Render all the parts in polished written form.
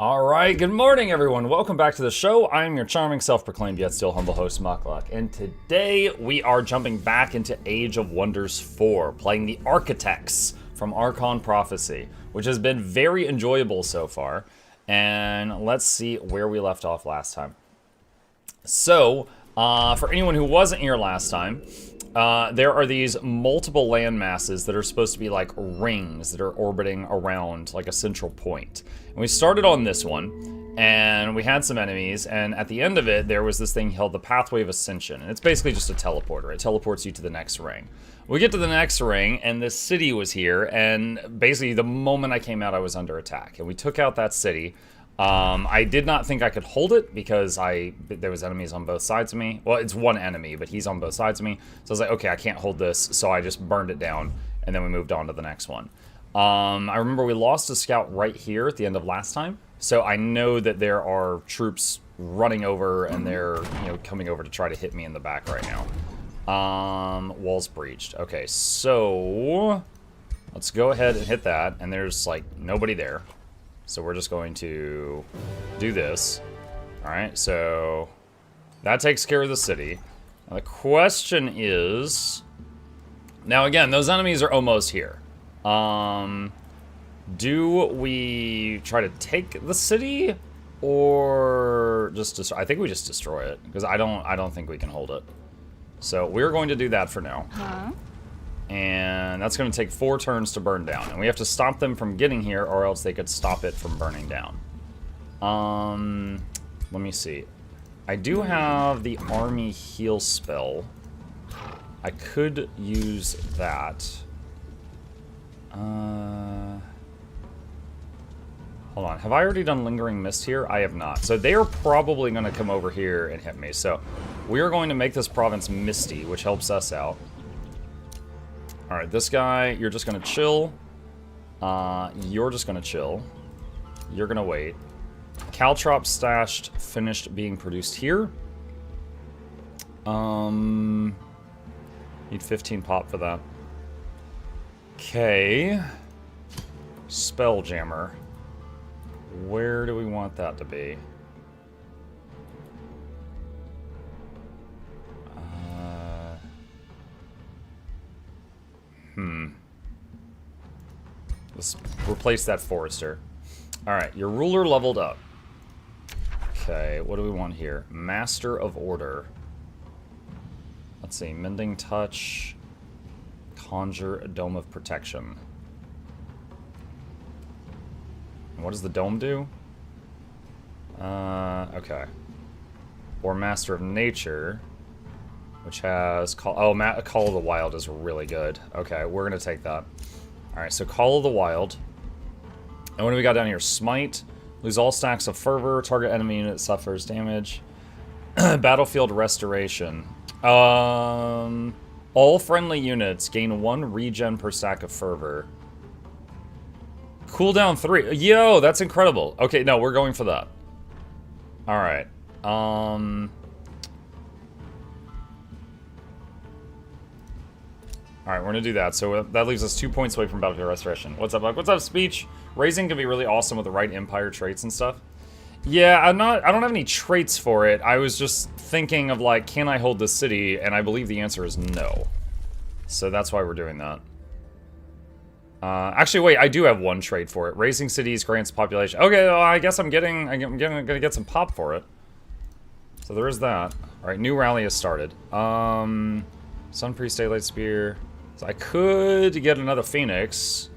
Alright, good morning everyone. Welcome back to the show. I am your charming, self-proclaimed, yet still humble host, Mukluk. And today we are jumping back into Age of Wonders 4, playing the Architects from Archon Prophecy, which has been very enjoyable so far. And let's see where we left off last time. So, for anyone who wasn't here last time, there are these multiple land masses that are supposed to be like rings that are orbiting around like a central point. And we started on this one, and we had some enemies, and at the end of it, there was this thing called the Pathway of Ascension, and it's basically just a teleporter. It teleports you to the next ring. We get to the next ring, and this city was here, and basically the moment I came out, I was under attack, and we took out that city. I did not think I could hold it because there was enemies on both sides of me. Well, it's one enemy, but he's on both sides of me. So I was like, okay, I can't hold this. So I just burned it down, and then we moved on to the next one. I remember we lost a scout right here at the end of last time. So I know that there are troops running over, and they're, coming over to try to hit me in the back right now. Walls breached. Okay, so let's go ahead and hit that, and there's like nobody there. So we're just going to do this. Alright, so that takes care of the city. Now the question is... Now again, those enemies are almost here. Do we try to take the city? Or just destroy? I think we just destroy it. Because I don't think we can hold it. So we're going to do that for now. And that's going to take 4 turns to burn down. And we have to stop them from getting here, or else they could stop it from burning down. Let me see. I do have the army heal spell. I could use that. Hold on. Have I already done Lingering Mist here? I have not. So they are probably going to come over here and hit me. So we are going to make this province misty, which helps us out. Alright, this guy, you're just gonna chill. You're just gonna chill. You're gonna wait. Caltrop stashed, finished being produced here. Need 15 pop for that. Okay. Spelljammer. Where do we want that to be? Let's replace that forester. Alright, your ruler leveled up. Okay, what do we want here? Master of Order. Let's see, Mending Touch. Conjure a Dome of Protection. And what does the dome do? Okay. Or Master of Nature, which has... Call of the Wild is really good. Okay, we're going to take that. Alright, so Call of the Wild. And what do we got down here? Smite. Lose all stacks of fervor. Target enemy unit suffers damage. Battlefield Restoration. All friendly units gain 1 regen per stack of fervor. Cooldown 3. Yo, that's incredible. Okay, no, we're going for that. Alright. Alright, we're gonna do that. So that leaves us 2 points away from Battlefield Restoration. What's up, Buck? What's up, Speech? Raising can be really awesome with the right Empire traits and stuff. Yeah, I don't have any traits for it. I was just thinking of, like, can I hold this city? And I believe the answer is no. So that's why we're doing that. Actually, wait, I do have one trait for it. Raising cities grants population. Okay, well, I guess I'm gonna get some pop for it. So there is that. Alright, new rally has started. Sun Priest, Daylight Spear. So I could get another Phoenix.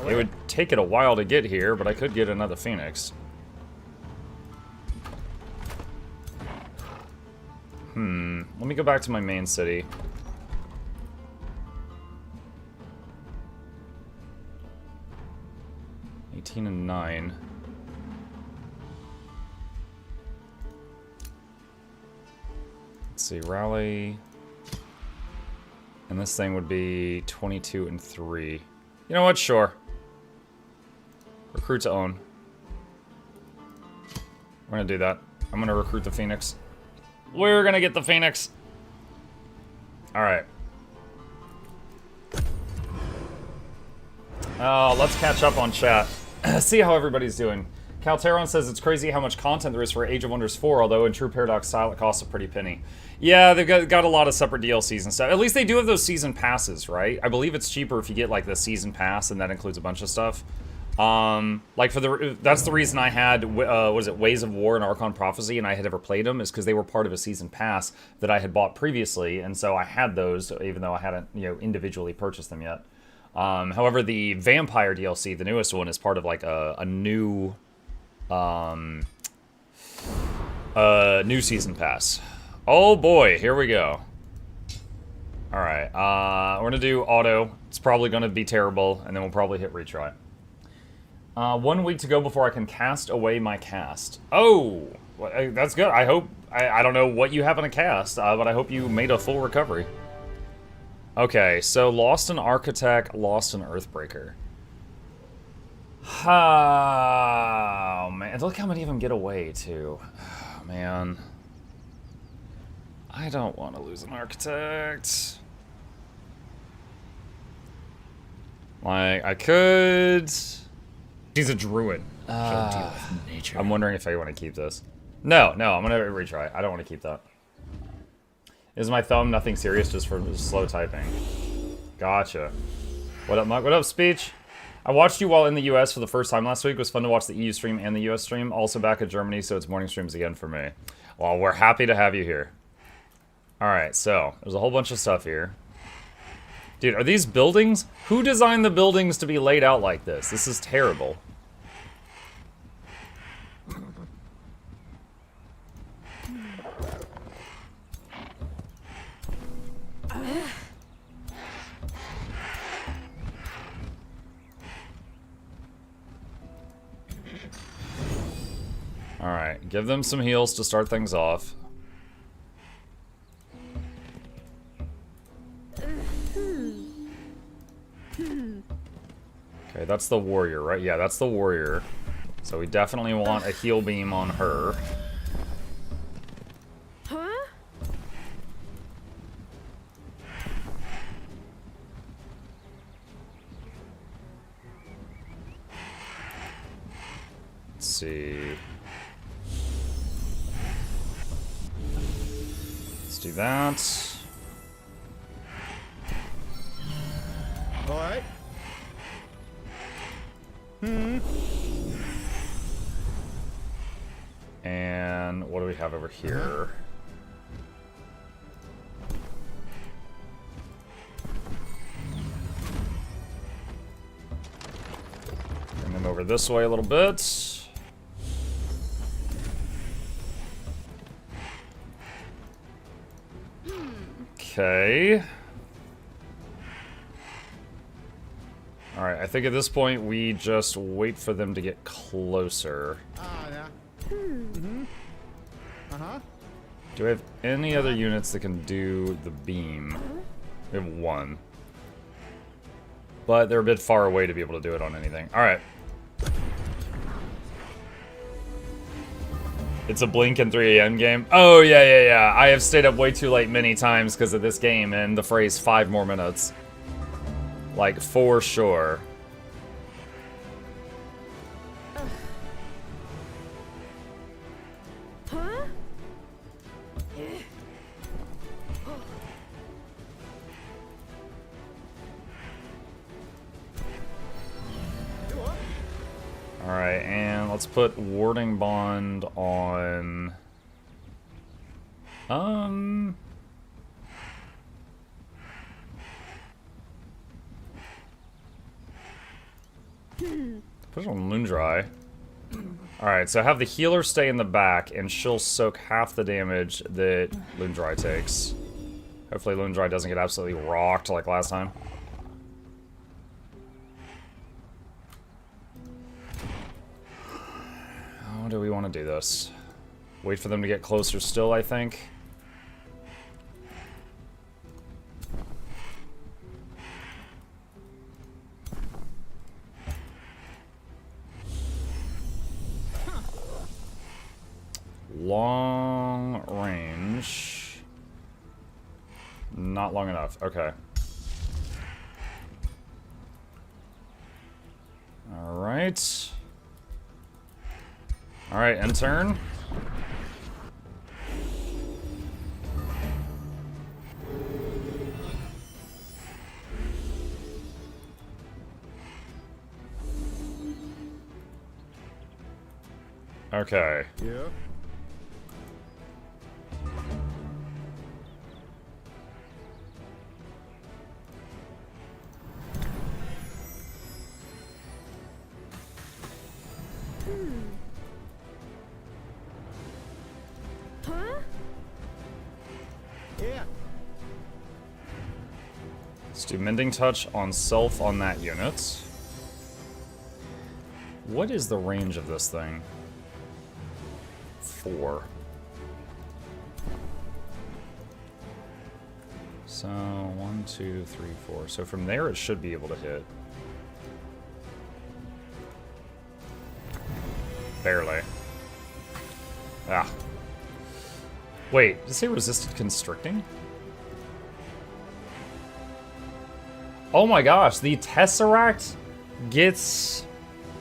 It would take it a while to get here, but I could get another Phoenix. Let me go back to my main city. And 9. Let's see, rally. And this thing would be 22 and 3. You know what? Sure. Recruit to own. We're gonna do that. I'm gonna recruit the Phoenix. We're gonna get the Phoenix. Alright. Oh, let's catch up on chat. See how everybody's doing. Calteron says it's crazy how much content there is for Age of Wonders 4, although in true Paradox style it costs a pretty penny. Yeah, they've got a lot of separate DLCs and stuff. At least they do have those season passes, right? I believe it's cheaper if you get like the season pass, and that includes a bunch of stuff. Like that's the reason I had, what is it, Ways of War and Archon Prophecy, and I had never played them, is because they were part of a season pass that I had bought previously, and so I had those, even though I hadn't, individually purchased them yet. However, the Vampire DLC, the newest one, is part of like a new, new season pass. Oh boy, here we go. Alright, we're gonna do auto. It's probably gonna be terrible, and then we'll probably hit retry. 1 week to go before I can cast away my cast. Oh, well, that's good. I hope, I don't know what you have in a cast, but I hope you made a full recovery. Okay, so lost an Architect, lost an Earthbreaker. Oh, man. Look how many of them get away, too. Oh, man. I don't want to lose an Architect. Like, I could... She's a druid. She'll deal with nature. I'm wondering if I want to keep this. No, I'm going to retry. I don't want to keep that. Is my thumb nothing serious, just for slow typing? Gotcha. What up, Muck? What up, Speech? I watched you while in the US for the first time last week. It was fun to watch the EU stream and the US stream. Also back in Germany, so it's morning streams again for me. Well, we're happy to have you here. Alright, so, there's a whole bunch of stuff here. Dude, are these buildings? Who designed the buildings to be laid out like this? This is terrible. Alright, give them some heals to start things off. Okay, that's the warrior, right? Yeah, that's the warrior. So we definitely want a heal beam on her. Huh? Let's see. Let's do that. All right. And what do we have over here? Bring them over this way a little bit. Okay. Alright, I think at this point we just wait for them to get closer. Yeah. Do I have any other units that can do the beam? We have one. But they're a bit far away to be able to do it on anything. Alright. It's a Blink and 3 AM game? Oh, yeah. I have stayed up way too late many times because of this game and the phrase 5 more minutes. Like, for sure. Huh? Alright, and let's put Warding Bond on... Put it on Lundry. Alright, so have the healer stay in the back, and she'll soak half the damage that Lundry takes. Hopefully Lundry doesn't get absolutely rocked like last time. How do we want to do this? Wait for them to get closer still, I think. Long range. Not long enough. Okay. Alright. Alright, end turn. Okay. Yeah. Huh? Yeah. Let's do Mending Touch on self on that unit. What is the range of this thing? 4. So, 1, 2, 3, 4. So from there it should be able to hit. Barely. Ah. Wait, did it say resisted constricting? Oh my gosh, the Tesseract gets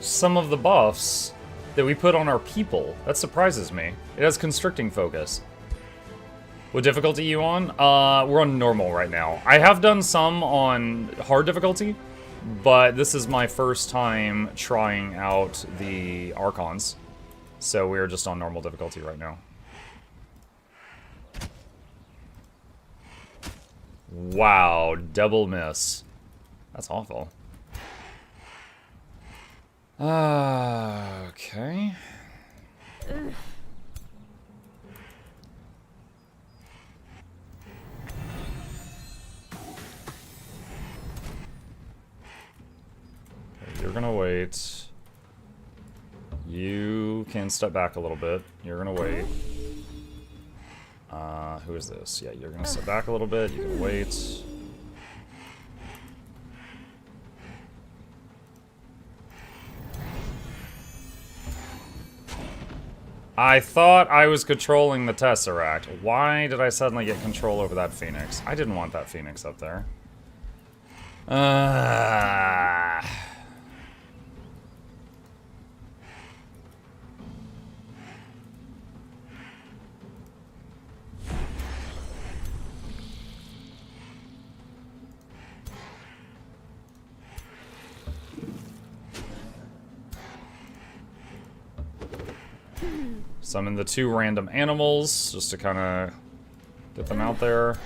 some of the buffs that we put on our people. That surprises me. It has constricting focus. What difficulty are you on? We're on normal right now. I have done some on hard difficulty, but this is my first time trying out the Archons. So we're just on normal difficulty right now. Wow, double miss. That's awful. Okay. You're gonna wait. You can step back a little bit. You're gonna wait. Who is this? Yeah, you're gonna step back a little bit. You can wait. I thought I was controlling the Tesseract. Why did I suddenly get control over that Phoenix? I didn't want that Phoenix up there. Summon the 2 random animals, just to kind of get them out there.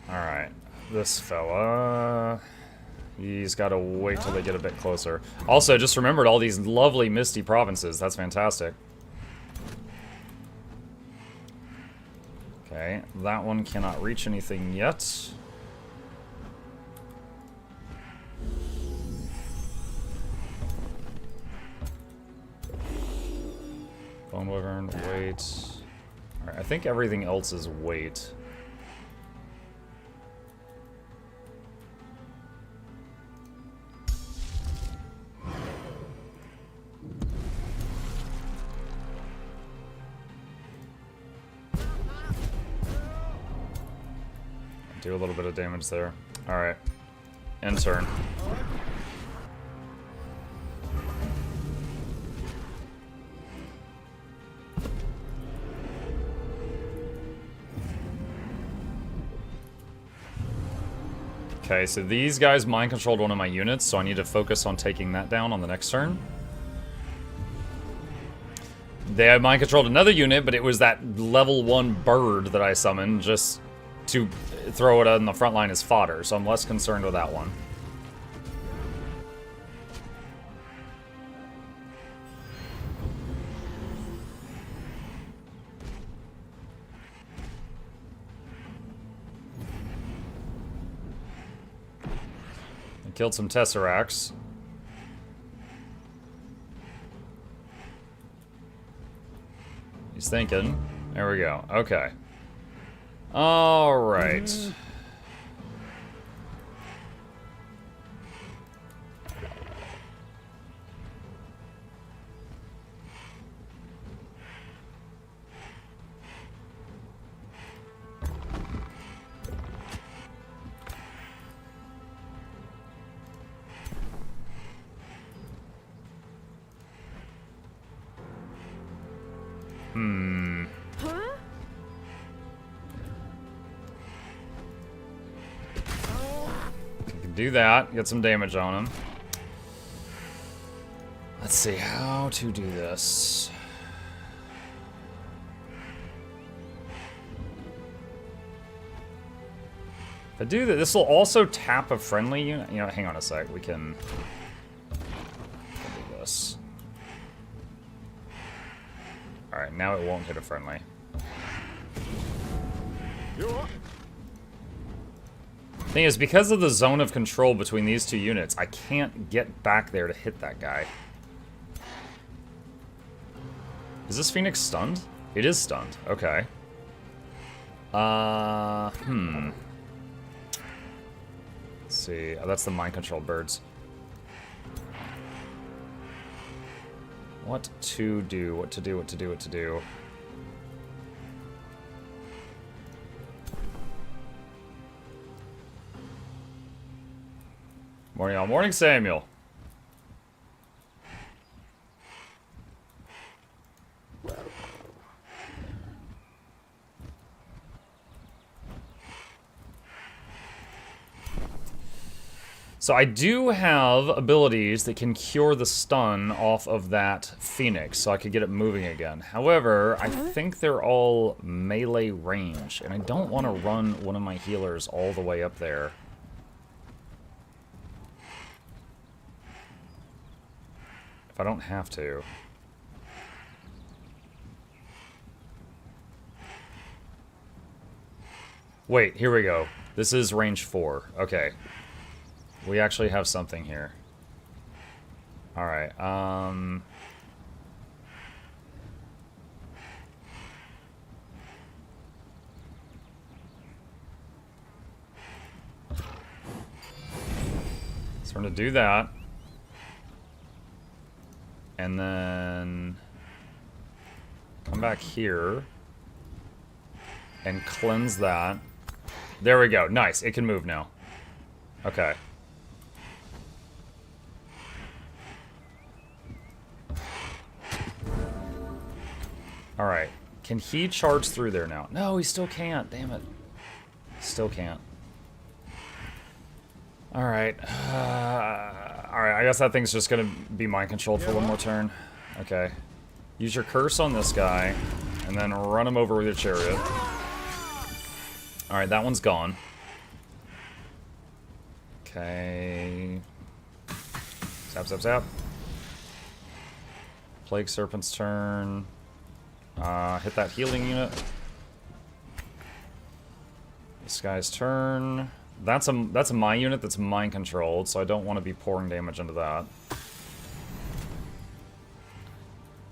Alright, this fella... He's got to wait till they get a bit closer. Also, just remembered all these lovely misty provinces. That's fantastic. Okay, that one cannot reach anything yet. Bone Wyvern, wait. Alright, I think everything else is wait. Do a little bit of damage there. Alright. End turn. Okay, so these guys mind-controlled one of my units, so I need to focus on taking that down on the next turn. They had mind-controlled another unit, but it was that level 1 bird that I summoned just to throw it on the front line as fodder, so I'm less concerned with that one. I killed some Tesseracts. He's thinking. There we go. Okay. All right. do that. Get some damage on him. Let's see how to do this. If I do that, this will also tap a friendly unit. You know, hang on a sec. We can do this. Alright, now it won't hit a friendly. Thing is, because of the zone of control between these two units, I can't get back there to hit that guy. Is this Phoenix stunned? It is stunned. Okay. Let's see. Oh, that's the mind-controlled birds. What to do? What to do? What to do? What to do? Morning, all. Morning, Samuel. So I do have abilities that can cure the stun off of that Phoenix, so I could get it moving again. However, I think they're all melee range, and I don't want to run one of my healers all the way up there. If I don't have to. Wait, here we go. This is range 4. Okay. We actually have something here. Alright, so we're gonna do that. And then come back here and cleanse that. There we go. Nice. It can move now. Okay. Alright. Can he charge through there now? No, he still can't. Damn it. Still can't. Alright. Alright, I guess that thing's just gonna be mind-controlled for one more turn. Okay. Use your curse on this guy, and then run him over with your chariot. Alright, that one's gone. Okay. Zap, zap, zap. Plague Serpent's turn. Hit that healing unit. This guy's turn. That's my unit that's mind controlled, so I don't want to be pouring damage into that.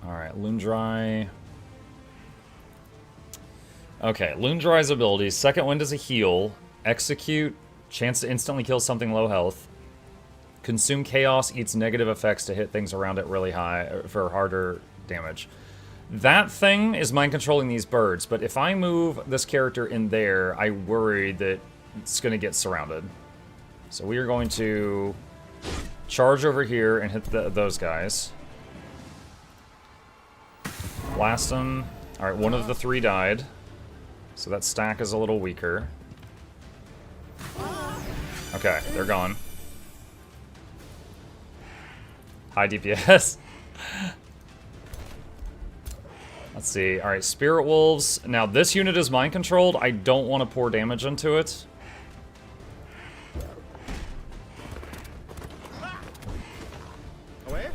Alright, Loondry. Okay, Loondry's abilities. Second Wind is a heal. Execute. Chance to instantly kill something low health. Consume Chaos. Eats negative effects to hit things around it really high for harder damage. That thing is mind controlling these birds, but if I move this character in there, I worry that it's going to get surrounded. So we are going to charge over here and hit those guys. Blast them. Alright, one of the 3 died. So that stack is a little weaker. Okay, they're gone. High DPS. Let's see. Alright, Spirit Wolves. Now, this unit is mind controlled. I don't want to pour damage into it. Away?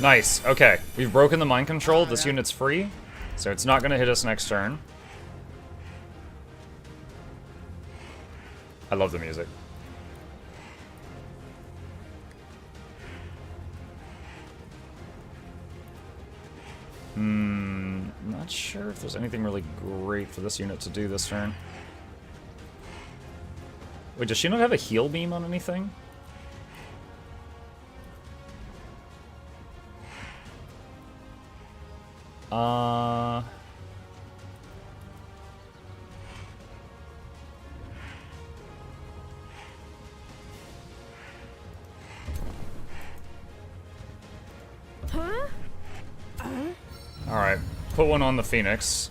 Nice. Okay. We've broken the mind control. This unit's free, so it's not going to hit us next turn. I love the music. Not sure if there's anything really great for this unit to do this turn. Wait, does she not have a heal beam on anything? put one on the Phoenix.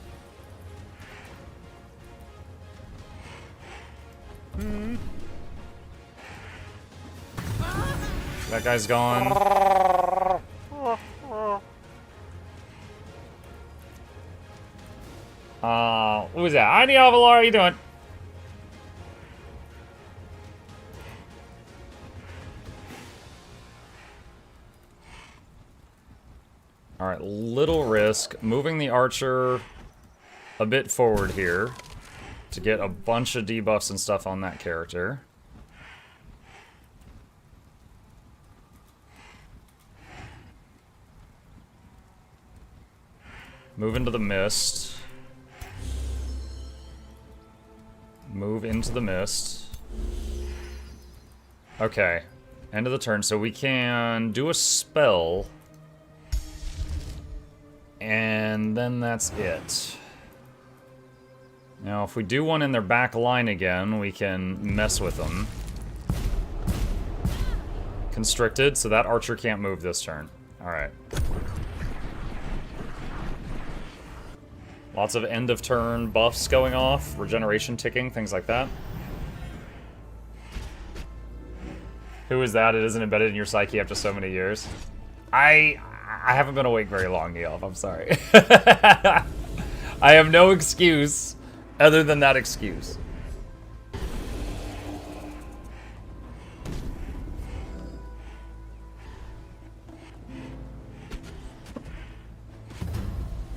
That guy's gone. What was that? Hi, AoW4, how are you doing? Alright, little risk. Moving the archer a bit forward here to get a bunch of debuffs and stuff on that character. Move into the mist. Move into the mist. Okay. End of the turn. So we can do a spell. And then that's it. Now, if we do one in their back line again, we can mess with them. Constricted, so that archer can't move this turn. Alright. Lots of end of turn buffs going off, regeneration ticking, things like that. Who is that? It isn't embedded in your psyche after so many years. I haven't been awake very long, Neil. I'm sorry. I have no excuse other than that excuse.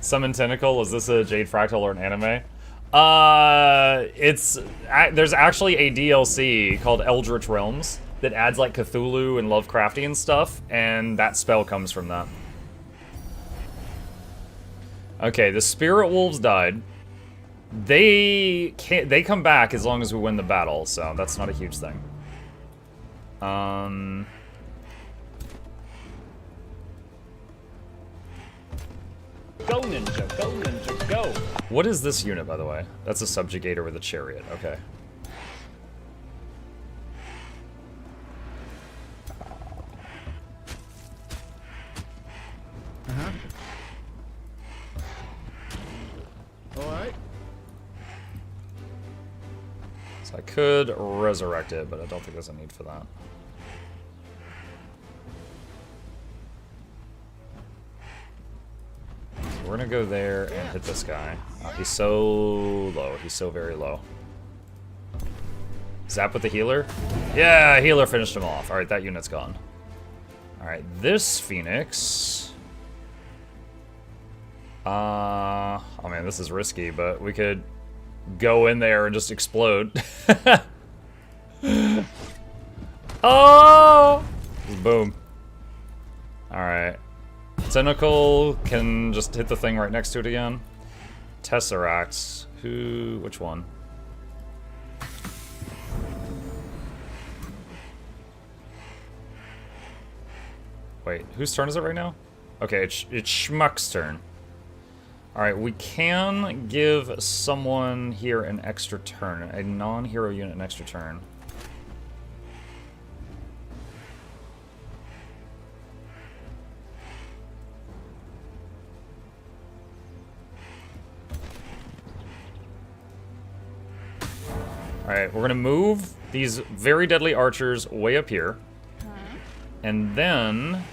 Summon Tentacle, is this a Jade Fractal or an anime? There's actually a DLC called Eldritch Realms that adds like Cthulhu and Lovecraftian stuff, and that spell comes from that. Okay, the Spirit Wolves died. They come back as long as we win the battle, so that's not a huge thing. Go ninja, go! What is this unit, by the way? That's a subjugator with a chariot. Okay. Alright. So I could resurrect it, but I don't think there's a need for that. So we're gonna go there and hit this guy. He's so low. He's so very low. Zap with the healer? Yeah, healer finished him off. Alright, that unit's gone. Alright, this Phoenix... oh man, this is risky, but we could go in there and just explode. Oh! Boom. Alright. Tentacle can just hit the thing right next to it again. Tesseract. Which one? Wait, whose turn is it right now? Okay, it's Schmuck's turn. Alright, we can give someone here an extra turn. A non-hero unit an extra turn. Alright, we're gonna move these very deadly archers way up here. And then...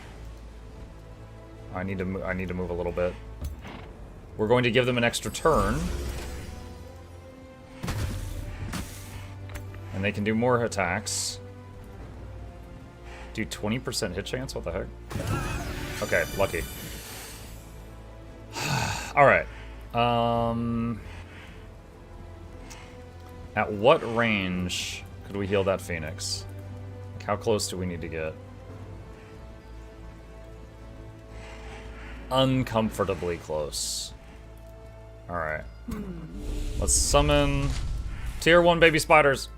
I need to move a little bit. We're going to give them an extra turn. And they can do more attacks. Do 20% hit chance? What the heck? Okay, lucky. Alright. At what range could we heal that Phoenix? Like, how close do we need to get? Uncomfortably close. Alright. Let's summon Tier 1 baby spiders.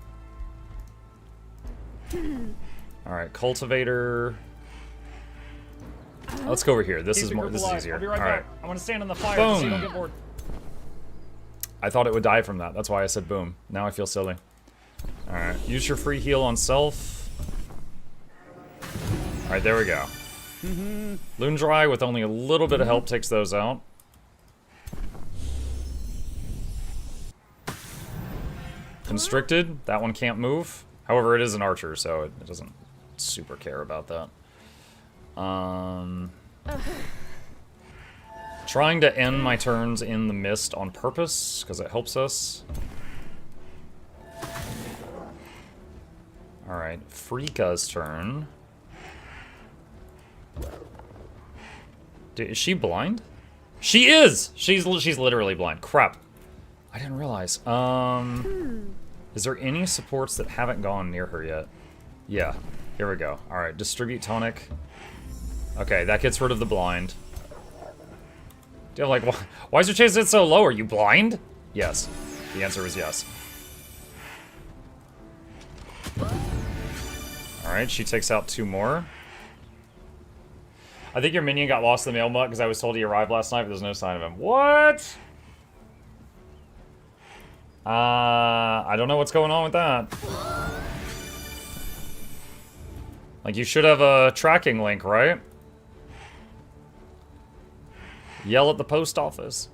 Alright, Cultivator. Let's go over here. This is easier. I'll be right back. I want to stand on the fire Boom. so you don't get bored. I thought it would die from that. That's why I said boom. Now I feel silly. Alright, use your free heal on self. Alright, there we go. Loon Dry with only a little bit of help takes those out. Constricted, that one can't move. However, it is an archer, so it doesn't super care about that. Trying to end my turns in the mist on purpose, because it helps us. Alright, Frika's turn. Is she blind? She is! She's literally blind. Crap. I didn't realize. Is there any supports that haven't gone near her yet? Yeah. Here we go. Alright, distribute tonic. Okay, that gets rid of the blind. I'm like, why is your chance hit so low? Are you blind? Yes. The answer is yes. Alright, she takes out 2 more. I think your minion got lost in the mail mutt because I was told he arrived last night, but there's no sign of him. What? I don't know what's going on with that. Like, you should have a tracking link, right? Yell at the post office.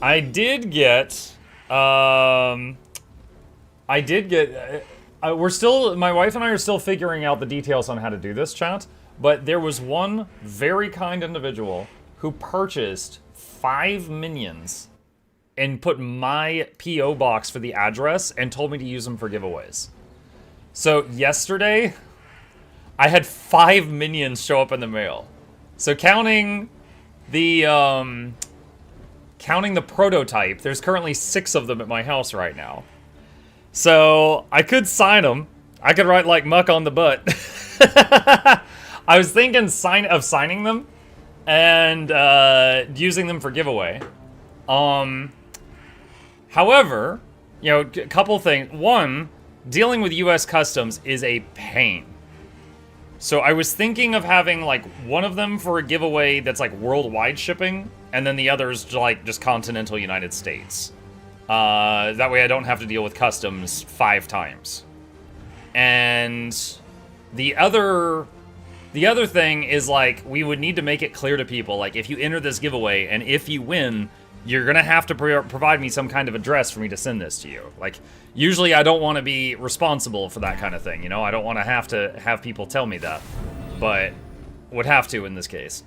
I did get, we're still, my wife and I are still figuring out the details on how to do this, chat, but there was one very kind individual who purchased 5 minions and put my P.O. box for the address and told me to use them for giveaways. So yesterday, I had 5 minions show up in the mail. So counting the prototype, there's currently 6 of them at my house right now. So I could sign them. I could write like muck on the butt. I was thinking of signing them and using them for giveaway. However, you know, a couple things. One, dealing with US Customs is a pain. So I was thinking of having like one of them for a giveaway that's like worldwide shipping, and then the others like just continental United States. That way I don't have to deal with customs 5 times. And the other thing is like we would need to make it clear to people like if you enter this giveaway and if you win, you're gonna have to provide me some kind of address for me to send this to you. Like, usually I don't want to be responsible for that kind of thing, you know? I don't want to have people tell me that. But would have to in this case.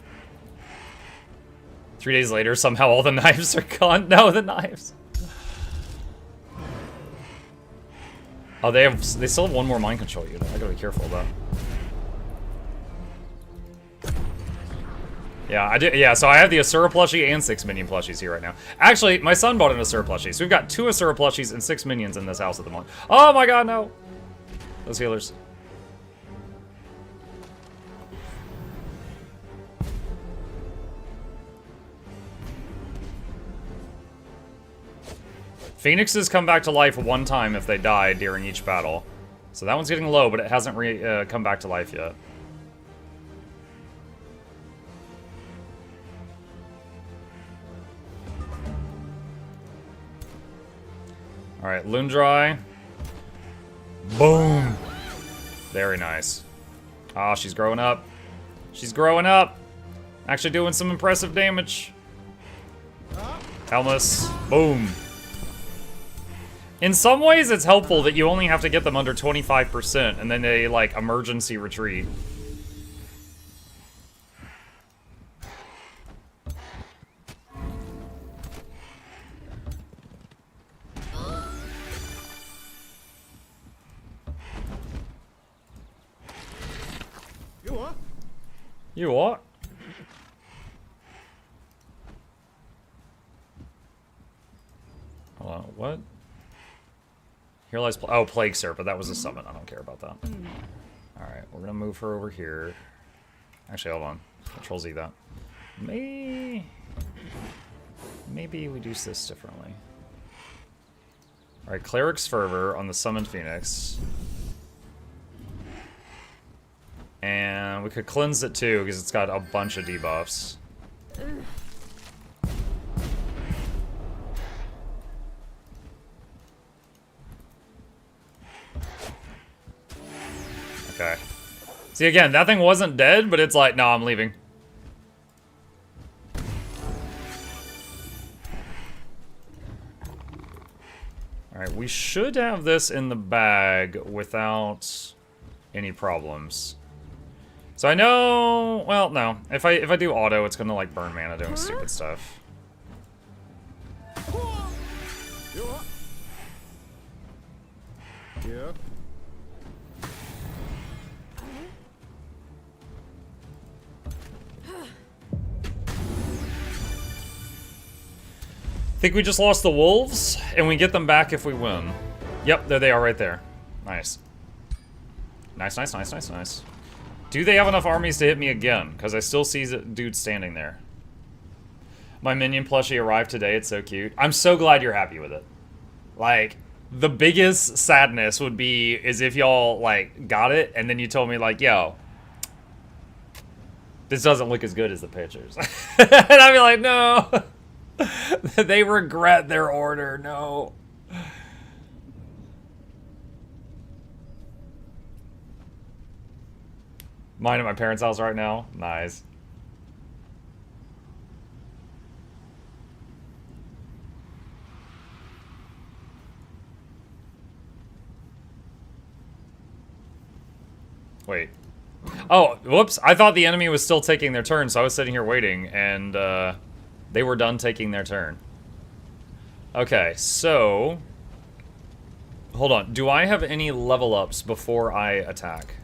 3 days later, somehow all the knives are gone. No, the knives. Oh, they still have 1 more mind control unit. I gotta be careful of that. Yeah, I did. Yeah, so I have the Asura plushie and 6 minion plushies here right now. Actually, my son bought an Asura plushie, so we've got 2 Asura plushies and 6 minions in this house at the moment. Oh my god, no! Those healers. Phoenixes come back to life 1 time if they die during each battle. So that one's getting low, but it hasn't come back to life yet. Alright, Lundry. Boom! Very nice. Ah, she's growing up. She's growing up! Actually doing some impressive damage. Helmus. Boom. In some ways, it's helpful that you only have to get them under 25%, and then they, like, emergency retreat. You what? You what? Hold on, what? Here lies Plague Serpent. That was a summon. I don't care about that. Alright, we're gonna move her over here. Actually, hold on. Control Z that. Maybe we do this differently. Alright, Cleric's Fervor on the Summoned Phoenix. And we could cleanse it too, because it's got a bunch of debuffs. Okay. See, again, that thing wasn't dead, but it's like, no, I'm leaving. we should have this in the bag without any problems. So I know, well, no. If I do auto, it's gonna like burn mana doing stupid stuff. You are. Yeah. Think we just lost the wolves, and we get them back if we win. Yep, there they are right there. Nice. Nice, nice, nice, nice, nice. Do they have enough armies to hit me again? Because I still see the dude standing there. My minion plushie arrived today. It's so cute. I'm so glad you're happy with it. Like, the biggest sadness would be is if y'all, like, got it, and then you told me, like, yo, this doesn't look as good as the pictures. And I'd be like, no. They regret their order. No. Mine at my parents' house right now. Nice. Wait. Oh, whoops. I thought the enemy was still taking their turn, so I was sitting here waiting, and they were done taking their turn. Okay, so... Hold on. Do I have any level ups before I attack?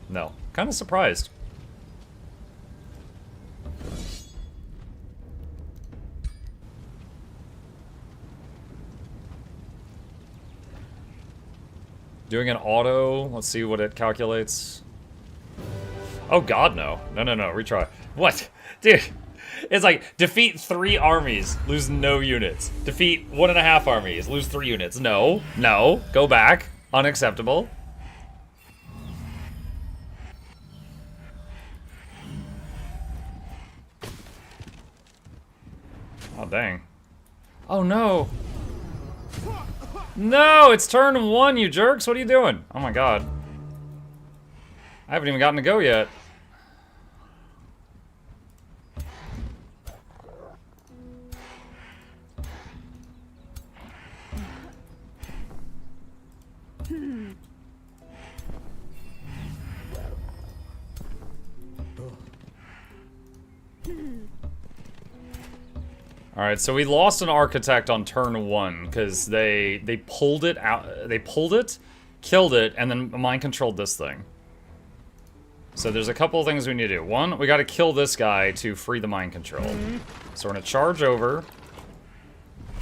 No. Kind of surprised. Doing an auto. Let's see what it calculates. Oh god, no. No, no, no. Retry. What? Dude. It's like, defeat 3 armies, lose no units. Defeat 1.5 armies, lose 3 units. No. No. Go back. Unacceptable. Oh, dang. Oh, no. No, it's turn 1, you jerks. What are you doing? Oh, my God. I haven't even gotten to go yet. Alright, so we lost an architect on turn 1 because they pulled it out. They pulled it, killed it, and then mind controlled this thing. So there's a couple of things we need to do. One, we got to kill this guy to free the mind control. So we're gonna charge over,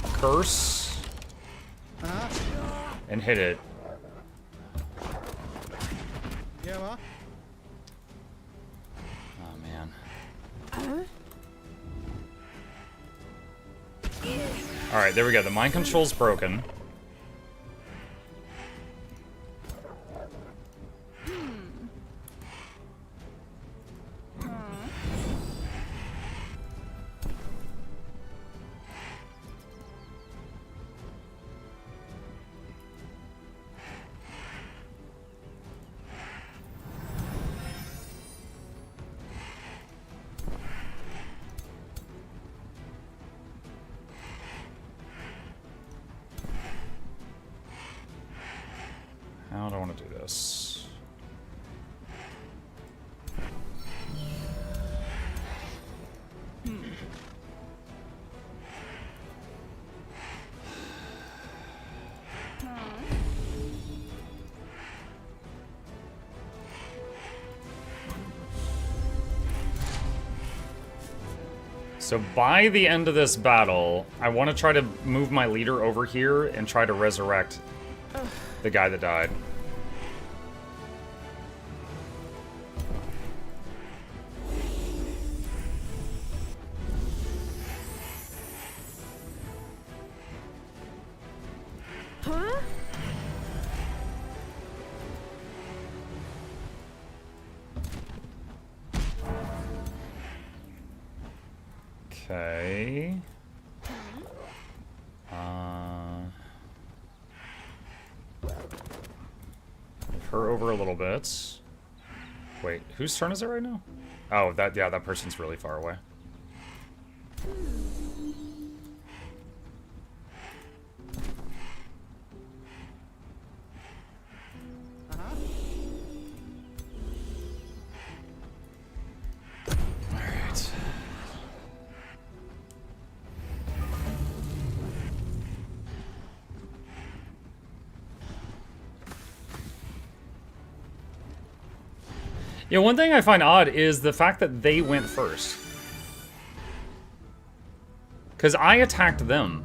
curse, and hit it. Yeah, ma. Oh man. Alright, there we go. The mind control's broken. How do I want to do this? So by the end of this battle, I want to try to move my leader over here and try to resurrect the guy that died. Okay. Move her over a little bit. Wait, whose turn is it right now? Oh, that person's really far away. Yeah, one thing I find odd is the fact that they went first. Because I attacked them.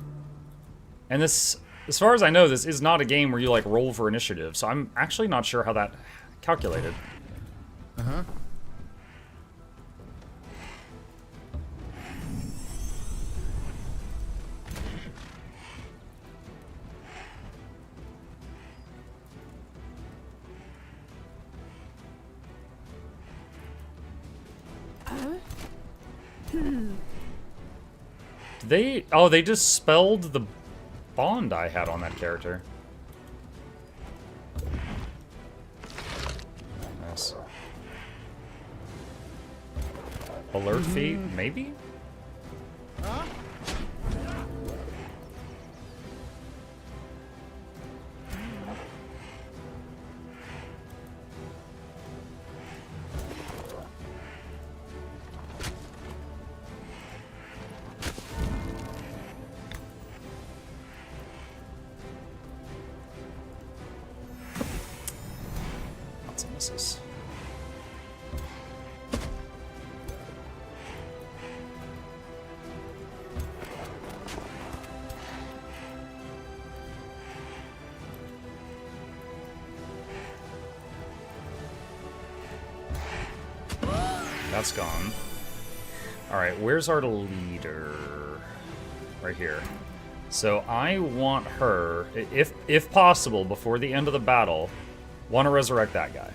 And this, as far as I know, this is not a game where you, like, roll for initiative. So I'm actually not sure how that calculated. Uh-huh. They dispelled the bond I had on that character. Nice. Alert feat, maybe? Huh? Lots of misses. That's gone. Alright, where's our leader? Right here. So I want her, if possible, before the end of the battle, want to resurrect that guy.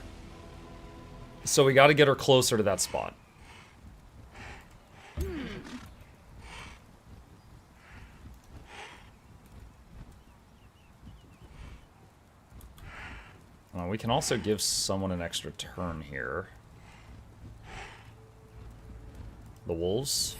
So we got to get her closer to that spot. We can also give someone an extra turn here. The wolves.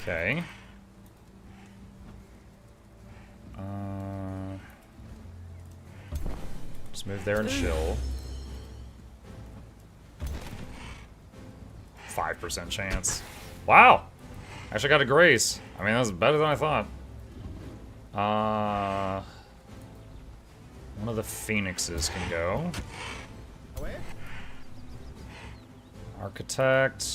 Okay. Just move there and chill. 5% chance. Wow! Actually got a grace. I mean, that's better than I thought. One of the phoenixes can go. Away? Architect.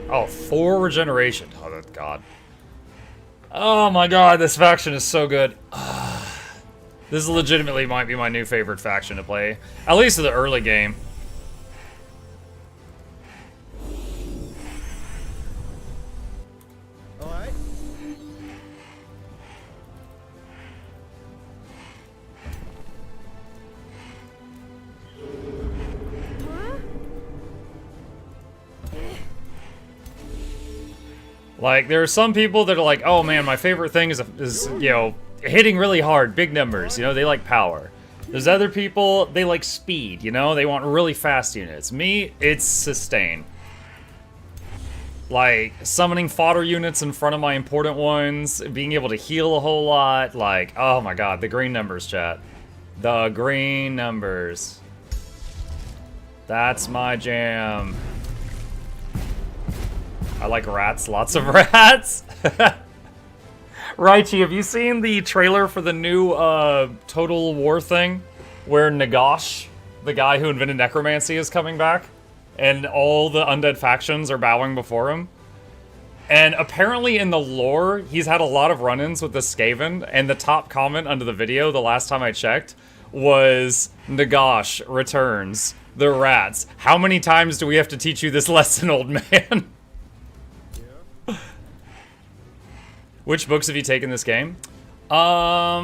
Oh, 4 regeneration. Oh, that god. Oh my god, this faction is so good. This legitimately might be my new favorite faction to play. At least in the early game. Alright. Like, there are some people that are like, oh man, my favorite thing is you know, hitting really hard, big numbers, you know, they like power. There's other people, they like speed, you know, they want really fast units. Me, it's sustain. Like, summoning fodder units in front of my important ones, being able to heal a whole lot, like, oh my god, the green numbers, chat. The green numbers. That's my jam. I like rats, lots of rats. Raichi, have you seen the trailer for the new Total War thing? Where Nagash, the guy who invented necromancy, is coming back? And all the undead factions are bowing before him? And apparently in the lore, he's had a lot of run-ins with the Skaven, and the top comment under the video, the last time I checked, was, Nagash returns. The rats. How many times do we have to teach you this lesson, old man? Which books have you taken this game? Let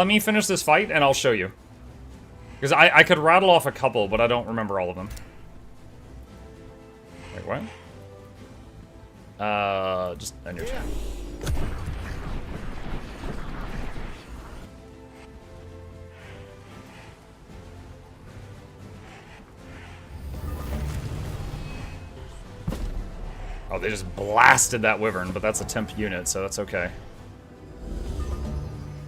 me finish this fight and I'll show you. Because I could rattle off a couple, but I don't remember all of them. Wait, what? Just end your turn. Oh, they just blasted that wyvern, but that's a temp unit, so that's okay.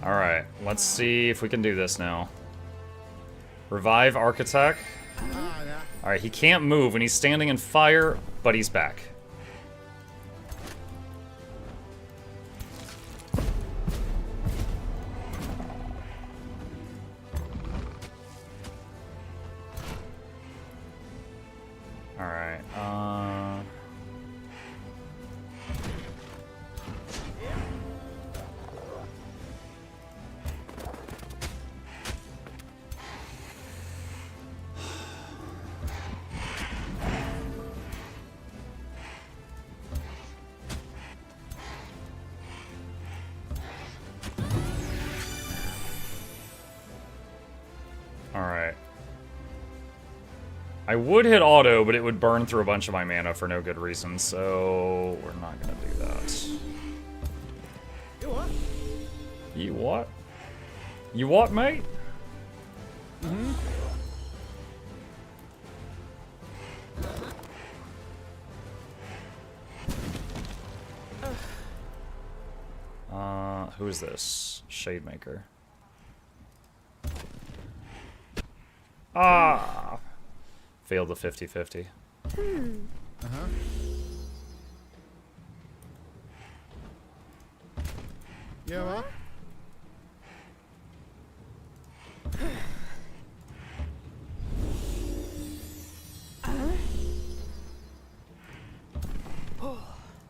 Alright, let's see if we can do this now. Revive Architect. Ah, yeah. Alright, he can't move when he's standing in fire, but he's back. Alright, Alright. I would hit auto, but it would burn through a bunch of my mana for no good reason, so we're not gonna do that. You what? You what? You what, mate? Mm-hmm. Who is this? Shademaker. Ah! Failed the 50-50. Uh-huh. You what?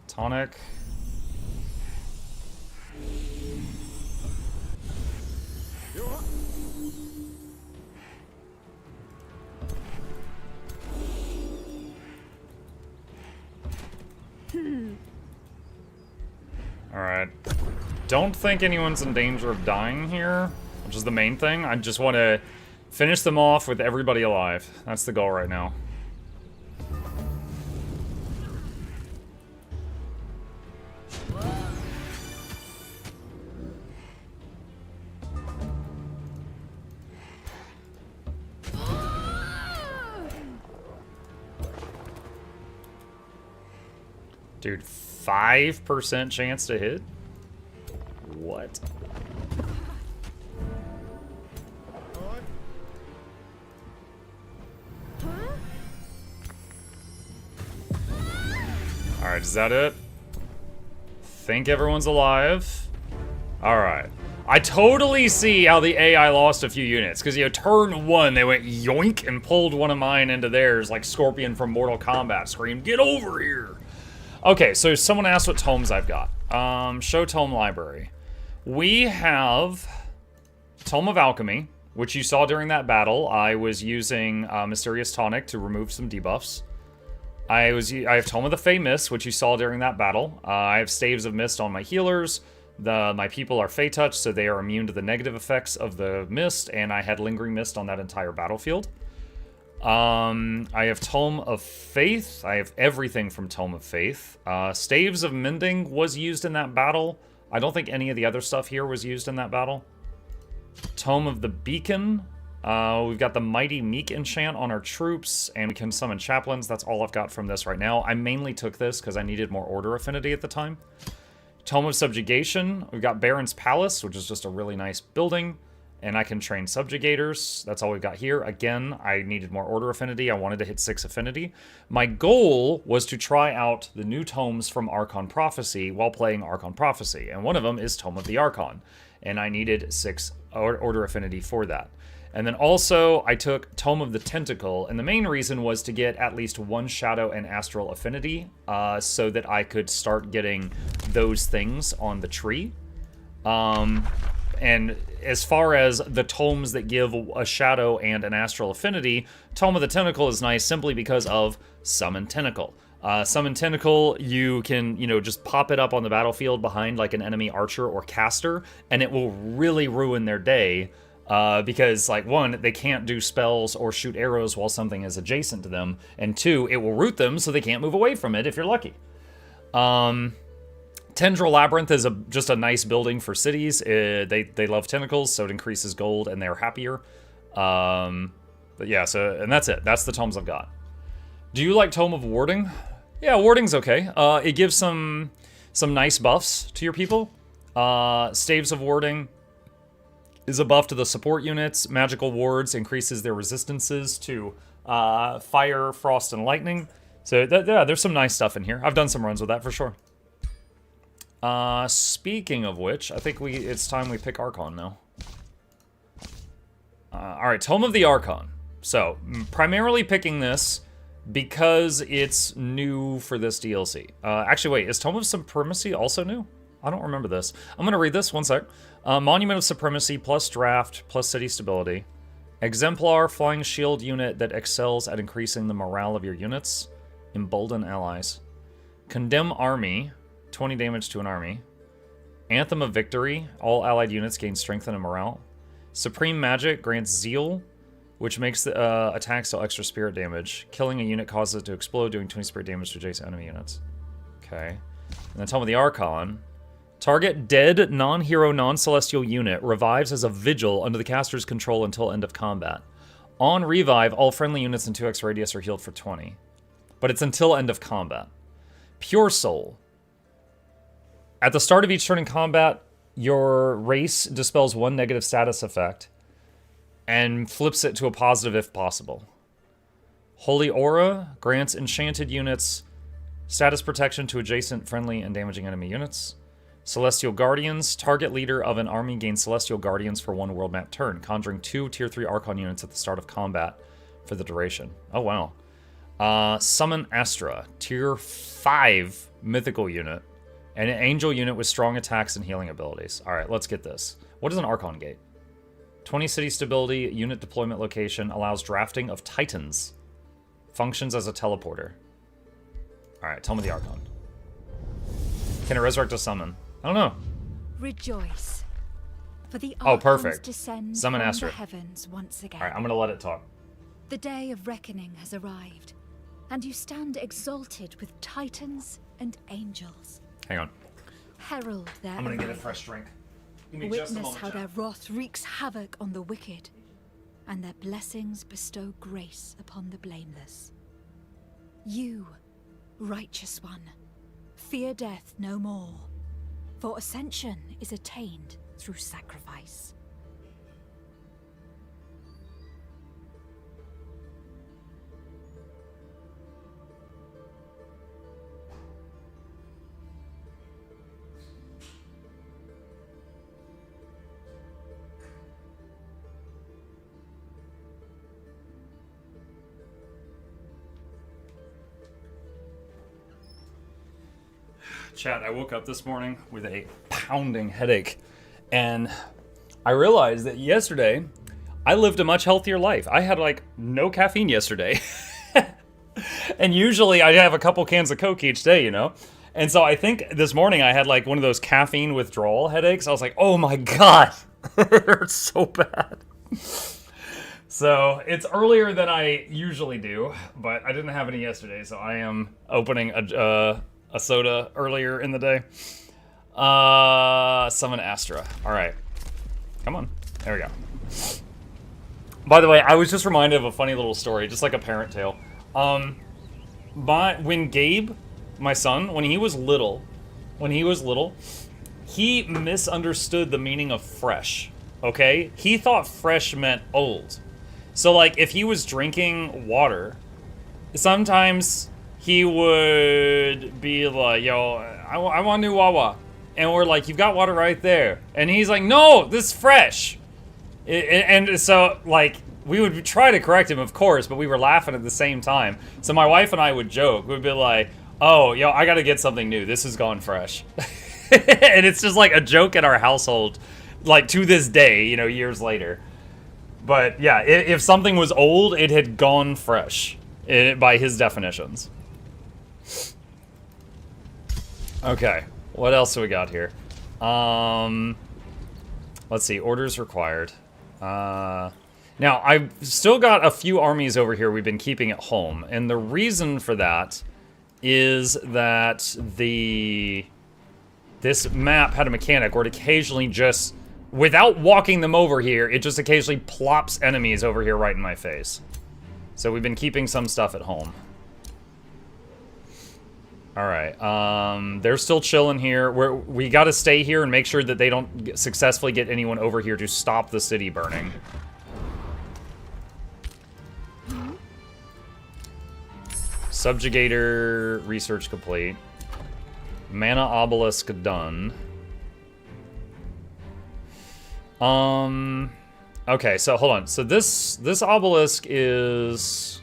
Tonic. You what? Alright. Don't think anyone's in danger of dying here, which is the main thing. I just want to finish them off with everybody alive. That's the goal right now. Dude, 5% chance to hit? What? What? Alright, is that it? Think everyone's alive. Alright. I totally see how the AI lost a few units, because, you know, turn one, they went yoink and pulled one of mine into theirs, like Scorpion from Mortal Kombat screamed, "Get over here!" Okay, so someone asked what tomes I've got. Show tome library. We have Tome of Alchemy, which you saw during that battle. I was using Mysterious Tonic to remove some debuffs. I have Tome of the Fey Mist, which you saw during that battle. I have Staves of Mist on my healers. My people are Fey Touch, so they are immune to the negative effects of the mist, and I had Lingering Mist on that entire battlefield. I have Tome of Faith. I have everything from Tome of Faith. Staves of Mending was used in that battle. I don't think any of the other stuff here was used in that battle. Tome of the Beacon. We've got the Mighty Meek enchant on our troops, and we can summon chaplains. That's all I've got from this right now. I mainly took this because I needed more order affinity at the time. Tome of Subjugation. We've got Baron's Palace, which is just a really nice building. And I can train subjugators. That's all we've got here. Again, I needed more order affinity. I wanted to hit 6 affinity. My goal was to try out the new tomes from Archon Prophecy while playing Archon Prophecy. And one of them is Tome of the Archon. And I needed 6 order affinity for that. And then also, I took Tome of the Tentacle. And the main reason was to get at least 1 Shadow and Astral affinity so that I could start getting those things on the tree. And as far as the tomes that give a Shadow and an Astral affinity, Tome of the Tentacle is nice simply because of Summon Tentacle. Summon Tentacle, you can, just pop it up on the battlefield behind like an enemy archer or caster, and it will really ruin their day. Because, like, 1, they can't do spells or shoot arrows while something is adjacent to them, and 2, it will root them so they can't move away from it if you're lucky. Tendril Labyrinth is just a nice building for cities. They love tentacles, so it increases gold, and they're happier. But yeah, and that's it. That's the tomes I've got. Do you like Tome of Warding? Yeah, Warding's okay. It gives some nice buffs to your people. Staves of Warding. is a buff to the support units. Magical wards increases their resistances to fire, frost, and lightning. So yeah, there's some nice stuff in here. I've done some runs with that for sure. Speaking of which, I think it's time we pick Archon now. Alright, Tome of the Archon. So, primarily picking this because it's new for this DLC. Actually, wait, is Tome of Supremacy also new? I don't remember this. I'm going to read this, one sec. Monument of Supremacy plus draft plus city stability. Exemplar flying shield unit that excels at increasing the morale of your units. Embolden allies. Condemn army, 20 damage to an army. Anthem of Victory, all allied units gain strength and morale. Supreme Magic grants Zeal, which makes the attacks deal extra spirit damage. Killing a unit causes it to explode, doing 20 spirit damage to adjacent enemy units. Okay. And then Tome of the Archon. Target dead, non-hero, non-celestial unit revives as a vigil under the caster's control until end of combat. On revive, all friendly units in 2x radius are healed for 20. But it's until end of combat. Pure Soul. At the start of each turn in combat, your race dispels one negative status effect and flips it to a positive if possible. Holy Aura grants enchanted units status protection to adjacent friendly and damaging enemy units. Celestial Guardians. Target leader of an army gains Celestial Guardians for one world map turn, conjuring 2 tier 3 Archon units at the start of combat for the duration. Oh, wow. Summon Astra. Tier 5 mythical unit. And an angel unit with strong attacks and healing abilities. Alright, let's get this. What is an Archon Gate? 20 city stability, unit deployment location, allows drafting of Titans. Functions as a teleporter. Alright, tell me the Archon. Can it resurrect a summon? I don't know. Rejoice. For the oh, Archons perfect. descend Summon from Astra. the heavens once again. Alright, I'm gonna let it talk. The day of reckoning has arrived, and you stand exalted with Titans and angels. Hang on. Herald their I'm gonna get a arrival. fresh drink. Give me just a Witness moment, how chat. their wrath wreaks havoc on the wicked, and their blessings bestow grace upon the blameless. You, righteous one, fear death no more, for ascension is attained through sacrifice. Chat, I woke up this morning with a pounding headache, and I realized that yesterday I lived a much healthier life. I had like no caffeine yesterday. And usually I have a couple cans of Coke each day, you know? And so I think this morning I had like one of those caffeine withdrawal headaches. I was like, oh my God, it hurts so bad. So it's earlier than I usually do, but I didn't have any yesterday, so I am opening a soda earlier in the day. Summon Astra. Alright. Come on. There we go. By the way, I was just reminded of a funny little story, just like a parent tale. When Gabe, my son, when he was little, he misunderstood the meaning of fresh, okay? He thought fresh meant old. So, like, if he was drinking water, sometimes he would be like, yo, I want new Wawa. And we're like, you've got water right there. And he's like, no, this is fresh. And so, like, we would try to correct him, of course, but we were laughing at the same time. So my wife and I would joke. We'd be like, oh, yo, I gotta get something new. This is gone fresh. And it's just like a joke in our household, like, to this day, you know, years later. But, yeah, if something was old, it had gone fresh, by his definitions. Okay, what else do we got here? Let's see, orders required. Now, I've still got a few armies over here we've been keeping at home, and the reason for that is that this map had a mechanic where it occasionally just, without walking them over here, it just occasionally plops enemies over here right in my face. So we've been keeping some stuff at home. Alright, they're still chilling here. We gotta stay here and make sure that they don't successfully get anyone over here to stop the city burning. Subjugator research complete. Mana obelisk done. Okay, so hold on. So this obelisk is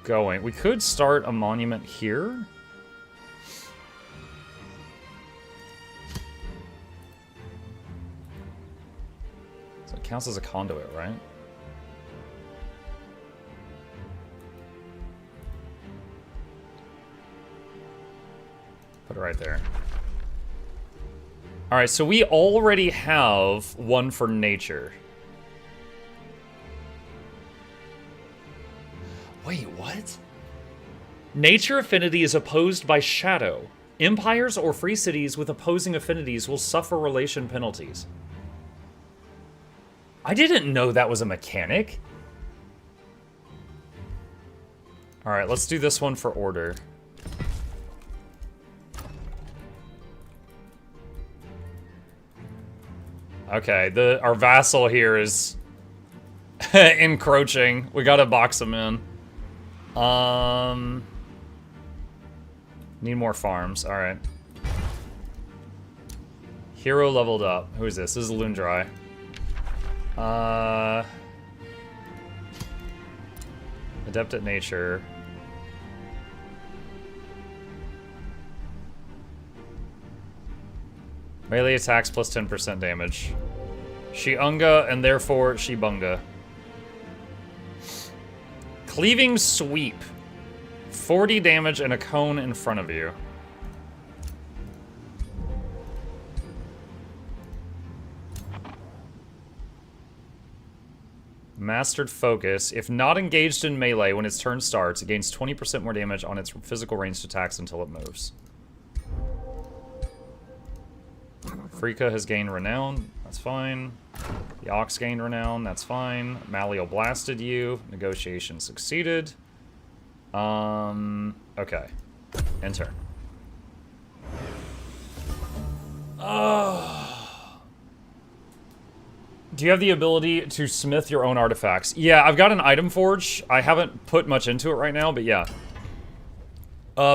going. We could start a monument here. So it counts as a conduit, right? Put it right there. Alright, so we already have one for nature. Wait, what? Nature affinity is opposed by shadow. Empires or free cities with opposing affinities will suffer relation penalties. I didn't know that was a mechanic. Alright, let's do this one for order. Okay, our vassal here is encroaching. We gotta box him in. Need more farms. Alright. Hero leveled up. Who is this? This is Lundrai. Adept at nature. Melee attacks plus 10% damage. Shiunga, and therefore Shibunga. Cleaving Sweep. 40 damage and a cone in front of you. Mastered Focus. If not engaged in melee when its turn starts, it gains 20% more damage on its physical ranged attacks until it moves. Frika has gained Renown. That's fine. The Ox gained Renown. That's fine. Malleol blasted you. Negotiation succeeded. Okay. Enter. Do you have the ability to smith your own artifacts? Yeah, I've got an item forge. I haven't put much into it right now, but yeah.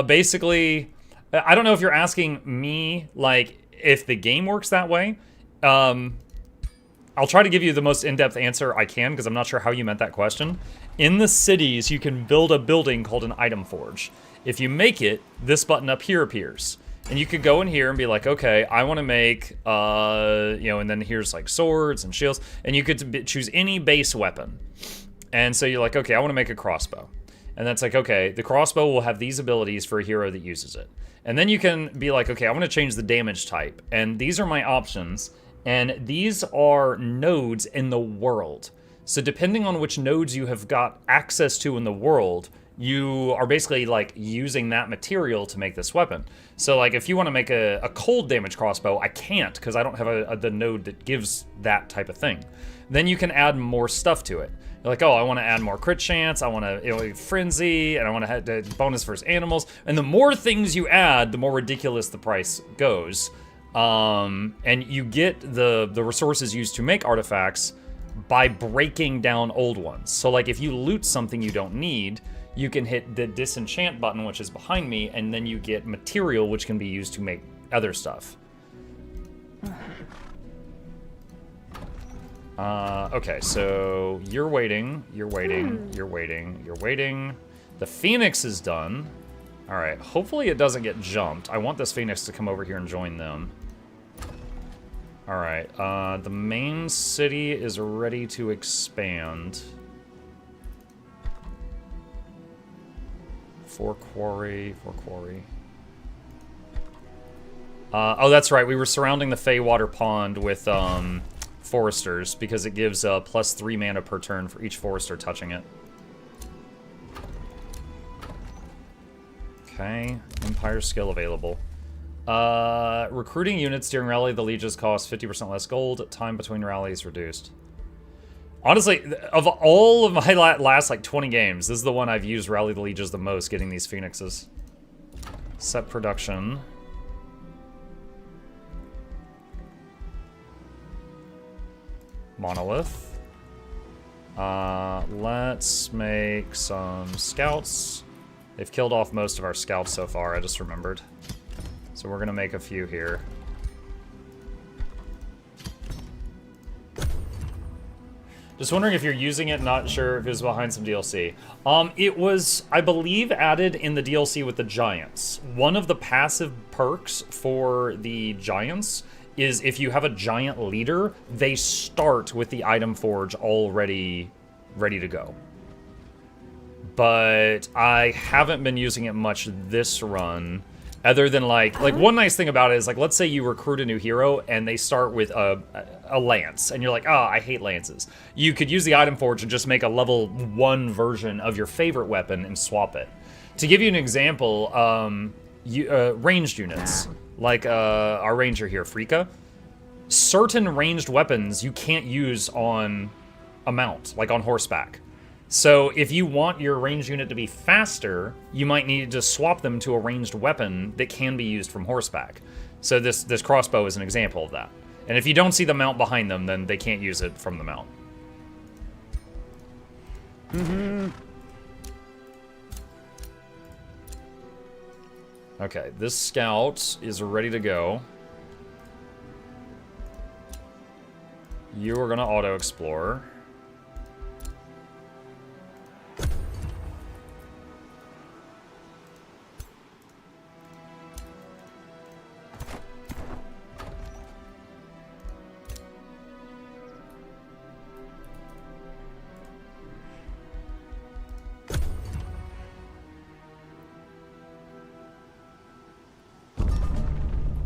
Basically, I don't know if you're asking me, like, if the game works that way. I'll try to give you the most in-depth answer I can, because I'm not sure how you meant that question. In the cities, you can build a building called an item forge. If you make it, this button up here appears. And you could go in here and be like, okay, I want to make, you know, and then here's like swords and shields. And you could choose any base weapon. And so you're like, okay, I want to make a crossbow. And that's like, okay, the crossbow will have these abilities for a hero that uses it. And then you can be like, okay, I want to change the damage type. And these are my options. And these are nodes in the world. So depending on which nodes you have got access to in the world, you are basically like using that material to make this weapon. So like if you want to make a cold damage crossbow, I can't because I don't have the node that gives that type of thing. Then you can add more stuff to it. You're like, oh, I want to add more crit chance, I want to, you know, frenzy, and I want to have bonus versus animals. And the more things you add, the more ridiculous the price goes. And you get the resources used to make artifacts by breaking down old ones. So like if you loot something you don't need, you can hit the disenchant button, which is behind me, and then you get material which can be used to make other stuff. Okay, so you're waiting, you're waiting, you're waiting, you're waiting. The Phoenix is done. All right, hopefully it doesn't get jumped. I want this Phoenix to come over here and join them. All right, the main city is ready to expand. For quarry. Oh, that's right. We were surrounding the Feywater Pond with foresters because it gives +3 mana per turn for each forester touching it. Okay, Empire skill available. Recruiting units during Rally of the Lieges costs 50% less gold. Time between rallies reduced. Honestly, of all of my last like 20 games, this is the one I've used Rally of the Lieges the most, getting these Phoenixes. Set production. Monolith. Let's make some scouts. They've killed off most of our scouts so far, I just remembered. So we're gonna make a few here. Just wondering if you're using it, not sure if it was behind some DLC. It was, I believe, added in the DLC with the Giants. One of the passive perks for the Giants is if you have a Giant leader, they start with the item forge already ready to go. But I haven't been using it much this run. Other than like one nice thing about it is like, let's say you recruit a new hero and they start with a lance and you're like, oh, I hate lances. You could use the item forge and just make a level 1 version of your favorite weapon and swap it. To give you an example, ranged units, like our ranger here, Frika, certain ranged weapons you can't use on a mount, like on horseback. So if you want your ranged unit to be faster, you might need to swap them to a ranged weapon that can be used from horseback. So this crossbow is an example of that. And if you don't see the mount behind them, then they can't use it from the mount. Okay, this scout is ready to go. You are gonna auto-explore.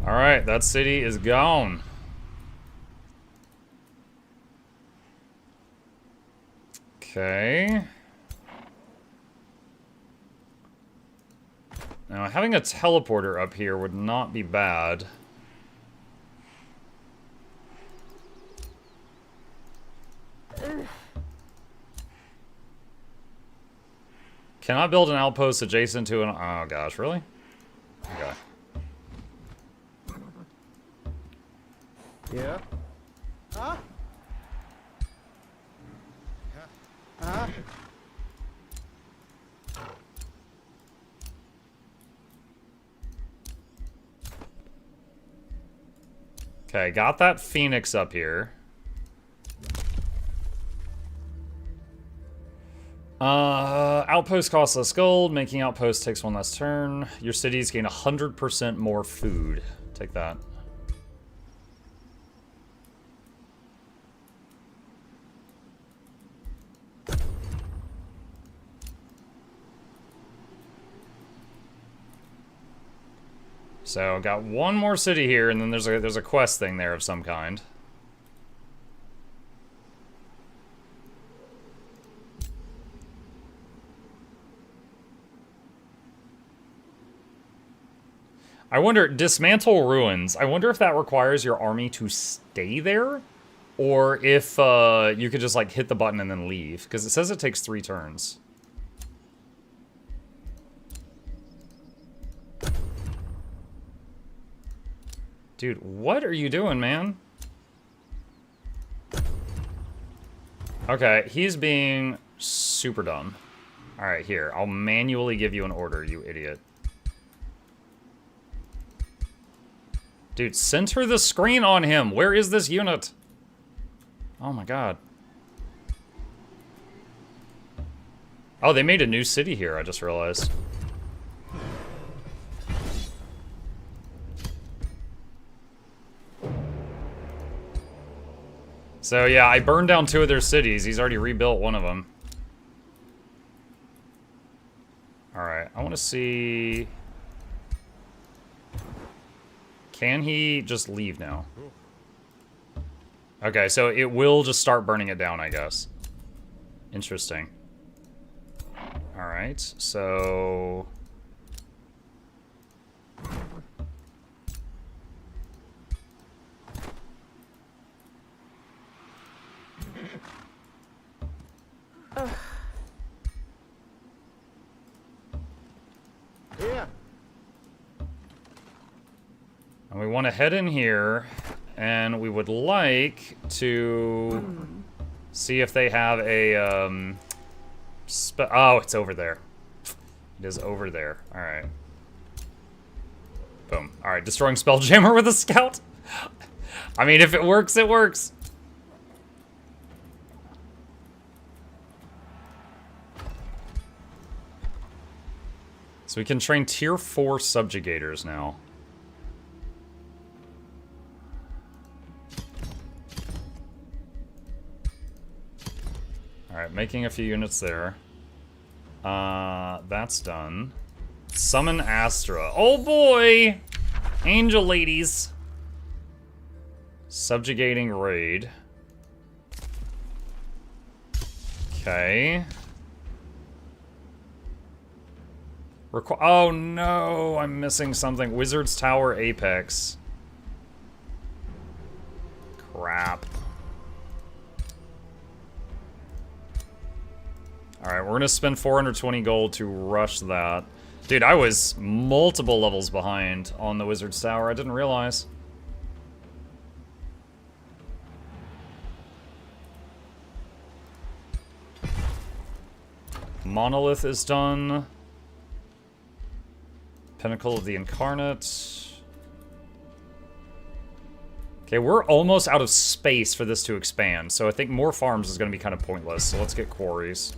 Alright, that city is gone. Okay. Now, having a teleporter up here would not be bad. Can I build an outpost adjacent to an... Oh gosh, really? Okay. Yeah. Ah. Ah. Okay, got that Phoenix up here. Outpost costs less gold. Making outpost takes 1 less turn. Your cities gain 100% more food. Take that. So, got one more city here, and then there's a quest thing there of some kind. I wonder, dismantle ruins. I wonder if that requires your army to stay there, or if you could just like hit the button and then leave, because it says it takes 3 turns. Dude, what are you doing, man? Okay, he's being super dumb. Alright, here. I'll manually give you an order, you idiot. Dude, center the screen on him. Where is this unit? Oh my god. Oh, they made a new city here, I just realized. So yeah, I burned down 2 of their cities. He's already rebuilt 1 of them. Alright, I want to see... Can he just leave now? Okay, so it will just start burning it down, I guess. Interesting. Alright, so... Yeah. And we want to head in here, and we would like to see if they have a, oh, it's over there. It is over there. Alright. Boom. Alright, destroying Spelljammer with a scout. I mean, if it works, it works. So we can train tier 4 subjugators now. Alright, making a few units there. That's done. Summon Astra. Oh boy! Angel ladies. Subjugating raid. Okay. Oh no, I'm missing something. Wizard's Tower Apex. Crap. Alright, we're gonna spend 420 gold to rush that. Dude, I was multiple levels behind on the Wizard's Tower. I didn't realize. Monolith is done. Pinnacle of the Incarnate. Okay, we're almost out of space for this to expand, so I think more farms is going to be kind of pointless, so let's get quarries.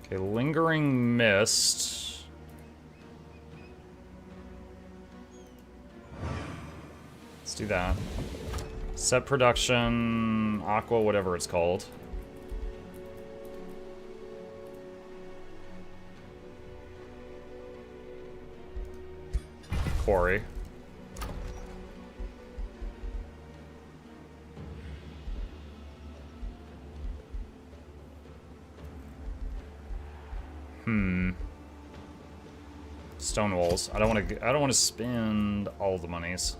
Okay, Lingering Mist. Let's do that. Set production, Aqua, whatever it's called. Quarry. Stone walls. I don't want to spend all the monies.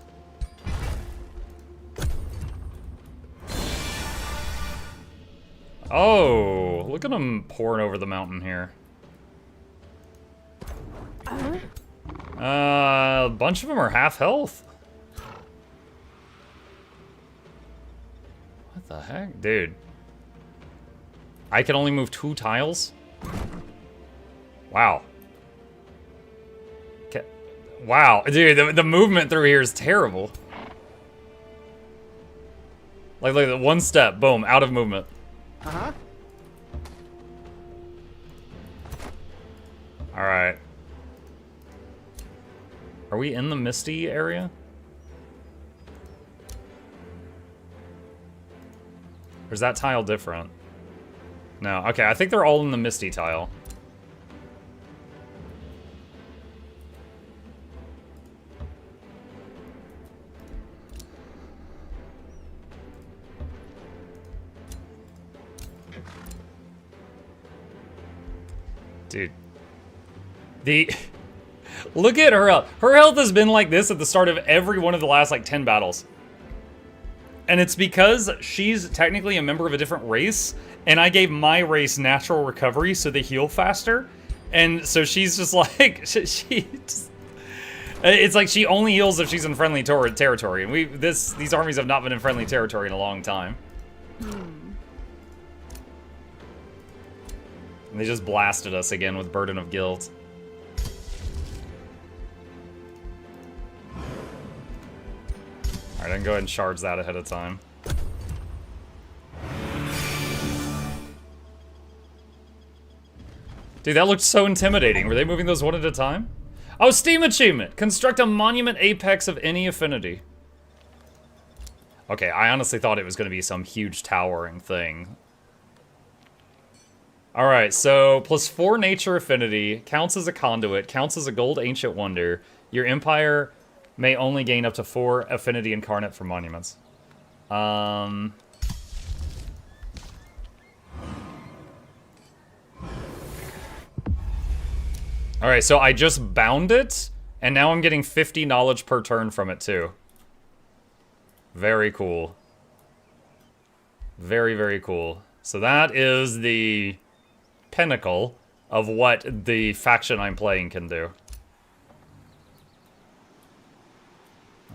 Oh, look at them pouring over the mountain here. A bunch of them are half health. What the heck? Dude. I can only move 2 tiles? Wow. Okay. Wow. Dude, the movement through here is terrible. Like, look at that. 1 step. Boom. Out of movement. Uh-huh. Alright. Are we in the Misty area? Or is that tile different? No, okay, I think they're all in the Misty tile. Dude. Look at her health. Her health has been like this at the start of every one of the last, like, 10 battles. And it's because she's technically a member of a different race, and I gave my race natural recovery so they heal faster. And so she's just like, it's like she only heals if she's in friendly territory. And these armies have not been in friendly territory in a long time. And they just blasted us again with Burden of Guilt. Alright, I can go ahead and charge that ahead of time. Dude, that looked so intimidating. Were they moving those one at a time? Oh, Steam achievement! Construct a monument apex of any affinity. Okay, I honestly thought it was going to be some huge towering thing. Alright, so +4 nature affinity, counts as a conduit, counts as a gold ancient wonder. Your empire may only gain up to 4 affinity incarnate for monuments. Alright, so I just bound it, and now I'm getting 50 knowledge per turn from it too. Very cool. Very, very cool. So that is the Pinnacle. of what the faction I'm playing can do.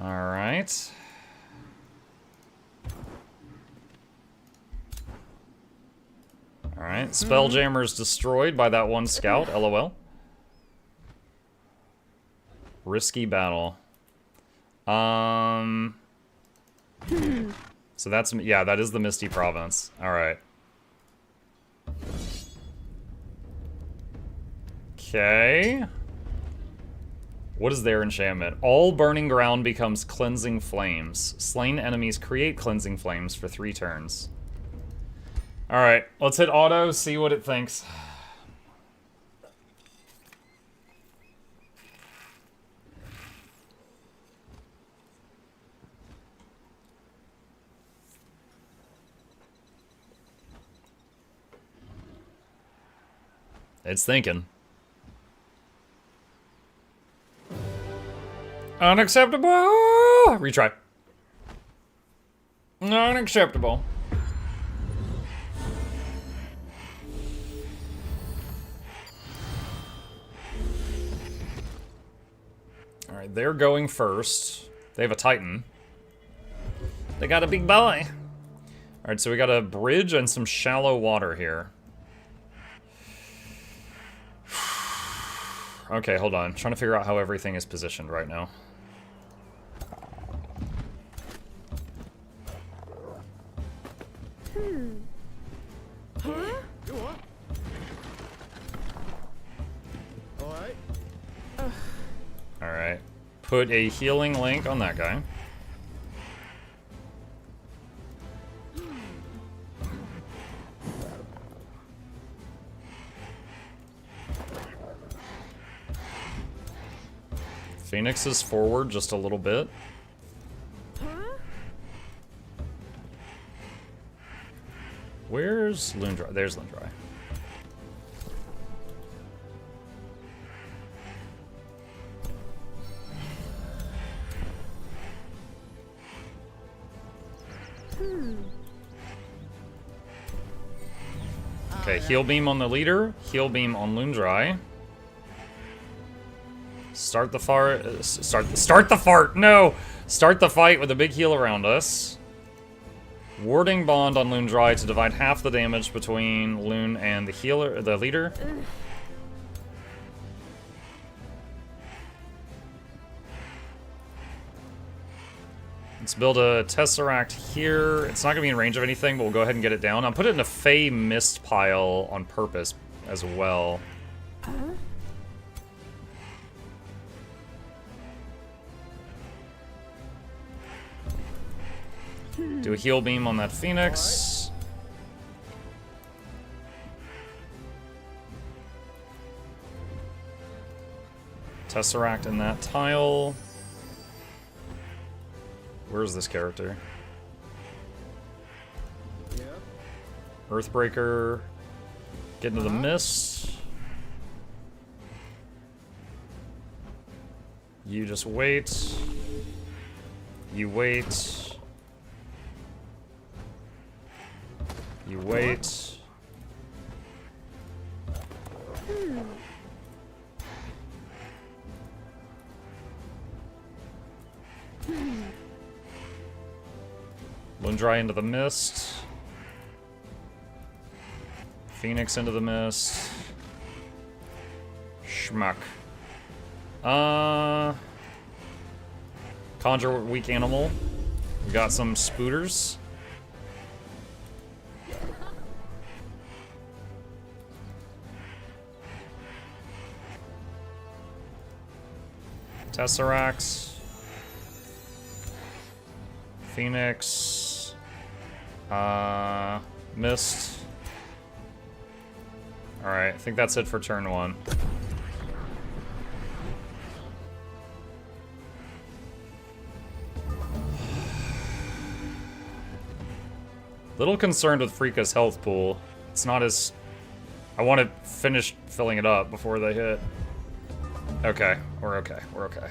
Alright. Alright, Spelljammer's destroyed by that one scout, LOL. Risky battle. So that's, yeah, that is the Misty Province. Alright. Okay. What is their enchantment? All burning ground becomes cleansing flames. Slain enemies create cleansing flames for 3 turns. Alright, let's hit auto, see what it thinks. It's thinking. Unacceptable! Retry. Unacceptable. Alright, they're going first. They have a Titan. They got a big boy. Alright, so we got a bridge and some shallow water here. Okay, hold on. I'm trying to figure out how everything is positioned right now. Alright. Alright. Put a healing link on that guy. Phoenix is forward just a little bit. Where's Lundra? There's Lundra. Okay, heal beam on the leader, heal beam on Lundra. Start the fart. Start the fart. No, start the fight with a big heal around us. Warding bond on Lundra to divide half the damage between Loon and the healer, the leader. Let's build a Tesseract here. It's not gonna be in range of anything, but we'll go ahead and get it down. I'll put it in a Fey Mist pile on purpose as well. Do a heal beam on that Phoenix. Tesseract in that tile. Where's this character? Yeah. Earthbreaker. Get into the mist. You just wait. You wait. You wait. Lundra into the mist. Phoenix into the mist. Schmuck. Conjure weak animal. We got some spooters. Tesseract. Phoenix. Mist. Alright, I think that's it for turn 1. Little concerned with Frika's health pool. It's not as... I want to finish filling it up before they hit. Okay, we're okay, we're okay.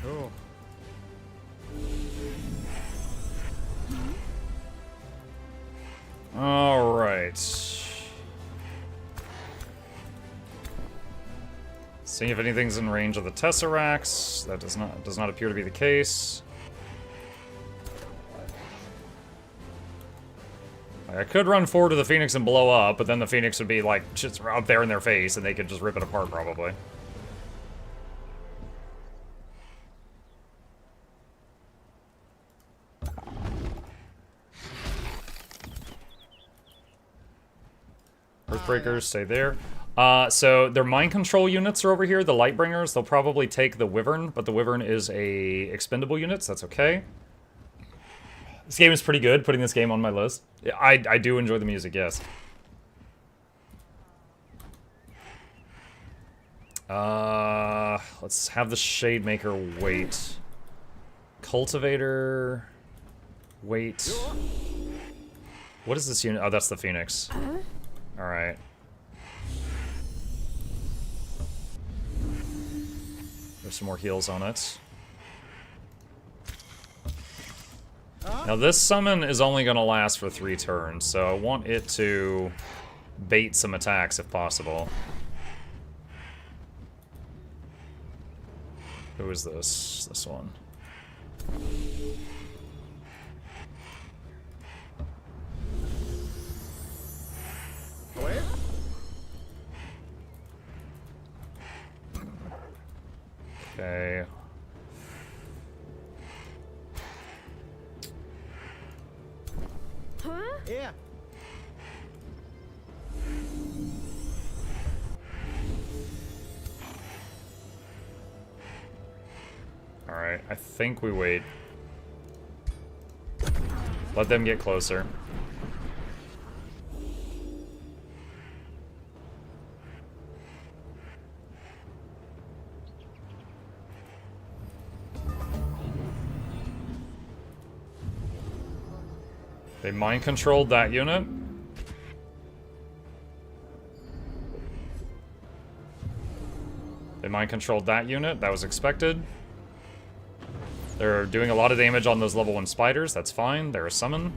Oh. right. Seeing if anything's in range of the Tesseracts. That does not appear to be the case. I could run forward to the Phoenix and blow up, but then the Phoenix would be like just up there in their face and they could just rip it apart probably. Earthbreakers, stay there. So their mind control units are over here, the Lightbringers. They'll probably take the Wyvern, but the Wyvern is a expendable unit, so that's okay. This game is pretty good, putting this game on my list. I do enjoy the music, yes. Let's have the Shademaker wait. Cultivator, wait. What is this unit? Oh, that's the Phoenix. Alright. There's some more heals on it. Now this summon is only going to last for 3 turns, so I want it to bait some attacks if possible. Who is this? This one. Okay. Yeah. Alright, I think we wait. Let them get closer. They mind controlled that unit. They mind controlled that unit. That was expected. They're doing a lot of damage on those level 1 spiders. That's fine. They're a summon.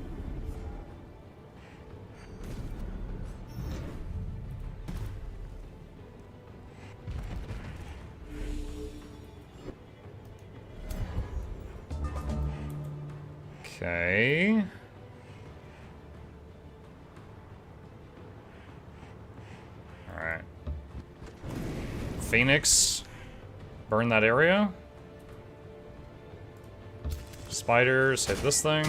Okay. Alright. Phoenix. Burn that area. Spiders, hit this thing.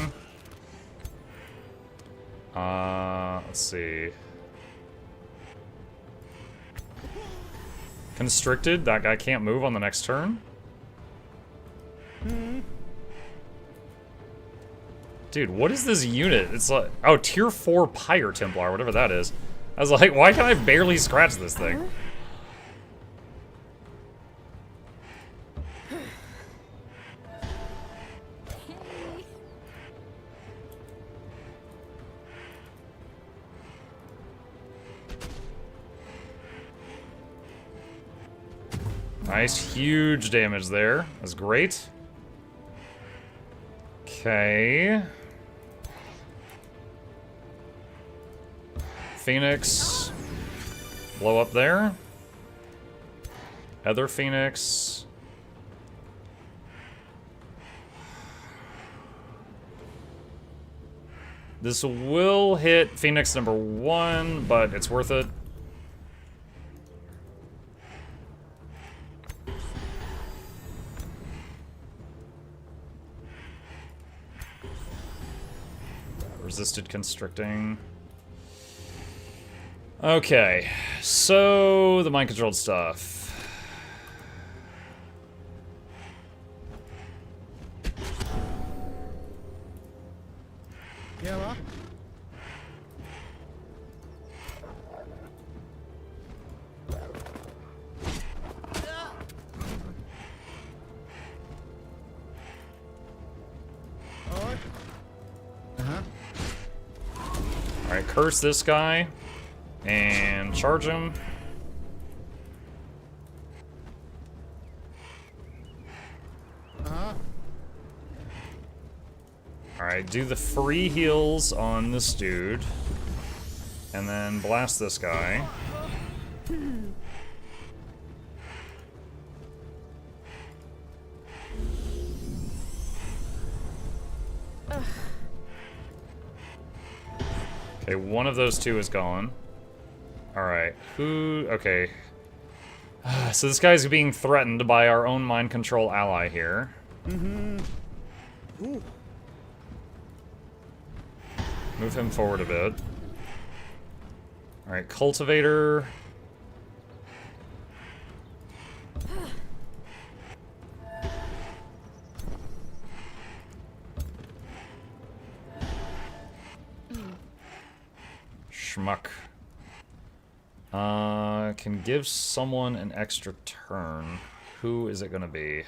Let's see. Constricted, that guy can't move on the next turn. Dude, what is this unit? It's like, oh, tier 4 Pyre Templar, whatever that is. I was like, why can I barely scratch this thing? Nice, huge damage there. That's great. Okay. Phoenix. Blow up there. Other Phoenix. This will hit Phoenix number 1, but it's worth it. Resisted constricting. Okay, so the mind controlled stuff. Yeah, Alright, curse this guy. And charge him. Alright, do the free heals on this dude. And then blast this guy. Okay, one of those two is gone. Alright, who... Okay. So this guy's being threatened by our own mind control ally here. Ooh. Move him forward a bit. Alright, cultivator. Schmuck. Can give someone an extra turn. Who is it gonna be?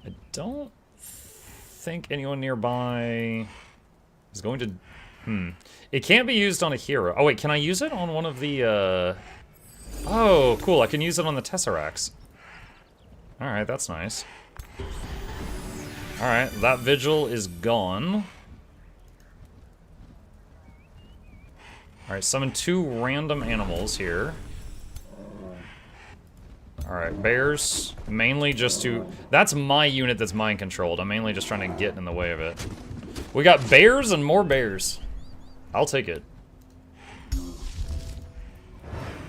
I don't think anyone nearby is going to... It can't be used on a hero. Oh wait, can I use it on one of the, Oh, cool, I can use it on the Tesseracts. Alright, that's nice. Alright, that vigil is gone. Alright, summon 2 random animals here. Alright, bears. Mainly just to... That's my unit that's mind controlled. I'm mainly just trying to get in the way of it. We got bears and more bears. I'll take it.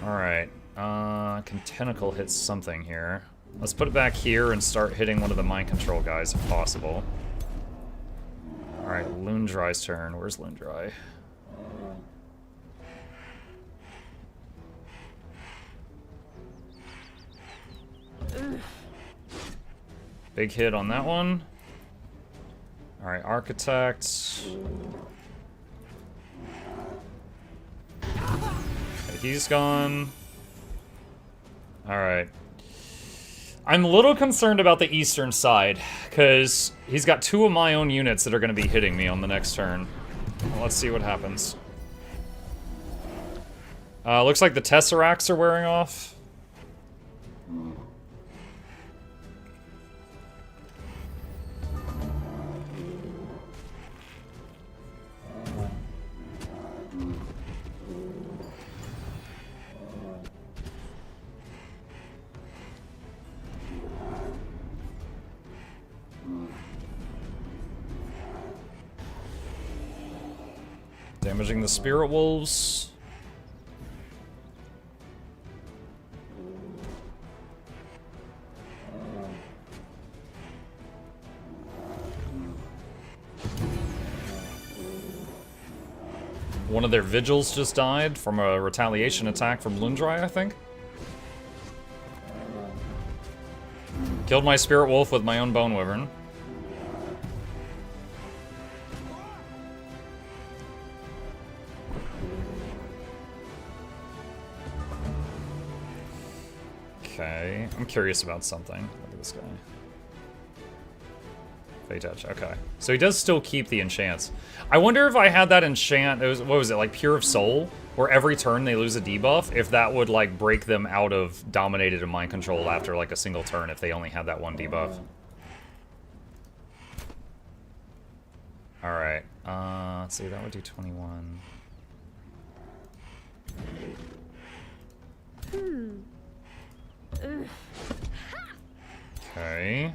Alright. Can Tentacle hit something here? Let's put it back here and start hitting one of the mind control guys if possible. Alright, Loondry's turn. Where's Loondry? Big hit on that one. Alright, Architect. Okay, he's gone. Alright. I'm a little concerned about the eastern side, because he's got 2 of my own units that are going to be hitting me on the next turn. Well, let's see what happens. Looks like the Tesseracts are wearing off. Damaging the Spirit Wolves. One of their vigils just died from a retaliation attack from Loondry, I think. Killed my Spirit Wolf with my own Bone Wyvern. Okay, I'm curious about something. Look at this guy. Fey Touch, okay. So he does still keep the enchants. I wonder if I had that enchant, what was it, like Pure of Soul? Where every turn they lose a debuff, if that would like break them out of Dominated and Mind Control after like a single turn if they only had that one debuff. Alright, let's see, that would do 21. Okay.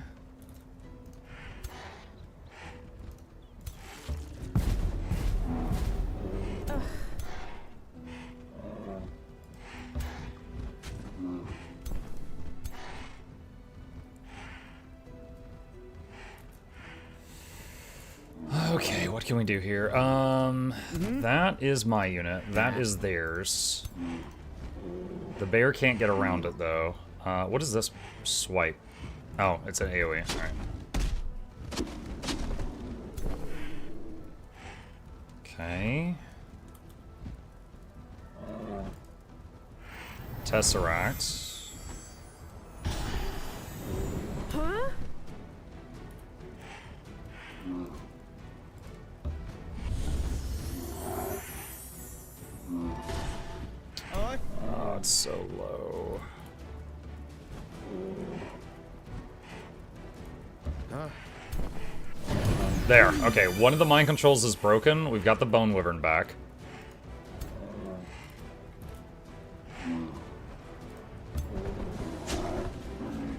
Okay, what can we do here? That is my unit. That is theirs. The bear can't get around it, though. What is this swipe? Oh, it's an AoE. Alright. Okay. Tesseract. Huh? Oh, it's so low. There. Okay, one of the mind controls is broken. We've got the bone wyvern back.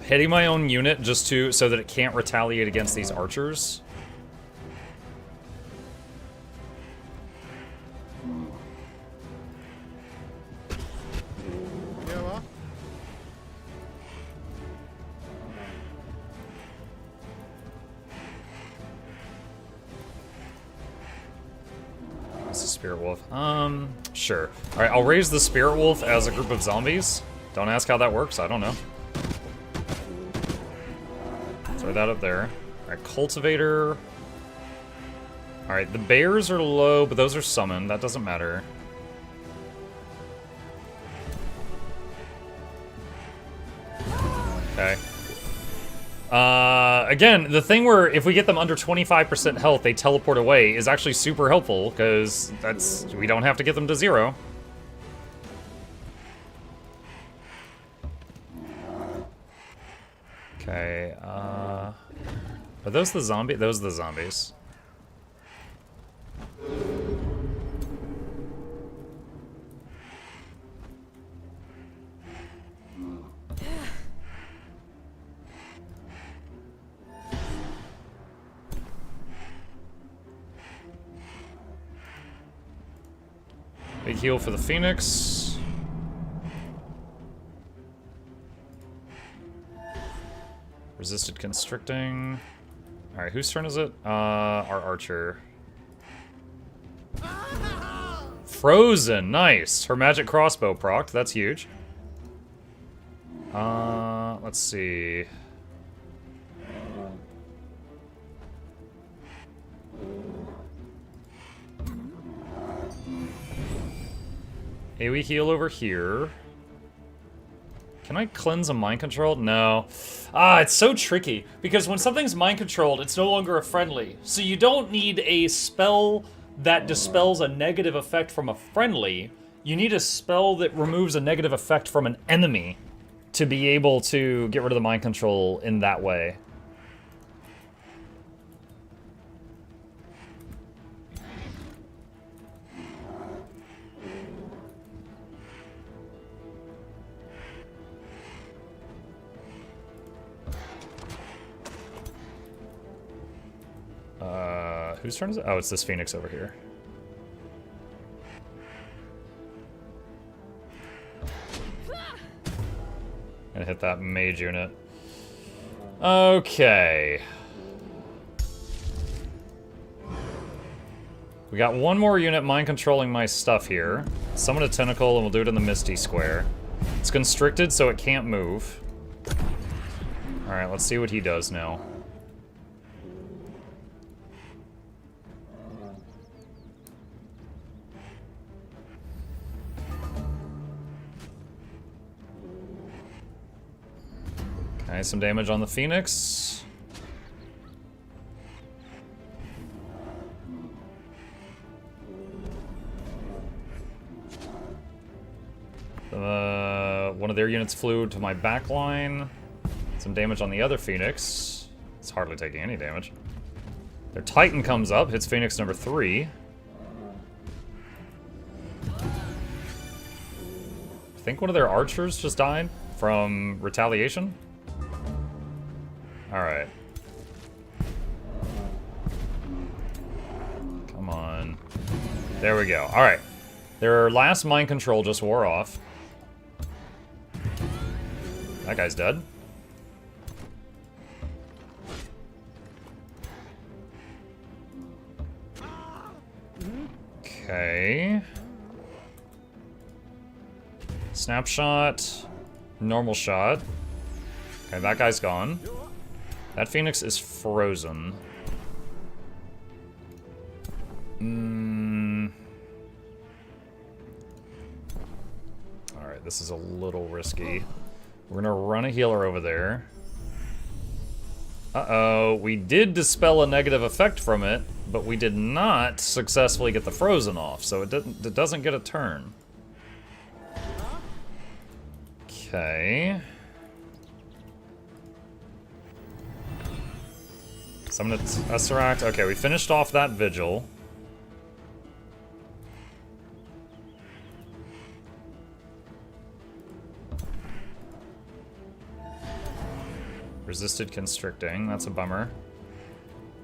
Hitting my own unit just so that it can't retaliate against these archers. Yeah, what? It's a spirit wolf. Sure. Alright, I'll raise the spirit wolf as a group of zombies. Don't ask how that works, I don't know. Throw that up there. Alright, cultivator. Alright, the bears are low, but those are summoned. That doesn't matter. Okay. Again, the thing where if we get them under 25% health, they teleport away is actually super helpful, because we don't have to get them to 0. Okay, are those the zombies? Those are the zombies. Big heal for the Phoenix. Resisted constricting. Alright, whose turn is it? Our archer. Frozen, nice. Her magic crossbow procced, that's huge. Let's see. AoE heal over here. Can I cleanse a mind control? No. It's so tricky, because when something's mind controlled, it's no longer a friendly. So you don't need a spell that dispels a negative effect from a friendly. You need a spell that removes a negative effect from an enemy to be able to get rid of the mind control in that way. Whose turn is it? Oh, it's this Phoenix over here. Gonna hit that mage unit. Okay. We got one more unit mind controlling my stuff here. Summon a tentacle and we'll do it in the Misty Square. It's constricted so it can't move. Alright, let's see what he does now. Okay, some damage on the Phoenix. One of their units flew to my back line. Some damage on the other Phoenix. It's hardly taking any damage. Their Titan comes up, hits Phoenix number 3. I think one of their archers just died from retaliation. Alright. Come on. There we go. Alright. Their last mind control just wore off. That guy's dead. Okay. Snapshot. Normal shot. Okay, that guy's gone. That Phoenix is frozen. Alright, this is a little risky. We're gonna run a healer over there. Uh-oh, we did dispel a negative effect from it, but we did not successfully get the frozen off, so it doesn't get a turn. Okay. Summon a Tesseract. Okay, we finished off that vigil. Resisted constricting. That's a bummer.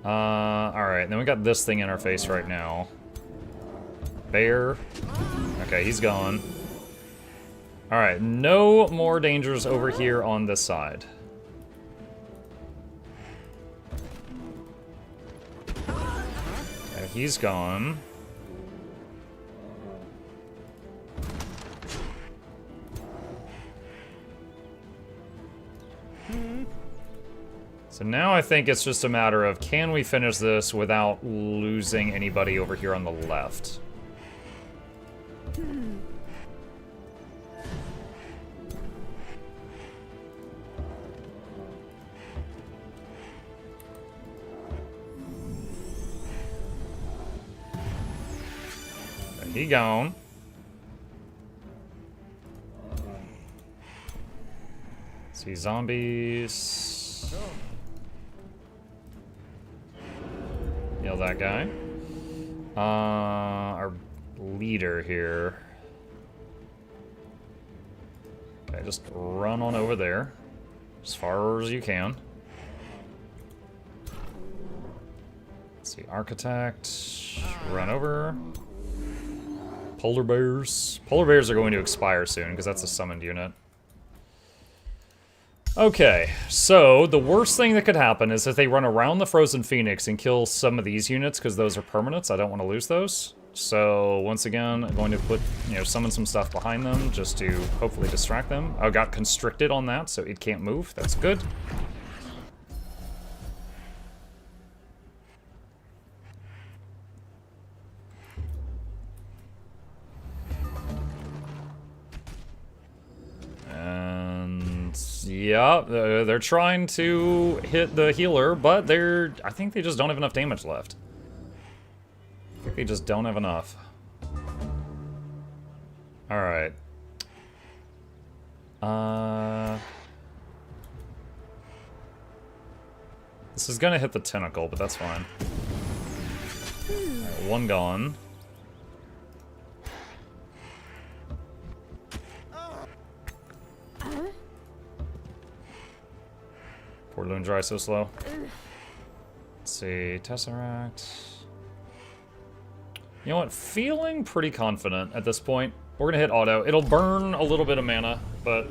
Alright, then we got this thing in our face right now. Bear. Okay, he's gone. Alright, no more dangers over here on this side. Okay, he's gone. So now I think it's just a matter of, can we finish this without losing anybody over here on the left? He gone. See zombies. Heal that guy. Our leader here. Okay, just run on over there. As far as you can. Let's see, Architect. Run over. Polar bears. Polar bears are going to expire soon, because that's a summoned unit. Okay, so the worst thing that could happen is if they run around the Frozen Phoenix and kill some of these units, because those are permanents. I don't want to lose those. So, once again, I'm going to put, summon some stuff behind them, just to hopefully distract them. I got constricted on that, so it can't move. That's good. Yeah, they're trying to hit the healer, but I think they just don't have enough damage left. I think they just don't have enough. Alright. This is gonna hit the tentacle, but that's fine. Alright, one gone. Poor Loon Dry so slow. Let's see, Tesseract. You know what? Feeling pretty confident at this point. We're gonna hit auto. It'll burn a little bit of mana, but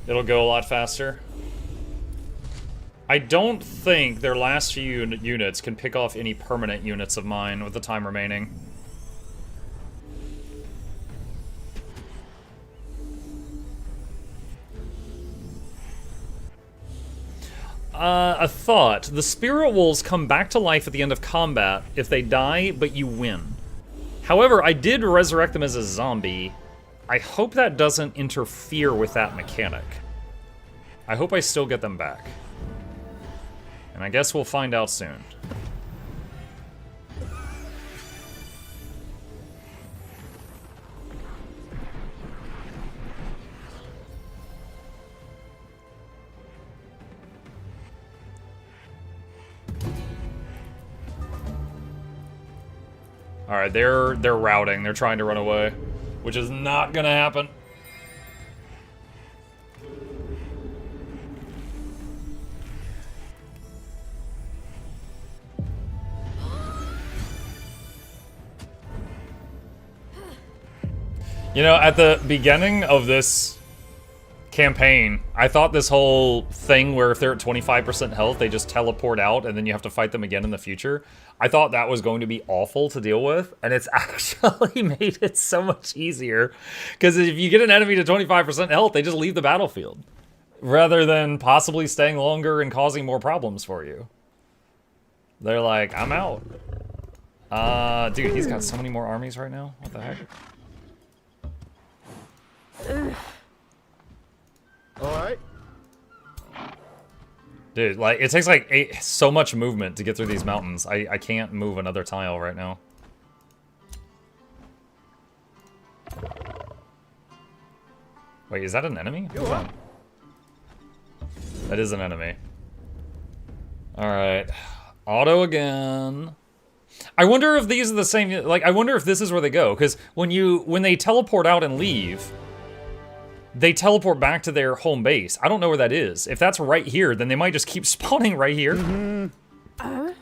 it'll go a lot faster. I don't think their last few units can pick off any permanent units of mine with the time remaining. A thought. The Spirit Wolves come back to life at the end of combat if they die, but you win. However, I did resurrect them as a zombie. I hope that doesn't interfere with that mechanic. I hope I still get them back. And I guess we'll find out soon. Alright, they're routing. They're trying to run away, which is not gonna happen. You know, at the beginning of this campaign, I thought this whole thing where if they're at 25% health, they just teleport out and then you have to fight them again in the future. I thought that was going to be awful to deal with, and it's actually made it so much easier. Because if you get an enemy to 25% health, they just leave the battlefield. Rather than possibly staying longer and causing more problems for you. They're like, I'm out. Dude, he's got so many more armies right now. What the heck? Alright. Dude, like, it takes like so much movement to get through these mountains. I can't move another tile right now. Wait, is that an enemy? Who's that? That is an enemy. Alright. Auto again. I wonder if these are the same, like, I wonder if this is where they go, because when they teleport out and leave, they teleport back to their home base. I don't know where that is. If that's right here, then they might just keep spawning right here. Huh?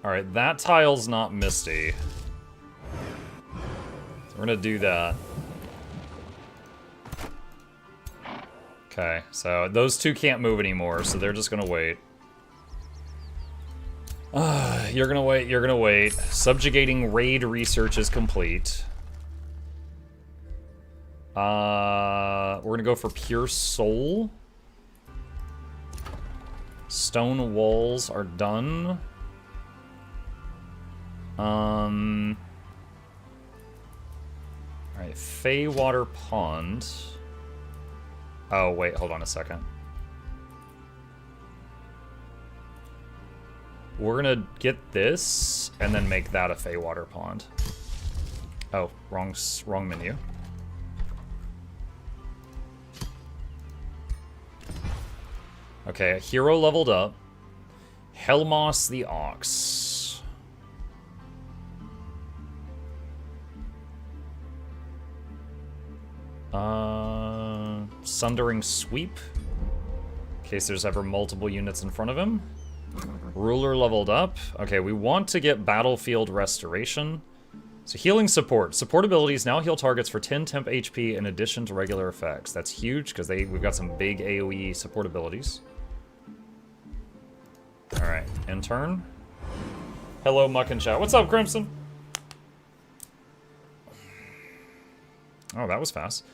Alright, that tile's not misty. So we're gonna do that. Okay, so those two can't move anymore, so they're just gonna wait. You're gonna wait, you're gonna wait. Subjugating raid research is complete. We're gonna go for pure soul. Stone walls are done. Alright, Feywater Pond. Oh, wait, hold on a second. We're gonna get this, and then make that a Feywater Pond. Oh, wrong menu. Okay, a hero leveled up. Helmos the Ox. Sundering Sweep. In case there's ever multiple units in front of him. Ruler leveled up. Okay, we want to get Battlefield Restoration. So healing support. Support abilities now heal targets for 10 temp HP in addition to regular effects. That's huge because we've got some big AoE support abilities. Alright, in turn. Hello, Muck and Chat. What's up, Crimson? Oh, that was fast.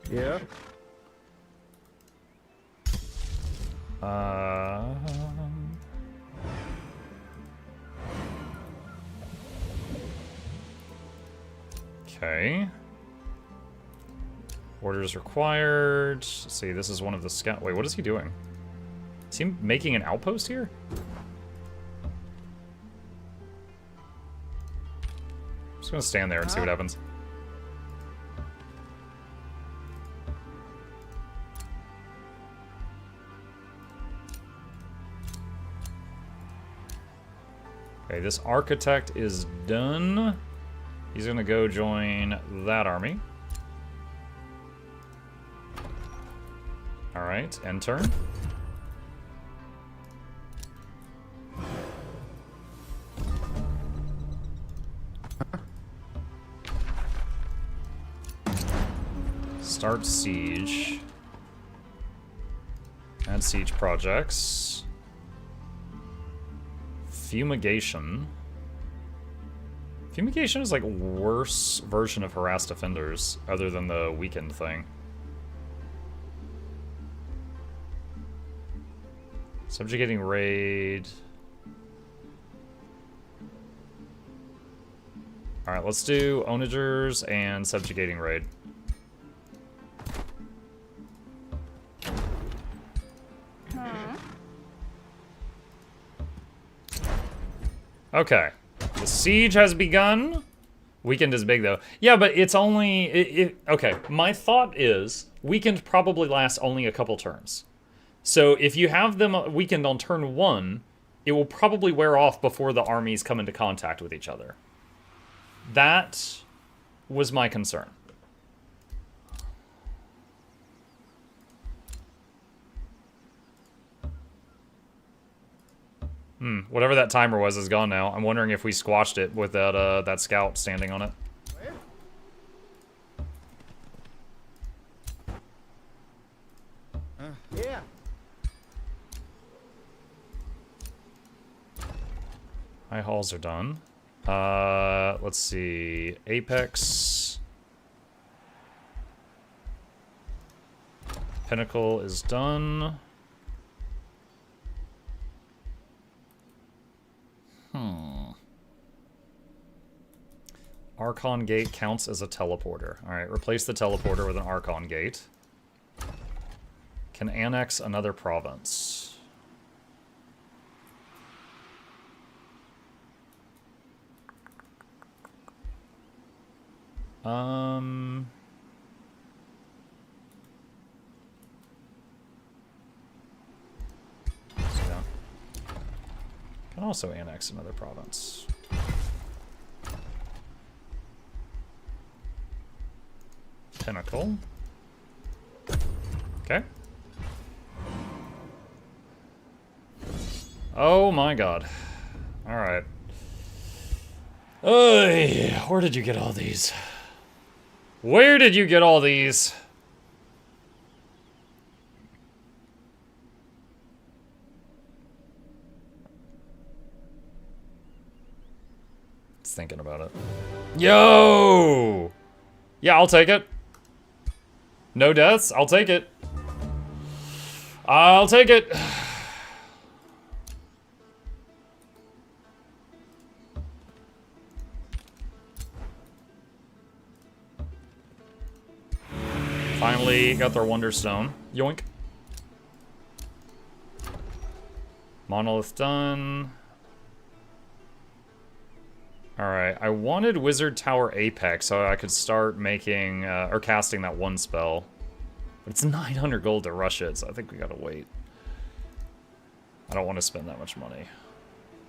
Yeah. Okay. Orders required. Let's see, this is one of the scout. Wait, what is he doing? Is he making an outpost here? I'm just gonna stand there and see what happens. Okay, this architect is done. He's gonna go join that army. Alright, end turn. Start siege. Add siege projects. Fumigation. Fumigation is like a worse version of harassed offenders, other than the weakened thing. Subjugating raid. Alright, let's do onagers and subjugating raid. Okay. The siege has begun. Weekend is big, though. Yeah, but it's only... okay, my thought is weekend probably lasts only a couple turns. So if you have them weekend on turn 1, it will probably wear off before the armies come into contact with each other. That was my concern. Whatever that timer was is gone now. I'm wondering if we squashed it with that scout standing on it. Yeah. High halls are done. Let's see. Apex. Pinnacle is done. Archon gate counts as a teleporter. Alright, replace the teleporter with an Archon gate. Can annex another province. Can also annex another province. Pinnacle. Okay. Oh my god. Alright. Where did you get all these? Where did you get all these? Thinking about it. Yo! Yeah, I'll take it. No deaths? I'll take it. I'll take it. Finally got their Wonderstone. Yoink. Monolith done. Alright, I wanted Wizard Tower Apex so I could start making, or casting that one spell. But it's 900 gold to rush it, so I think we gotta wait. I don't want to spend that much money.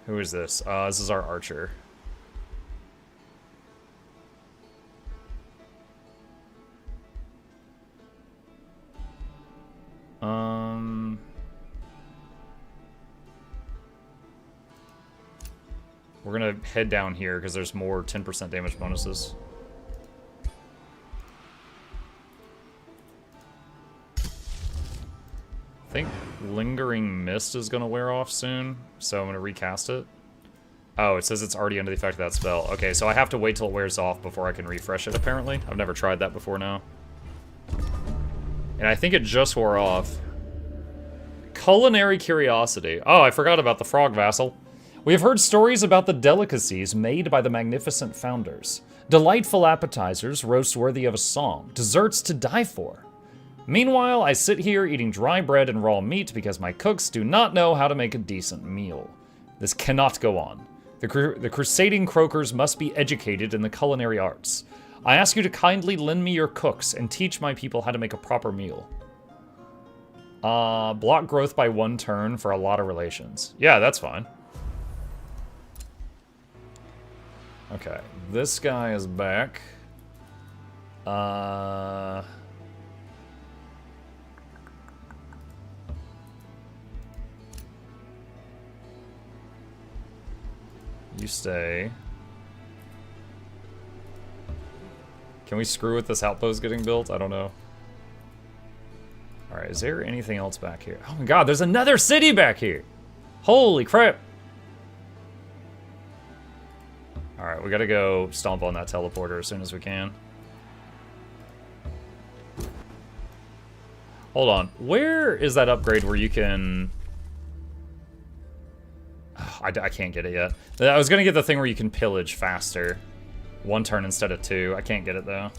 Who is this? This is our archer. We're gonna head down here because there's more 10% damage bonuses. I think Lingering Mist is gonna wear off soon, so I'm gonna recast it. Oh, it says it's already under the effect of that spell. Okay, so I have to wait till it wears off before I can refresh it, apparently. I've never tried that before now. And I think it just wore off. Culinary Curiosity. Oh, I forgot about the Frog Vassal. We have heard stories about the delicacies made by the magnificent founders. Delightful appetizers, roasts worthy of a song, desserts to die for. Meanwhile, I sit here eating dry bread and raw meat because my cooks do not know how to make a decent meal. This cannot go on. The crusading croakers must be educated in the culinary arts. I ask you to kindly lend me your cooks and teach my people how to make a proper meal. Block growth by 1 turn for a lot of relations. Yeah, that's fine. Okay, this guy is back. You stay. Can we screw with this outpost getting built? I don't know. Alright, is there anything else back here? Oh my god, there's another city back here! Holy crap! Alright, we gotta go stomp on that teleporter as soon as we can. Hold on. Where is that upgrade where you can... I can't get it yet. I was gonna get the thing where you can pillage faster. 1 turn instead of 2. I can't get it though.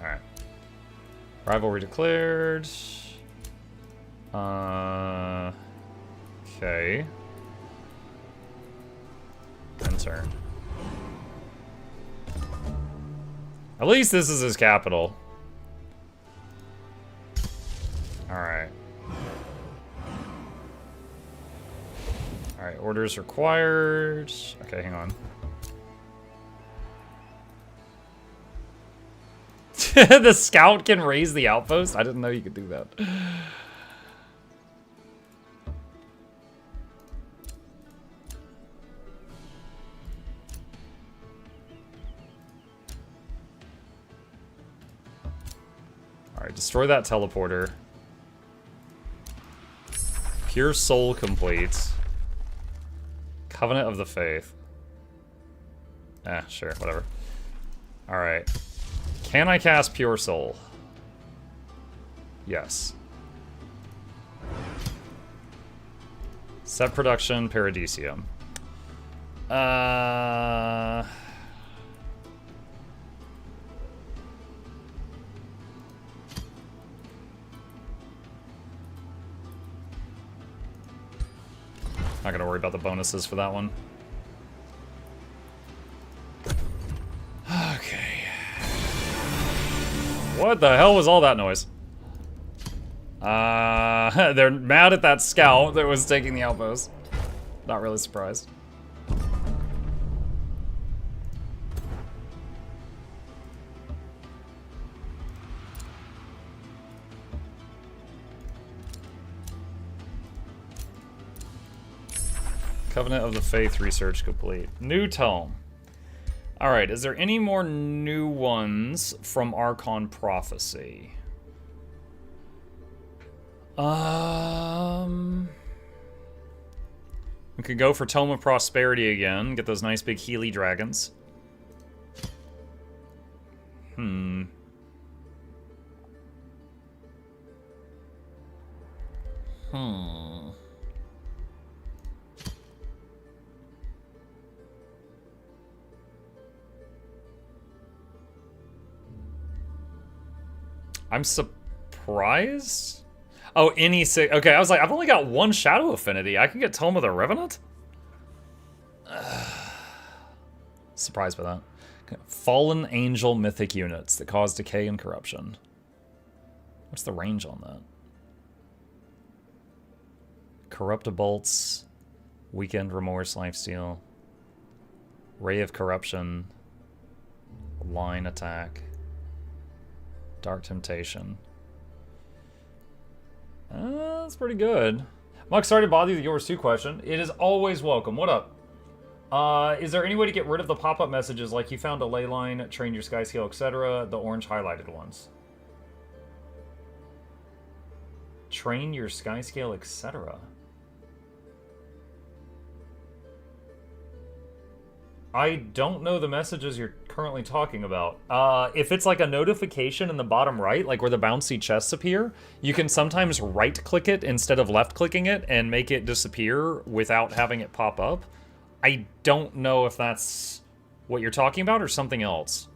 Alright. Rivalry declared. Okay. End turn. At least this is his capital. Alright. Alright, orders required. Okay, hang on. The scout can raise the outpost? I didn't know you could do that. Alright, destroy that teleporter. Pure soul complete. Covenant of the Faith. Sure, whatever. Alright. Can I cast Pure Soul? Yes. Set production, Paradisium. Not gonna worry about the bonuses for that one. Okay. What the hell was all that noise? They're mad at that scout that was taking the outpost. Not really surprised. Covenant of the Faith research complete. New tome. Alright, is there any more new ones from Archon Prophecy? We could go for Tome of Prosperity again, get those nice big Healy dragons. I'm surprised? Oh, any six. Okay, I was like, I've only got one Shadow Affinity. I can get Tome of the Revenant? Surprised by that. Okay. Fallen Angel Mythic units that cause decay and corruption. What's the range on that? Corruptibolts, Weekend Remorse, Lifesteal, Ray of Corruption, Line Attack, Dark Temptation. That's pretty good. Muk, sorry to bother you with yours 2 question. It is always welcome. What up? Is there any way to get rid of the pop-up messages like you found a ley line, train your sky scale, etc., the orange highlighted ones? Train your sky scale, etc. I don't know the messages you're currently talking about. If it's like a notification in the bottom right, like where the bouncy chests appear, you can sometimes right-click it instead of left-clicking it and make it disappear without having it pop up. I don't know if that's what you're talking about or something else.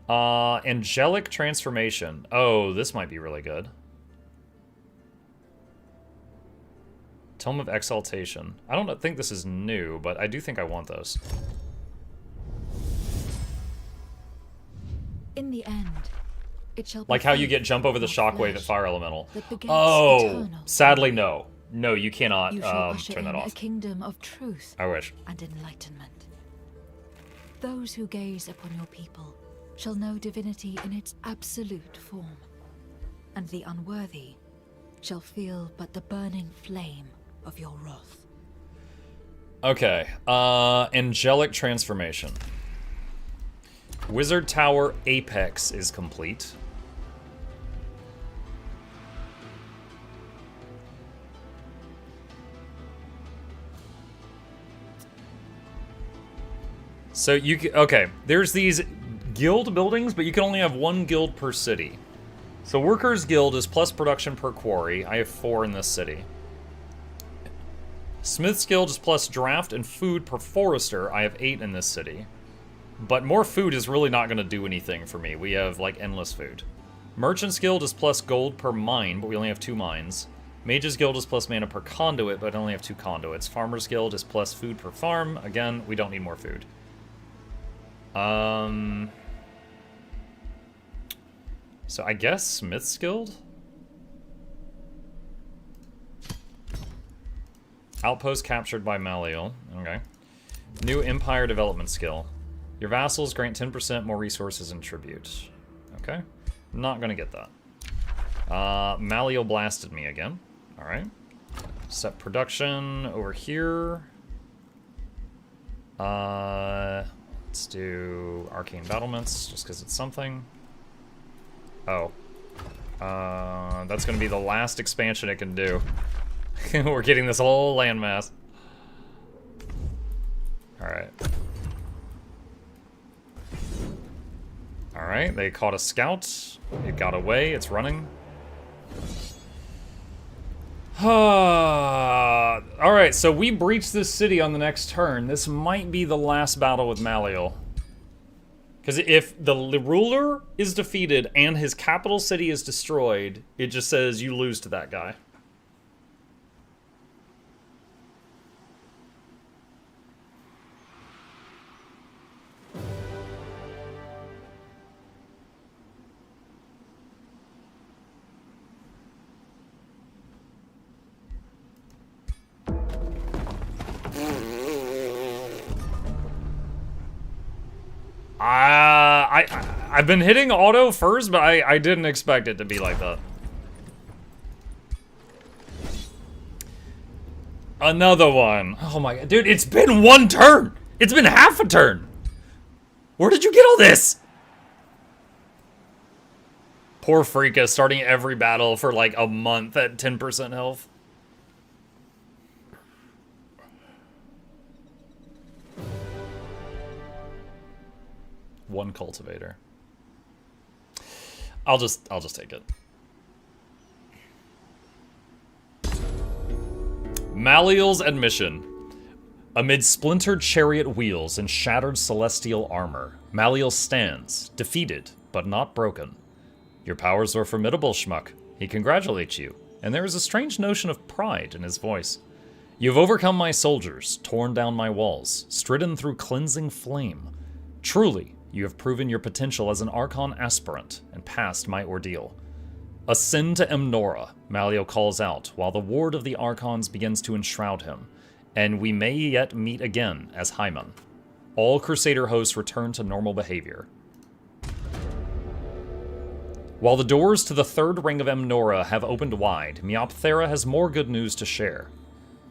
Angelic Transformation. Oh, this might be really good. Tome of Exaltation. I don't think this is new, but I do think I want those. In the end, it shall be like how you get jump over the faith shockwave at flesh Fire Elemental. that begets Oh, eternal sadly glory. no. No, you cannot You shall usher turn that in off. a kingdom of truth I wish. and enlightenment. Those who gaze upon your people shall know divinity in its absolute form, and the unworthy shall feel but the burning flame of your wrath. Okay, Angelic Transformation. Wizard Tower Apex is complete. So okay, there's these guild buildings, but you can only have 1 guild per city. So Workers Guild is plus production per quarry. I have 4 in this city. Smith's Guild is plus draft and food per forester. I have 8 in this city. But more food is really not going to do anything for me. We have, like, endless food. Merchant's Guild is plus gold per mine, but we only have 2 mines. Mage's Guild is plus mana per conduit, but I only have 2 conduits. Farmer's Guild is plus food per farm. Again, we don't need more food. So I guess Smith's Guild? Outpost captured by Malleol. Okay. New Empire development skill. Your vassals grant 10% more resources and tribute. Okay. Not gonna get that. Malleol blasted me again. Alright. Set production over here. Let's do Arcane Battlements, just because it's something. Oh. That's gonna be the last expansion it can do. We're getting this whole landmass. Alright. Alright, they caught a scout. It got away, it's running. Alright, so we breach this city on the next turn. This might be the last battle with Malleol. Because if the ruler is defeated and his capital city is destroyed, it just says you lose to that guy. I've been hitting auto first, but I didn't expect it to be like that. Another one. Oh my god. Dude, it's been one turn! It's been half a turn! Where did you get all this? Poor Freaka starting every battle for like a month at 10% health. One cultivator. I'll just take it. Malleol's admission. Amid splintered chariot wheels and shattered celestial armor, Malleol stands, defeated, but not broken. Your powers were formidable, Schmuck. He congratulates you, and there is a strange notion of pride in his voice. You have overcome my soldiers, torn down my walls, stridden through cleansing flame. Truly, you have proven your potential as an Archon aspirant and passed my ordeal. Ascend to Emnora, Malleol calls out, while the ward of the Archons begins to enshroud him, and we may yet meet again as Hyman. All Crusader hosts return to normal behavior. While the doors to the third ring of Emnora have opened wide, Meopthera has more good news to share.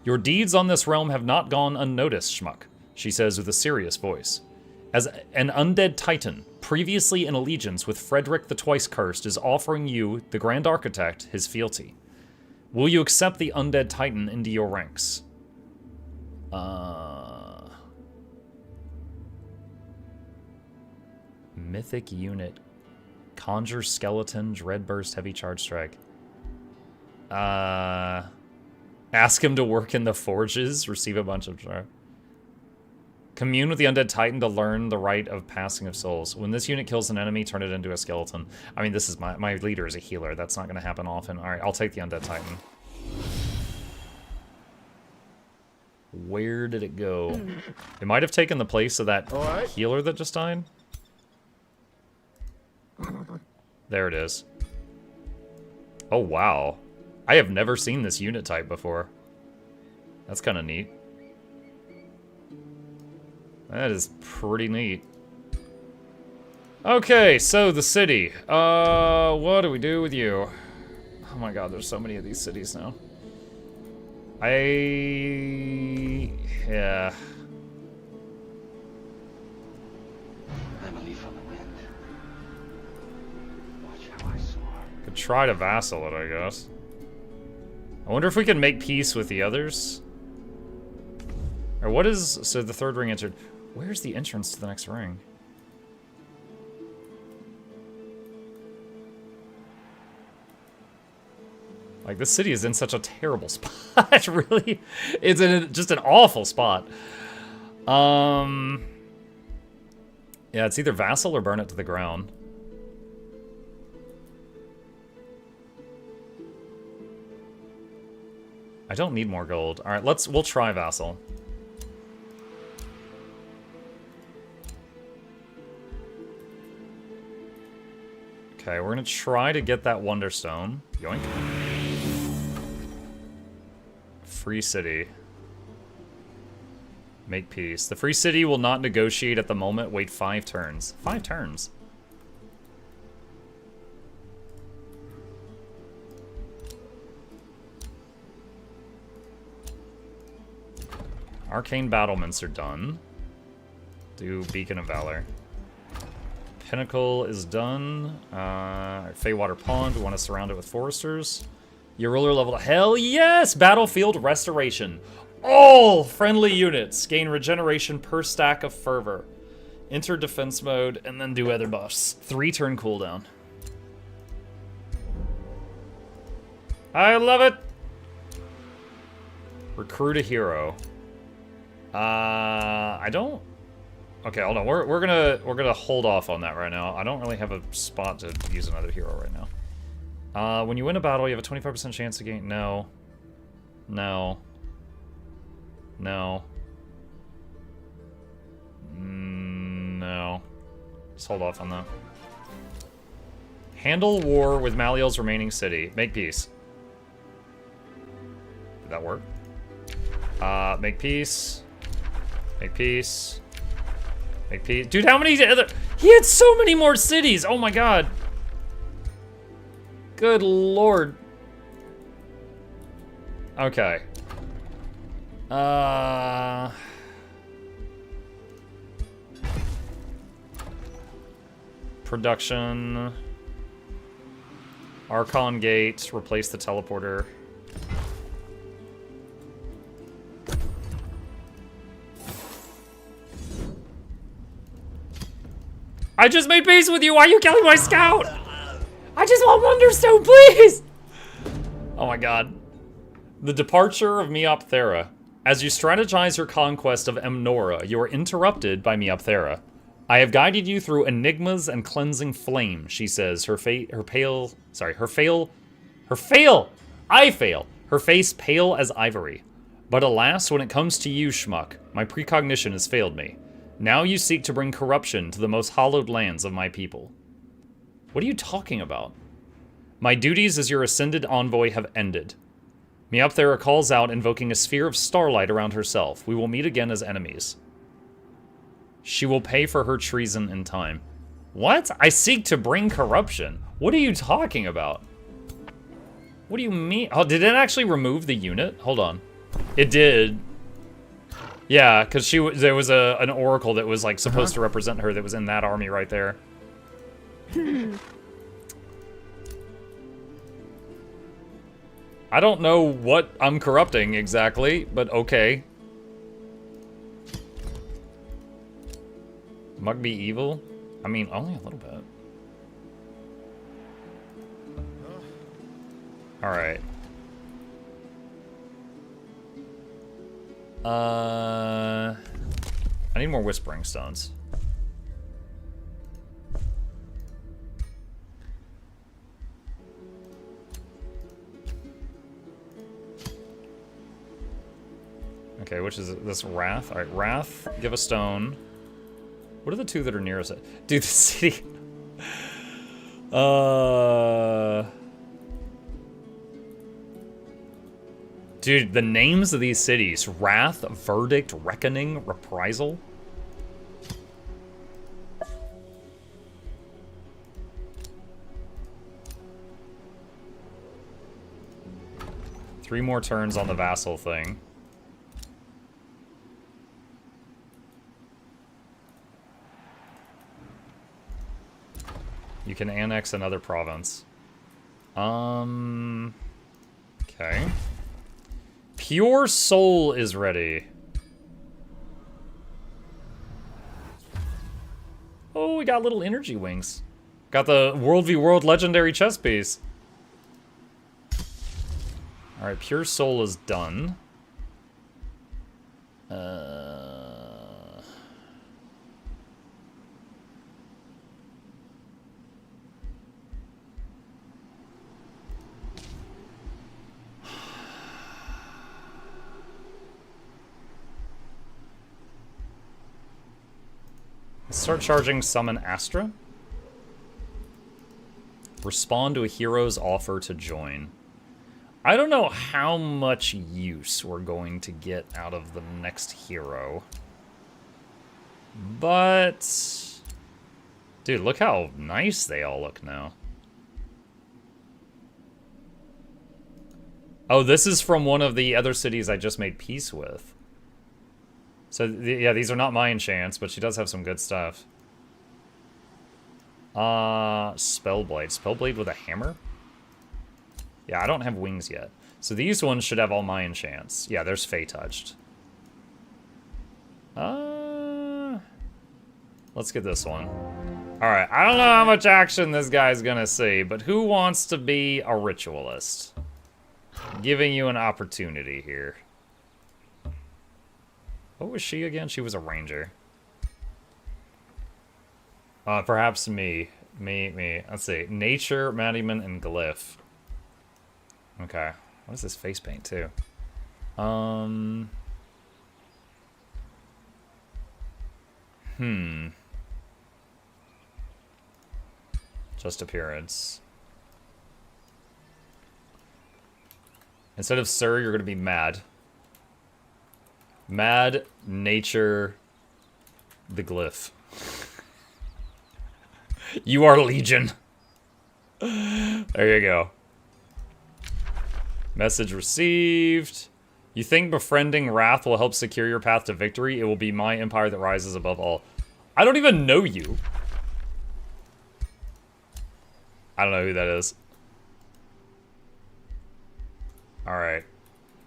Your deeds on this realm have not gone unnoticed, Schmuck, she says with a serious voice. As an undead titan, previously in allegiance with Frederick the Twice Cursed, is offering you, the Grand Architect, his fealty. Will you accept the undead titan into your ranks? Mythic unit. Conjure skeleton, dread burst, heavy charge strike. Ask him to work in the forges, receive a bunch of... Commune with the Undead Titan to learn the rite of passing of souls. When this unit kills an enemy, turn it into a skeleton. I mean, this is my leader is a healer. That's not going to happen often. Alright, I'll take the Undead Titan. Where did it go? It might have taken the place of that healer that just died. There it is. Oh, wow. I have never seen this unit type before. That's kind of neat. That is pretty neat. Okay, so the city. What do we do with you? Oh my god, there's so many of these cities now. Yeah. I'm a leaf on the wind. Watch how I soar. Could try to vassal it, I guess. I wonder if we can make peace with the others. Or what is... So the third ring entered. Where's the entrance to the next ring? Like, this city is in such a terrible spot, really. It's in just an awful spot. Yeah, it's either vassal or burn it to the ground. I don't need more gold. All right, we'll try vassal. Okay, we're gonna try to get that Wonderstone. Yoink. Free city. Make peace. The free city will not negotiate at the moment. Wait 5 turns. 5 turns. Arcane battlements are done. Do Beacon of Valor. Pinnacle is done. Feywater Pond, we want to surround it with foresters. Your ruler level, hell yes! Battlefield Restoration. All friendly units gain regeneration per stack of fervor. Enter defense mode, and then do other buffs. 3-turn cooldown. I love it! Recruit a hero. I don't... Okay, hold on. We're gonna hold off on that right now. I don't really have a spot to use another hero right now. When you win a battle, you have a 25% chance to gain... No. No. No. No. Just hold off on that. Handle war with Maliel's remaining city. Make peace. Did that work? Make peace. Make peace. Make peace. Dude, how many other... He had so many more cities! Oh my god. Good lord. Okay. Production. Archon Gate. Replace the teleporter. I just made peace with you. Why are you killing my scout? I just want Wonderstone, please. Oh my god. The departure of Meopthera. As you strategize your conquest of Emnora, you are interrupted by Meopthera. I have guided you through enigmas and cleansing flame, she says. Her face pale as ivory. But alas, when it comes to you, Schmuck, my precognition has failed me. Now you seek to bring corruption to the most hallowed lands of my people. What are you talking about? My duties as your ascended envoy have ended. Meopthera calls out, invoking a sphere of starlight around herself. We will meet again as enemies. She will pay for her treason in time. What? I seek to bring corruption? What are you talking about? What do you mean? Oh, did it actually remove the unit? Hold on. It did. Yeah, because there was an oracle that was like supposed to represent her that was in that army right there. I don't know what I'm corrupting exactly, but okay. Mug be evil? I mean, only a little bit. Alright. I need more Whispering Stones. Okay, which is this? Wrath? Alright, Wrath, give a stone. What are the two that are nearest it? Dude, the city... Dude, the names of these cities. Wrath, Verdict, Reckoning, Reprisal. Three more turns on the vassal thing. You can annex another province. Okay. Pure Soul is ready. Oh, we got little energy wings. Got the World v World legendary chess piece. Alright, Pure Soul is done. Start charging Summon Astra. Respond to a hero's offer to join. I don't know how much use we're going to get out of the next hero. But... Dude, look how nice they all look now. Oh, this is from one of the other cities I just made peace with. So, yeah, these are not my enchants, but she does have some good stuff. Spellblade. Spellblade with a hammer? Yeah, I don't have wings yet. So these ones should have all my enchants. Yeah, there's Fey Touched. Well, Let's get this one. Alright, I don't know how much action this guy's gonna see, but who wants to be a ritualist? Giving you an opportunity here. What was she again? She was a ranger. Perhaps me. Me. Let's see. Nature, Maddyman, and Glyph. Okay. What is this face paint, too? Just appearance. Instead of sir, you're gonna be mad. Mad, nature, the glyph. You are legion. There you go. Message received. You think befriending Wrath will help secure your path to victory? It will be my empire that rises above all. I don't even know you. I don't know who that is. Alright.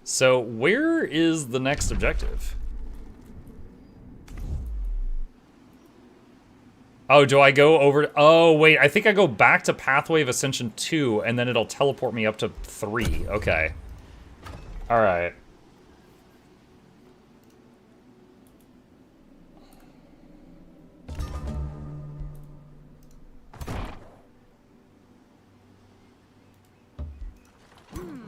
So, where is the next objective? Oh, do I go over... Oh, wait. I think I go back to Pathway of Ascension 2, and then it'll teleport me up to 3. Okay. Alright.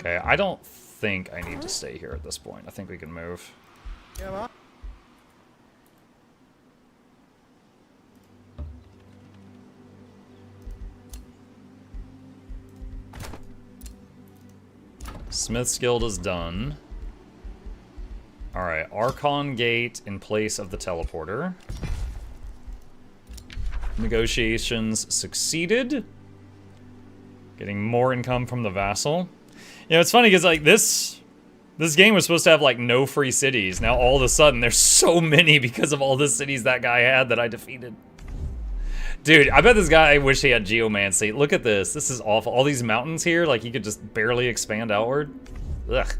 Okay, I don't think I need to stay here at this point. I think we can move. Smith's Guild is done. Alright, Archon Gate in place of the teleporter. Negotiations succeeded. Getting more income from the vassal. You know, it's funny because, like, this game was supposed to have, like, no free cities. Now, all of a sudden, there's so many because of all the cities that guy had that I defeated. Dude, I bet this guy wish he had geomancy. Look at this. This is awful. All these mountains here, like, he could just barely expand outward. Ugh.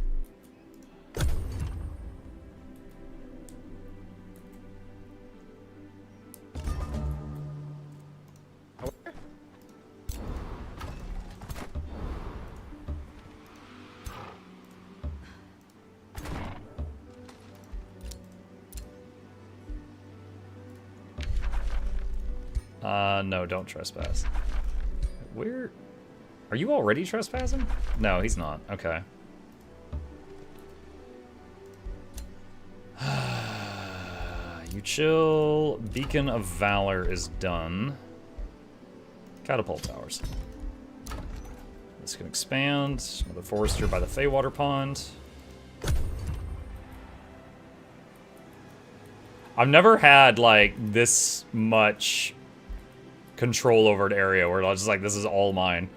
No, don't trespass. Where? Are you already trespassing? No, he's not. Okay. You chill. Beacon of Valor is done. Catapult towers. This can expand. Another forester by the Feywater Pond. I've never had, like, this much control over an area where it's just like, this is all mine.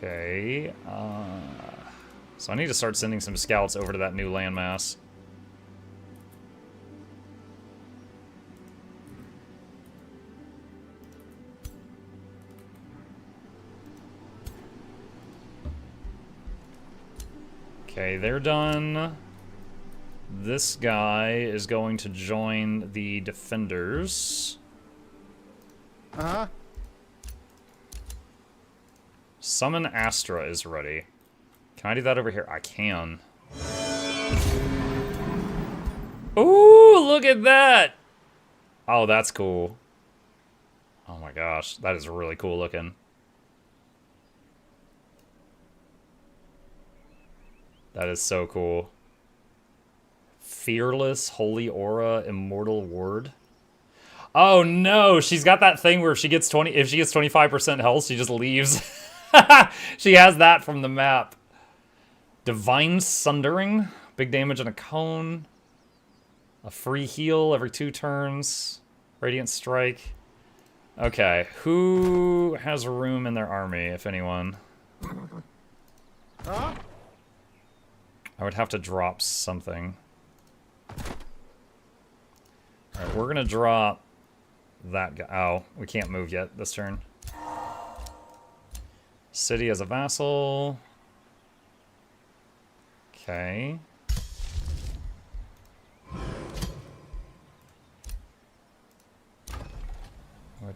Okay, so I need to start sending some scouts over to that new landmass. Okay, they're done. This guy is going to join the defenders. Uh-huh. Summon Astra is ready. Can I do that over here? I can. Ooh, look at that! Oh, that's cool. Oh my gosh, that is really cool looking. That is so cool. Fearless, Holy Aura, Immortal Word. Oh no, she's got that thing where if she gets 25% health, she just leaves. She has that from the map. Divine Sundering, big damage in a cone. A free heal every 2 turns. Radiant Strike. Okay, who has room in their army, if anyone? Huh? I would have to drop something. Alright, we're gonna drop that guy. Oh, we can't move yet this turn. City as a vassal. Okay.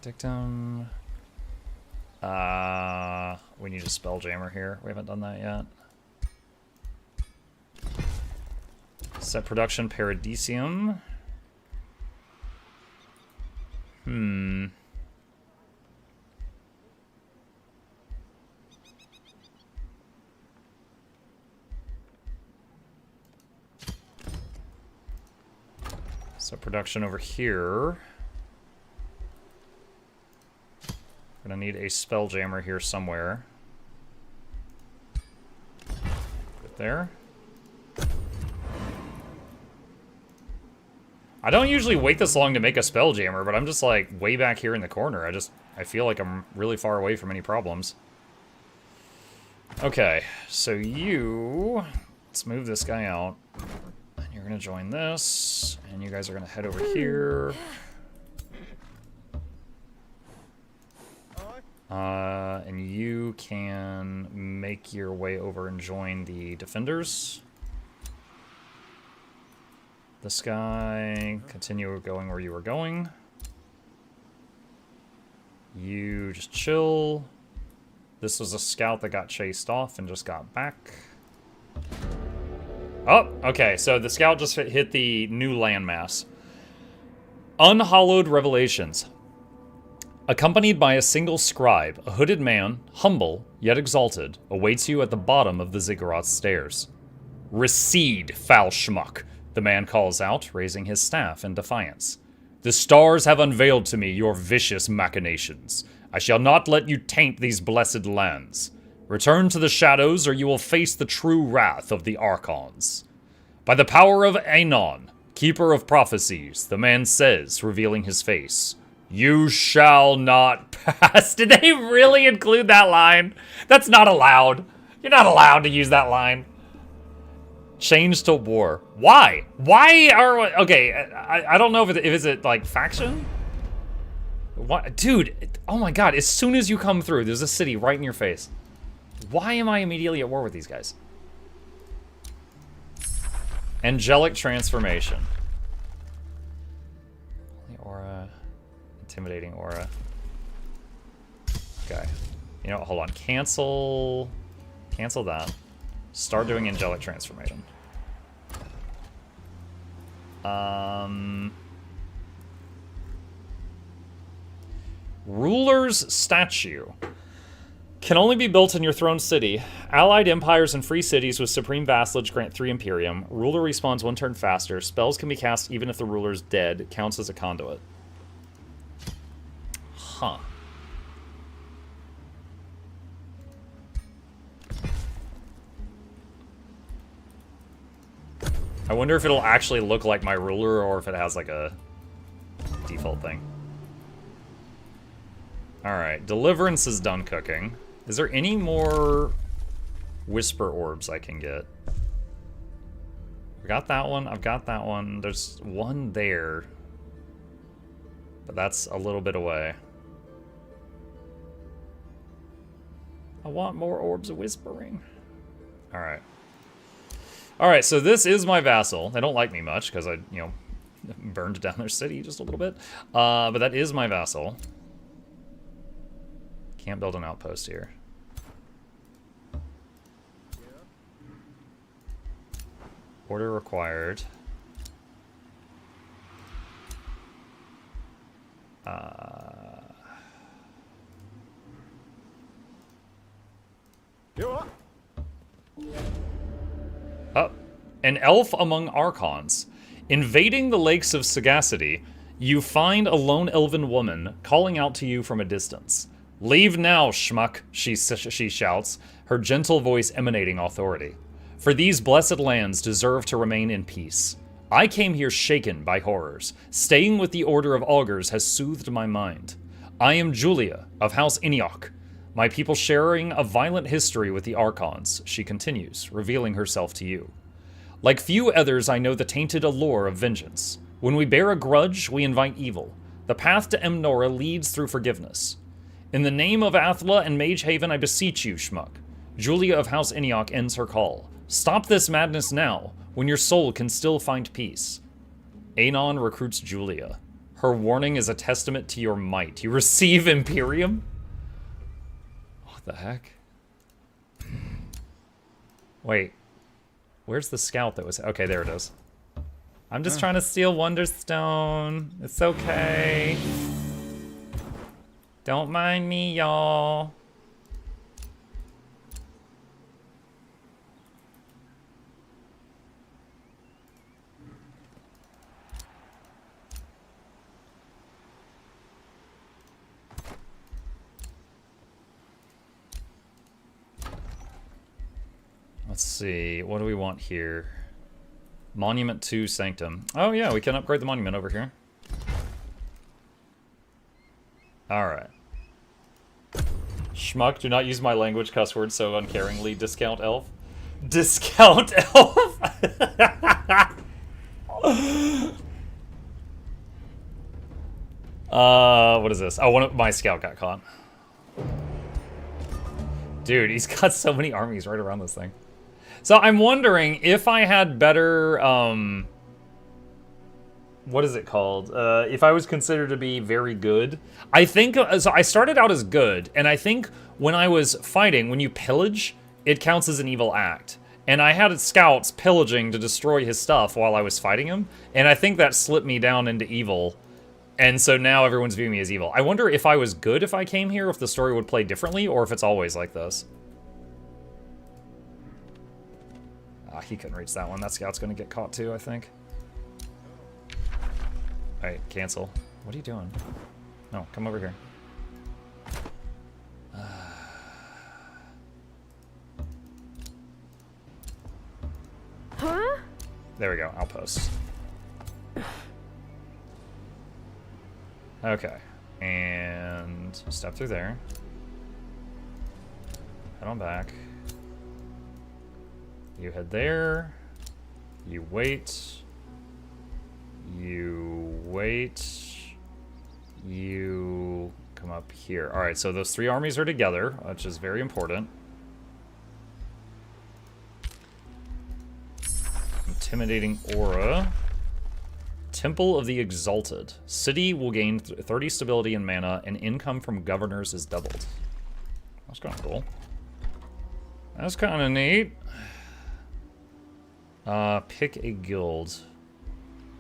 Dictum. We need a Spelljammer here. We haven't done that yet. Set production Paradisium. Set production over here. Gonna need a Spelljammer here somewhere. Good there. I don't usually wait this long to make a Spelljammer, but I'm just like way back here in the corner. I feel like I'm really far away from any problems. Okay, so let's move this guy out. And you're gonna join this, and you guys are gonna head over here. And you can make your way over and join the defenders. This guy, continue going where you were going. You just chill. This was a scout that got chased off and just got back. Oh, okay, so the scout just hit the new landmass. Unhallowed Revelations. Accompanied by a single scribe, a hooded man, humble yet exalted, awaits you at the bottom of the ziggurat stairs. Recede, foul schmuck, the man calls out, raising his staff in defiance. The stars have unveiled to me your vicious machinations. I shall not let you taint these blessed lands. Return to the shadows, or you will face the true wrath of the Archons. By the power of Anon, keeper of prophecies, the man says, revealing his face, you shall not pass. Did they really include that line? That's not allowed. You're not allowed to use that line. Change to war. Why? Why are... Okay, I don't know if it's like faction? What? Dude, oh my god, as soon as you come through, there's a city right in your face. Why am I immediately at war with these guys? Angelic transformation. Aura. Intimidating aura. Okay. You know what, hold on. Cancel that. Start doing angelic transformation. Ruler's statue. Can only be built in your throne city. Allied empires and free cities with supreme vassalage grant 3 Imperium. Ruler respawns 1 turn faster. Spells can be cast even if the ruler's dead. Counts as a conduit. Huh. I wonder if it'll actually look like my ruler or if it has like a default thing. Alright, Deliverance is done cooking. Is there any more Whisper Orbs I can get? I got that one, I've got that one. There's one there. But that's a little bit away. I want more Orbs of Whispering. Alright. Alright, so this is my vassal. They don't like me much because I, burned down their city just a little bit. But that is my vassal. Can't build an outpost here. Order required. Oh, an elf among Archons. Invading the lakes of Sagacity, you find a lone elven woman calling out to you from a distance. Leave now, schmuck, she shouts, her gentle voice emanating authority. For these blessed lands deserve to remain in peace. I came here shaken by horrors. Staying with the Order of Augurs has soothed my mind. I am Julia, of House Iniok, my people sharing a violent history with the Archons, she continues, revealing herself to you. Like few others, I know the tainted allure of vengeance. When we bear a grudge, we invite evil. The path to Emnora leads through forgiveness. In the name of Athla and Mage Haven, I beseech you, Schmuck. Julia of House Eniok ends her call. Stop this madness now, when your soul can still find peace. Anon recruits Julia. Her warning is a testament to your might. You receive Imperium? What the heck? Wait. Where's the scout that was... Okay, there it is. I'm just trying to steal Wonderstone. It's okay. Don't mind me, y'all. Let's see, what do we want here? Monument to Sanctum. Oh yeah, we can upgrade the monument over here. Alright. Schmuck, do not use my language cuss word so uncaringly. Discount elf. Discount elf? What is this? Oh, one of my scout got caught. Dude, he's got so many armies right around this thing. So I'm wondering if I had better, what is it called? If I was considered to be very good. I think, so I started out as good, and I think when I was fighting, when you pillage, it counts as an evil act. And I had scouts pillaging to destroy his stuff while I was fighting him, and I think that slipped me down into evil. And so now everyone's viewing me as evil. I wonder if I was good if I came here, if the story would play differently, or if it's always like this. Ah, he couldn't reach that one. That scout's gonna get caught too, I think. Alright, cancel. What are you doing? No, come over here. Huh? There we go, outpost. Okay, and step through there. Head on back. You head there. You wait. You wait. You come up here. Alright, so those three armies are together, which is very important. Intimidating aura. Temple of the Exalted. City will gain 30 stability and mana, and income from governors is doubled. That's kind of cool. That's kind of neat. Pick a guild.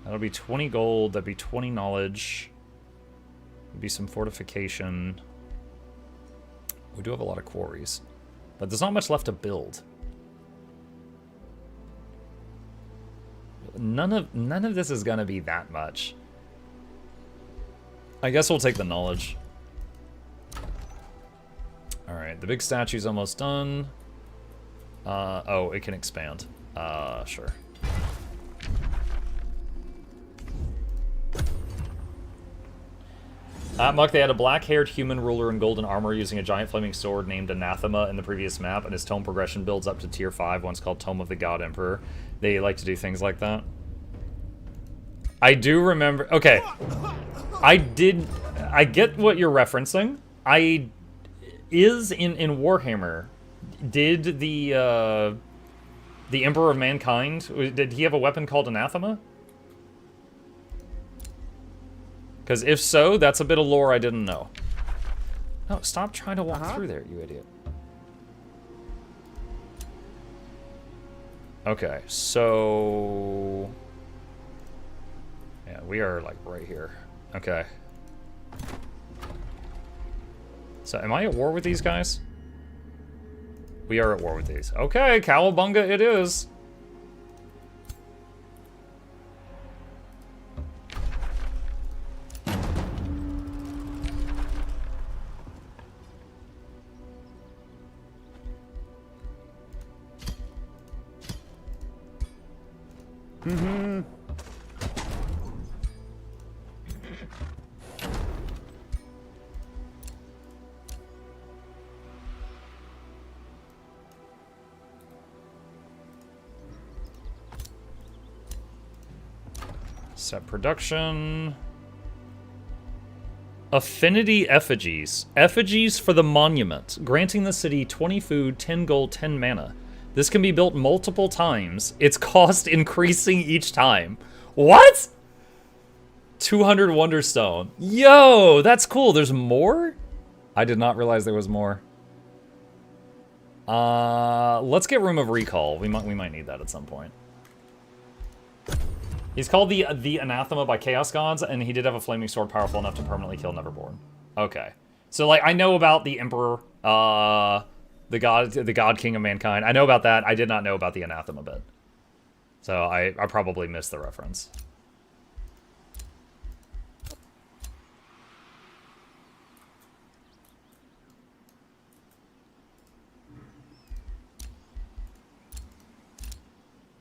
That'll be 20 gold, that'd be 20 knowledge. There'd be some fortification. We do have a lot of quarries. But there's not much left to build. None of this is gonna be that much. I guess we'll take the knowledge. Alright, the big statue's almost done. Oh, it can expand. Sure. At Muck, they had a black-haired human ruler in golden armor using a giant flaming sword named Anathema in the previous map, and his tome progression builds up to tier 5, once called Tome of the God Emperor. They like to do things like that. I do remember... Okay. I get what you're referencing. Is in Warhammer, did the Emperor of Mankind, did he have a weapon called Anathema? Because if so, that's a bit of lore I didn't know. No, stop trying to walk through there, you idiot. Okay, so... Yeah, we are, like, right here. Okay. So, am I at war with these guys? We are at war with these. Okay, Cowabunga it is. Mm-hmm. Set production. Affinity effigies. Effigies for the monument, granting the city 20 food, 10 gold, 10 mana. This can be built multiple times. Its cost increasing each time. What? 200 Wonderstone. Yo, that's cool. There's more? I did not realize there was more. Let's get Room of Recall. We might need that at some point. He's called the Anathema by Chaos Gods, and he did have a flaming sword powerful enough to permanently kill Neverborn. Okay. So, like, I know about the Emperor, the God King of Mankind. I know about that. I did not know about the Anathema bit. So, I probably missed the reference.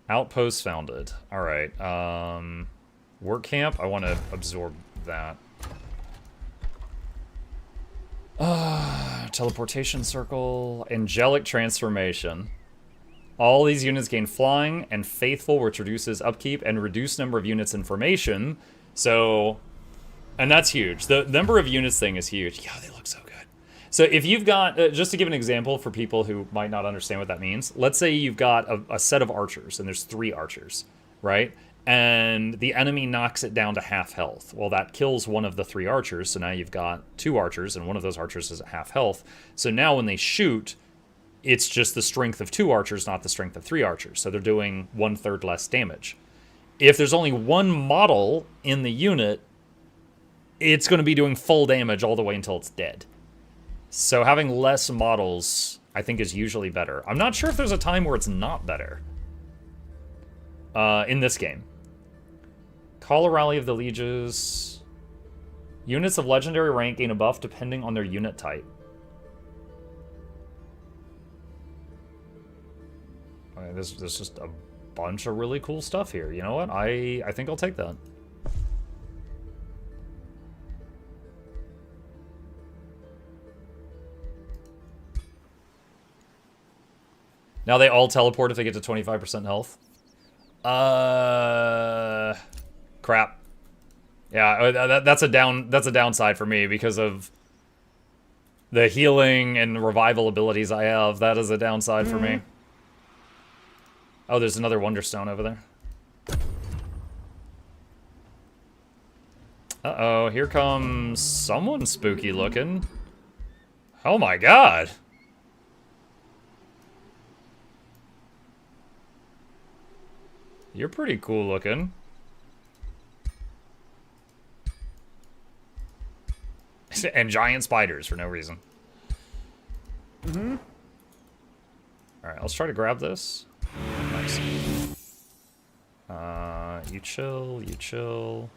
Outpost founded. Alright, work camp, I want to absorb that. Teleportation circle, angelic transformation. All these units gain flying, and faithful, which reduces upkeep, and reduced number of units in formation. So, and that's huge. The number of units thing is huge. Yeah, they look so good. So if you've got, just to give an example for people who might not understand what that means, let's say you've got a set of archers, and there's 3 archers, right? And the enemy knocks it down to half health. Well, that kills one of the 3 archers, so now you've got 2 archers, and one of those archers is at half health. So now when they shoot, it's just the strength of 2 archers, not the strength of 3 archers. So they're doing 1/3 less damage. If there's only 1 model in the unit, it's going to be doing full damage all the way until it's dead. So having less models, I think, is usually better. I'm not sure if there's a time where it's not better. In this game. Call a Rally of the Lieges. Units of legendary rank gain a buff depending on their unit type. Okay, there's just a bunch of really cool stuff here. You know what? I think I'll take that. Now they all teleport if they get to 25% health. Crap. Yeah, that's a downside for me because of the healing and revival abilities I have. That is a downside for me. Oh, there's another Wonderstone over there. Uh-oh, here comes someone spooky looking. Oh my god. You're pretty cool looking. And giant spiders for no reason. Mm-hmm. Alright, let's try to grab this. Nice. You chill, you chill.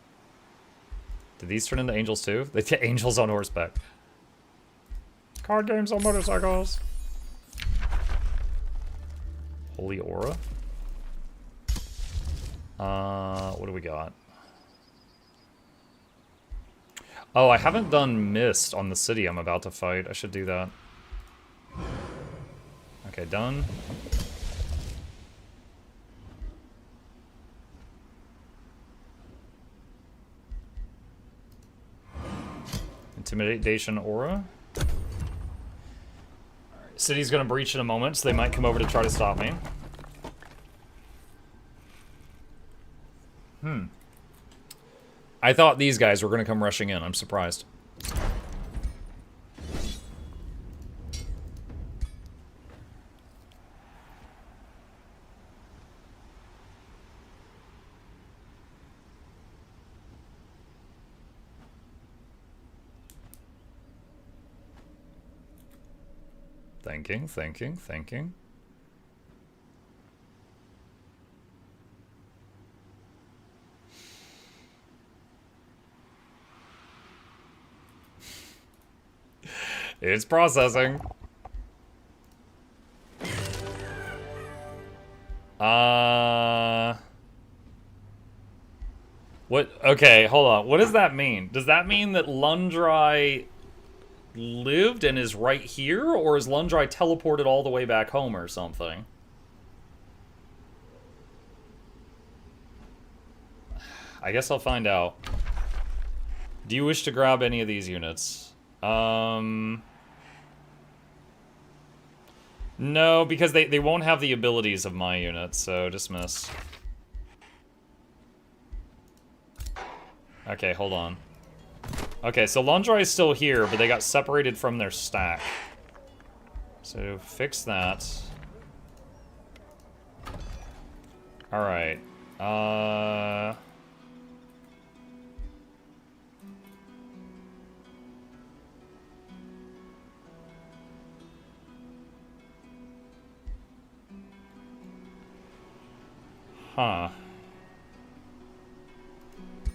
Did these turn into angels too? They get angels on horseback. Card games on motorcycles. Holy Aura. What do we got? Oh, I haven't done Mist on the city I'm about to fight. I should do that. Okay, done. Intimidation Aura. Alright, city's gonna breach in a moment, so they might come over to try to stop me. I thought these guys were going to come rushing in. I'm surprised. Thinking. It's processing. What? Okay, hold on. What does that mean? Does that mean that Lundrai lived and is right here? Or is Lundrai teleported all the way back home or something? I guess I'll find out. Do you wish to grab any of these units? No, because they won't have the abilities of my units, so dismiss. Okay, hold on. Okay, so Londra is still here, but they got separated from their stack. So fix that. Alright. Huh.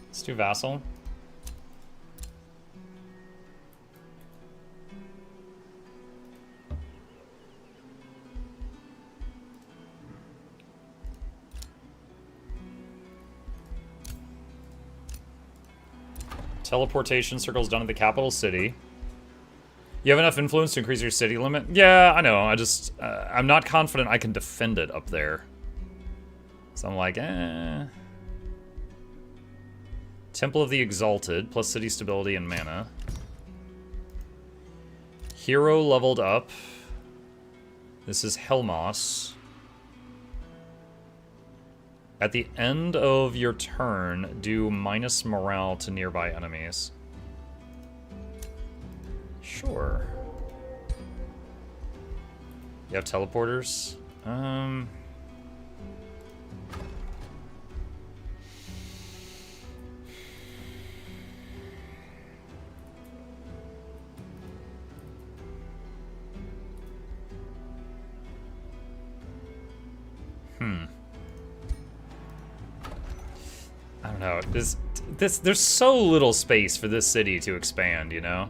Let's do Vassal. Teleportation circles done at the capital city. You have enough influence to increase your city limit? Yeah, I know. I just... I'm not confident I can defend it up there. So I'm like, Temple of the Exalted, plus city stability and mana. Hero leveled up. This is Helmos. At the end of your turn, do minus morale to nearby enemies. Sure. You have teleporters? I don't know. There's so little space for this city to expand, you know?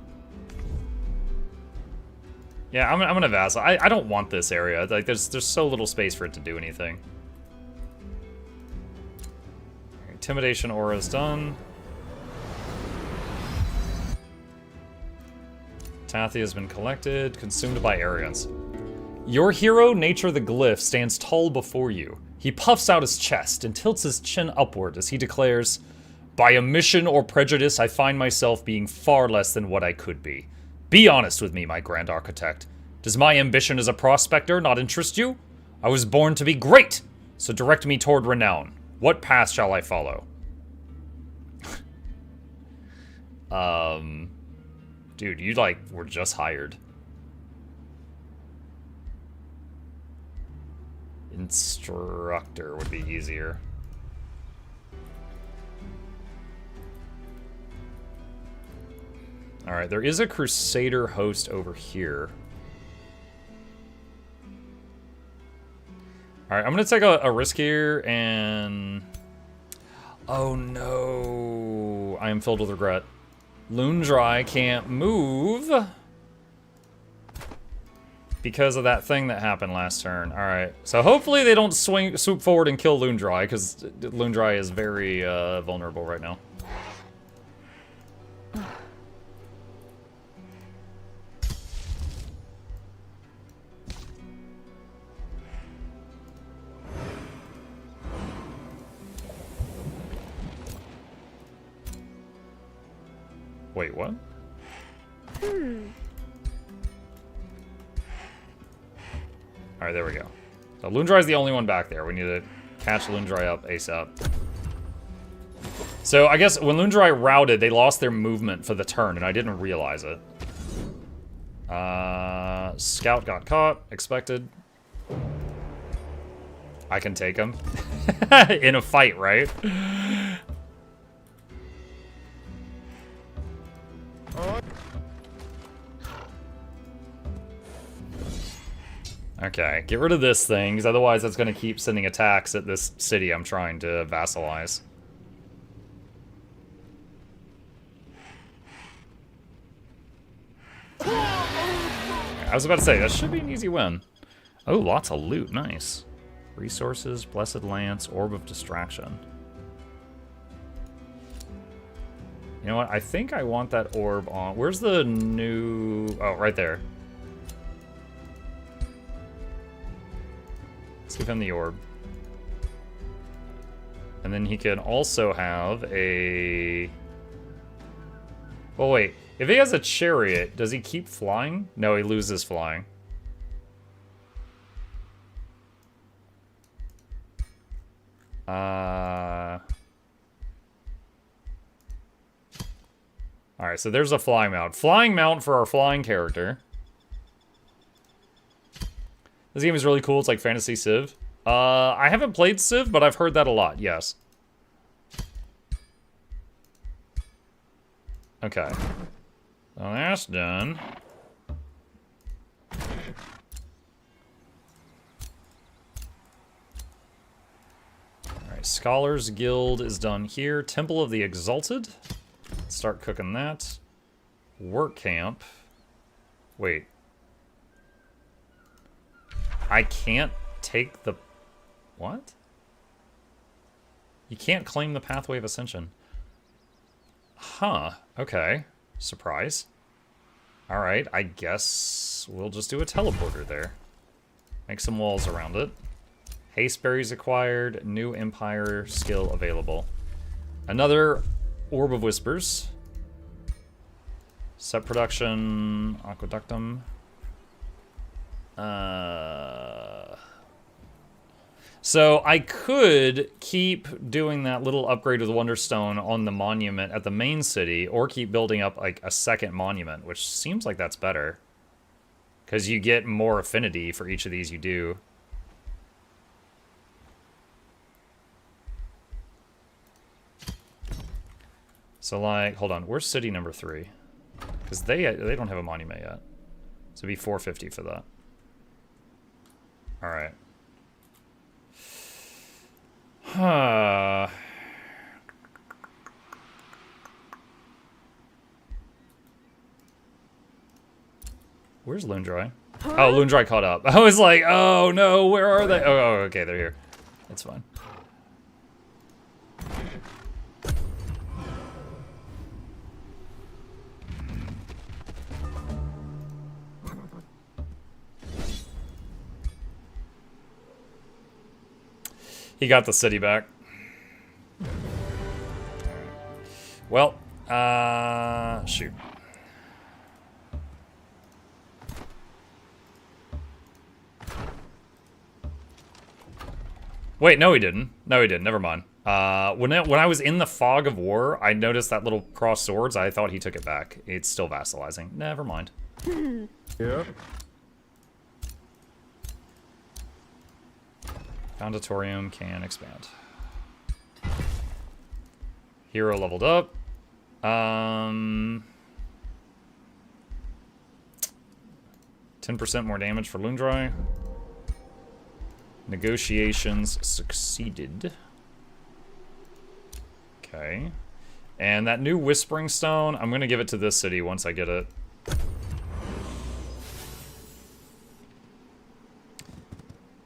Yeah, I'm gonna vassal. I don't want this area. Like, there's so little space for it to do anything. Intimidation aura is done. Tathi has been collected, consumed by Arians. Your hero, Nature the Glyph, stands tall before you. He puffs out his chest and tilts his chin upward as he declares, "By omission or prejudice, I find myself being far less than what I could be. Be honest with me, my Grand Architect. Does my ambition as a prospector not interest you? I was born to be great, so direct me toward renown. What path shall I follow?" Dude, you, like, were just hired. Instructor would be easier. Alright, there is a Crusader host over here. Alright, I'm gonna take a risk here and... Oh no! I am filled with regret. Lundry can't move because of that thing that happened last turn. Alright, so hopefully they don't swoop forward and kill Lundry, because Lundry is very vulnerable right now. Wait, what? Alright, there we go. So Lundry's the only one back there. We need to catch Lundry up ASAP. So I guess when Lundry routed, they lost their movement for the turn, and I didn't realize it. Scout got caught. Expected. I can take him. In a fight, right? Okay, get rid of this thing, because otherwise that's going to keep sending attacks at this city I'm trying to vassalize. I was about to say, that should be an easy win. Oh, lots of loot, nice. Resources, Blessed Lance, Orb of Distraction. You know what, I think I want that orb on... Where's the new... Oh, right there. Let's give him the orb. And then he can also have a Well, wait. If he has a chariot, does he keep flying? No, he loses flying. Alright, so there's a flying mount. Flying mount for our flying character. This game is really cool. It's like Fantasy Civ. I haven't played Civ, but I've heard that a lot, yes. Okay. So that's done. Alright, Scholars Guild is done here. Temple of the Exalted. Let's start cooking that. Work camp. Wait. I can't take the... What? You can't claim the Pathway of Ascension. Huh. Okay. Surprise. Alright, I guess we'll just do a teleporter there. Make some walls around it. Haste berries acquired. New Empire skill available. Another Orb of Whispers. Set production. Aqueductum. So I could keep doing that little upgrade with Wonderstone on the monument at the main city, or keep building up like a second monument, which seems like that's better. Because you get more affinity for each of these you do. So like, hold on, where's city number 3? Because they don't have a monument yet. So it'd be 450 for that. Alright. Huh. Where's Lundry? Oh, Lundry caught up. I was like, oh no, where are they? Oh, okay, they're here. That's fine. He got the city back. Well, shoot. Wait, no he didn't. No he didn't, never mind. When I was in the fog of war, I noticed that little cross swords. I thought he took it back. It's still vassalizing. Never mind. Yeah. Conditorium can expand. Hero leveled up. 10% more damage for Lundry. Negotiations succeeded. Okay. And that new Whispering Stone, I'm going to give it to this city once I get it.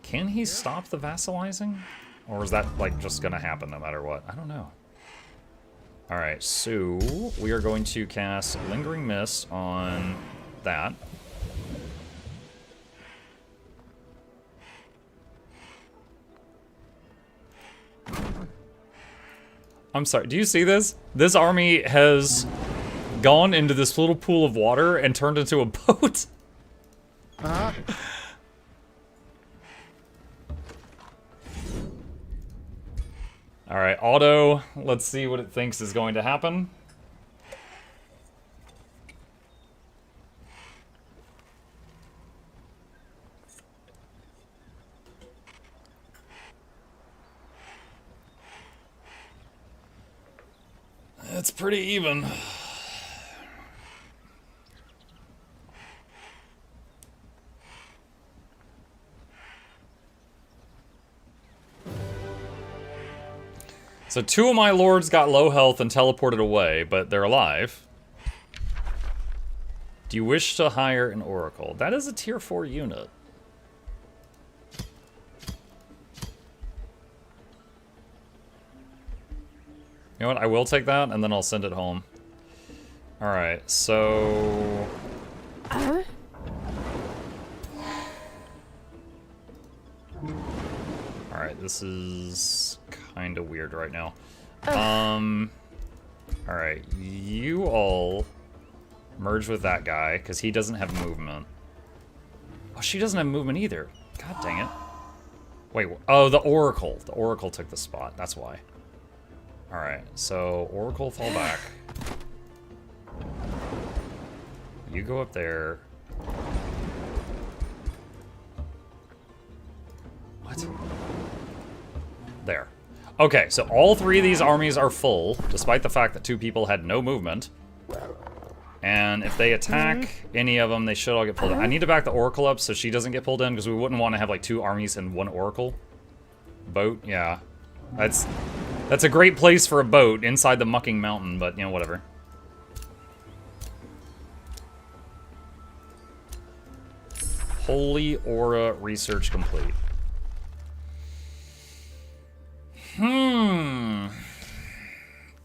Can he stop the vassalizing? Or is that, like, just gonna happen no matter what? I don't know. Alright, so we are going to cast Lingering Mist on that. I'm sorry, do you see this? This army has gone into this little pool of water and turned into a boat. Uh-huh. Alright, auto. Let's see what it thinks is going to happen. It's pretty even. So 2 of my lords got low health and teleported away, but they're alive. Do you wish to hire an oracle? That is a tier 4 unit. You know what? I will take that, and then I'll send it home. Alright, so... Alright, this is kind of weird right now. Alright, you all Merge with that guy, because he doesn't have movement. Oh, she doesn't have movement either. God dang it. Wait, oh, the Oracle. The Oracle took the spot. That's why. Alright, so Oracle, fall back. You go up there. What? There. Okay, so all three of these armies are full, despite the fact that two people had no movement. And if they attack any of them, they should all get pulled in. I need to back the Oracle up so she doesn't get pulled in, because we wouldn't want to have like two armies and one Oracle. Boat, yeah. That's a great place for a boat, inside the mucking mountain, but, you know, whatever. Holy Aura research complete.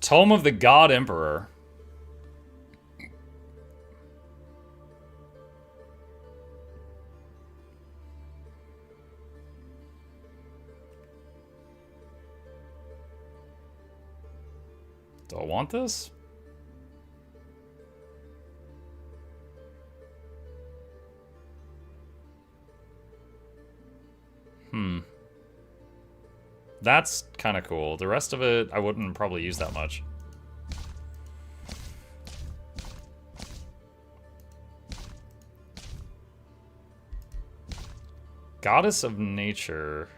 Tome of the God Emperor. Do I want this? That's kind of cool. The rest of it, I wouldn't probably use that much. Goddess of Nature.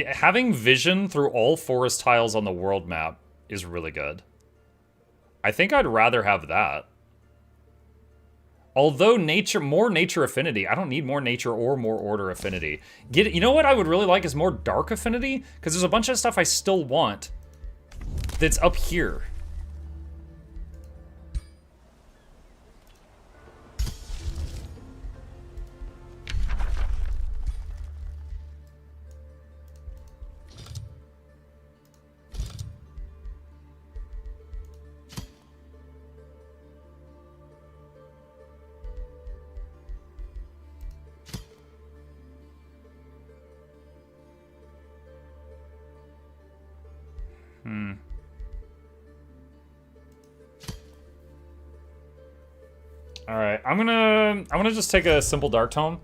Having vision through all forest tiles on the world map is really good. I think I'd rather have that. Although more nature affinity. I don't need more nature or more order affinity. You know what I would really like is more dark affinity? Because there's a bunch of stuff I still want that's up here. Alright, I'm gonna just take a simple Dark Tome,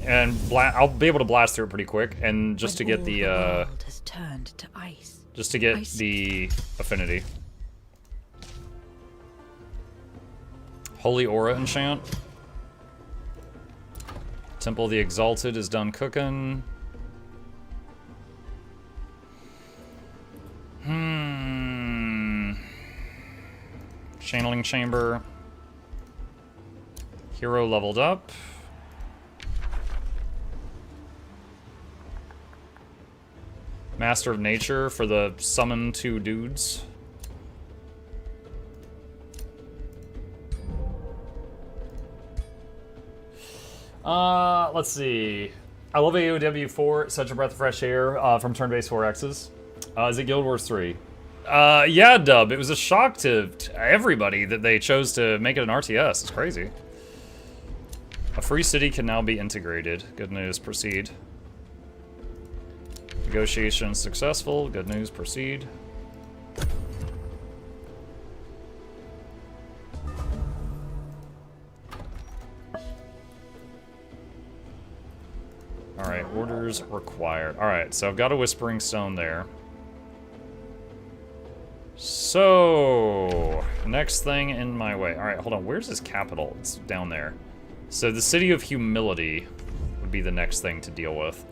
and I'll be able to blast through it pretty quick, and just to get the world has turned to ice. Just to get the affinity. Holy Aura enchant. Temple of the Exalted is done cooking. Channeling Chamber. Hero leveled up. Master of Nature for the summon two dudes. Let's see. I love AoW4, such a breath of fresh air from turn-based 4Xs. Is it Guild Wars 3? Yeah, Dub. It was a shock to everybody that they chose to make it an RTS. It's crazy. A free city can now be integrated. Good news, proceed. Negotiation successful. Good news, proceed. Alright, orders required. Alright, so I've got a Whispering Stone there. So, next thing in my way. Alright, hold on. Where's his capital? It's down there. So the City of Humility would be the next thing to deal with.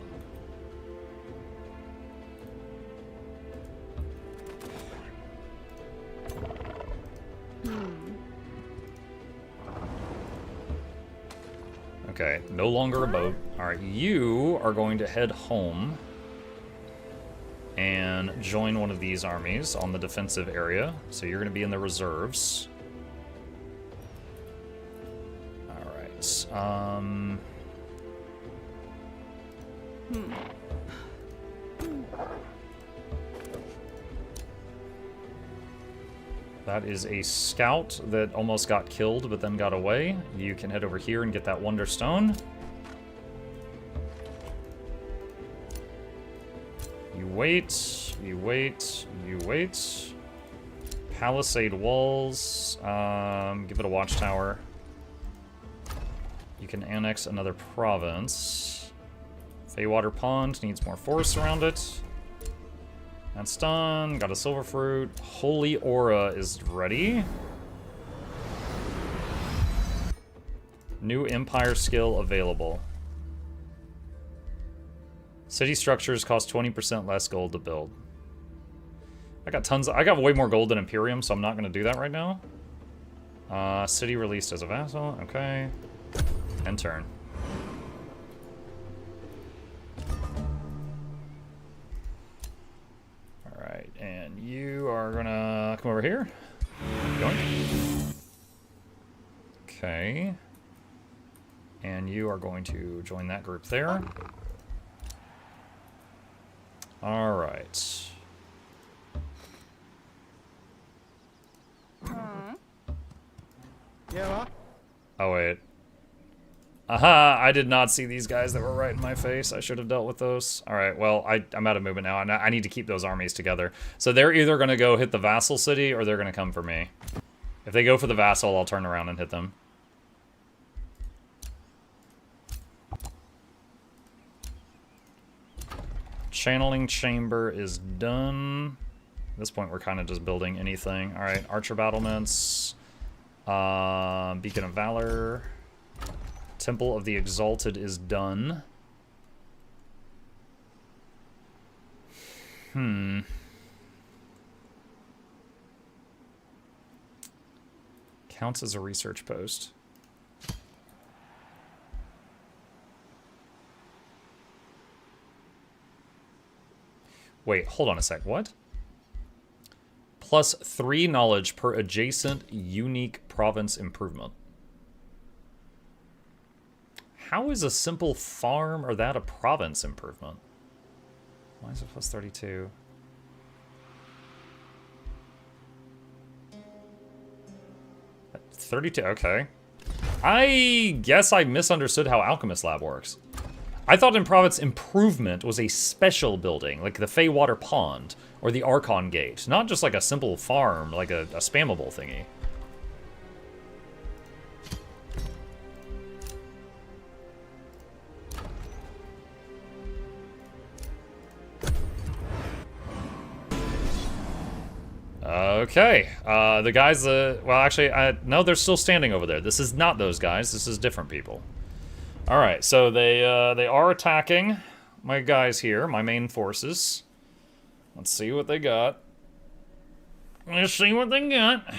Okay, no longer a boat. Alright, you are going to head home and join one of these armies on the defensive area. So you're going to be in the reserves. That is a scout that almost got killed but then got away. You can head over here and get that Wonder Stone. You wait, you wait, you wait. Palisade walls. Give it a watchtower. You can annex another province. Feywater Pond needs more forest around it. That's done. Got a silver fruit. Holy Aura is ready. New Empire skill available. City structures cost 20% less gold to build. I got way more gold than Imperium, so I'm not gonna do that right now. City released as a vassal. Okay. End turn. Alright, and you are gonna come over here. Yoink. Okay. And you are going to join that group there. Alright. Yeah, Oh, wait. Aha! I did not see these guys that were right in my face. I should have dealt with those. Alright, well, I'm out of movement now, and I need to keep those armies together. So they're either going to go hit the vassal city, or they're going to come for me. If they go for the vassal, I'll turn around and hit them. Channeling chamber is done. At this point, we're kind of just building anything. Alright, archer battlements. Beacon of Valor. Temple of the Exalted is done. Counts as a research post. Wait, hold on a sec. What? Plus 3 knowledge per adjacent unique province improvement. How is a simple farm or that a province improvement? Why is it plus 32? At 32, okay. I guess I misunderstood how Alchemist Lab works. I thought in Province Improvement was a special building, like the Feywater Pond, or the Archon Gate. Not just like a simple farm, like a spammable thingy. Okay, the guys, well actually, no, they're still standing over there. This is not those guys, this is different people. Alright, so they are attacking my guys here, my main forces. Let's see what they got. Let's see what they got. Do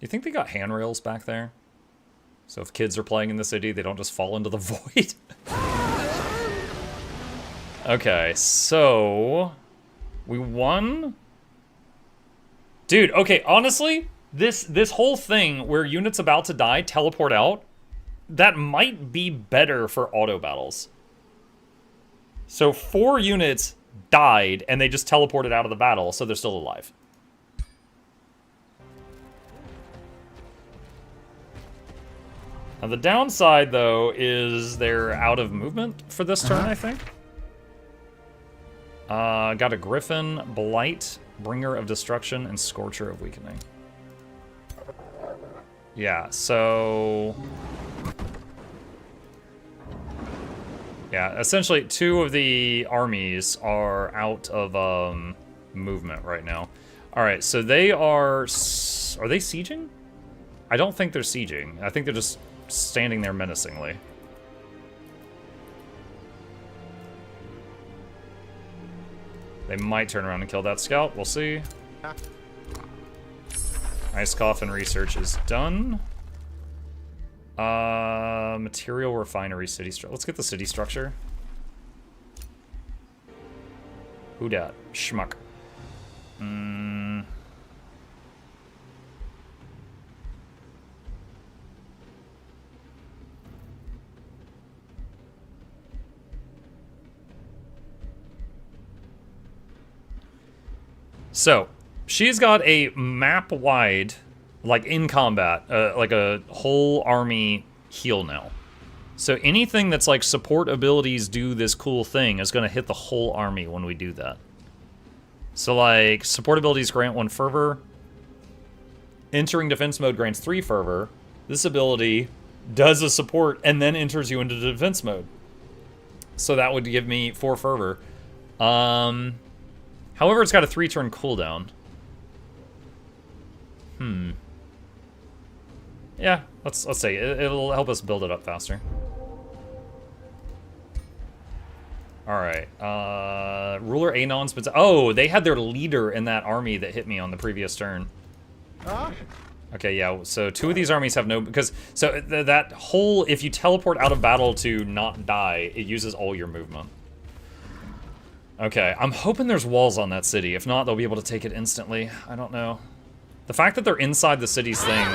you think they got handrails back there? So if kids are playing in the city, they don't just fall into the void? Okay, so... we won? Dude, okay, honestly, this whole thing where units about to die teleport out, that might be better for auto battles. So 4 units died, and they just teleported out of the battle, so they're still alive. Now the downside, though, is they're out of movement for this turn, I think. Got a Griffin, Blight, Bringer of Destruction, and Scorcher of Weakening. Yeah, so... yeah, essentially 2 of the armies are out of movement right now. Alright, so they are... are they sieging? I don't think they're sieging. I think they're just standing there menacingly. They might turn around and kill that scout. We'll see. Ice Coffin research is done. Material refinery city structure. Let's get the city structure. Who dat? Schmuck. So, she's got a map-wide like in combat, like a whole army heal now. So anything that's like support abilities do this cool thing is going to hit the whole army when we do that. So like support abilities grant 1 fervor. Entering defense mode grants 3 fervor. This ability does a support and then enters you into defense mode. So that would give me 4 fervor. However, it's got a 3-turn cooldown. Yeah, let's say it'll help us build it up faster. All right, ruler Anon's been. Oh, they had their leader in that army that hit me on the previous turn. Okay, yeah. So 2 of these armies have no so that whole if you teleport out of battle to not die, it uses all your movement. Okay, I'm hoping there's walls on that city. If not, they'll be able to take it instantly. I don't know. The fact that they're inside the city's thing.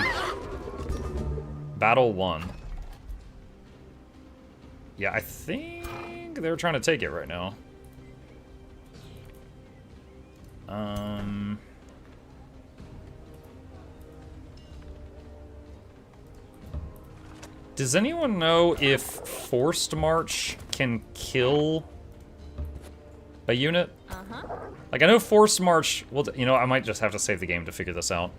Battle 1. Yeah, I think they're trying to take it right now. Does anyone know if Forced March can kill a unit? Like, I know Forced March... Well, you know, I might just have to save the game to figure this out.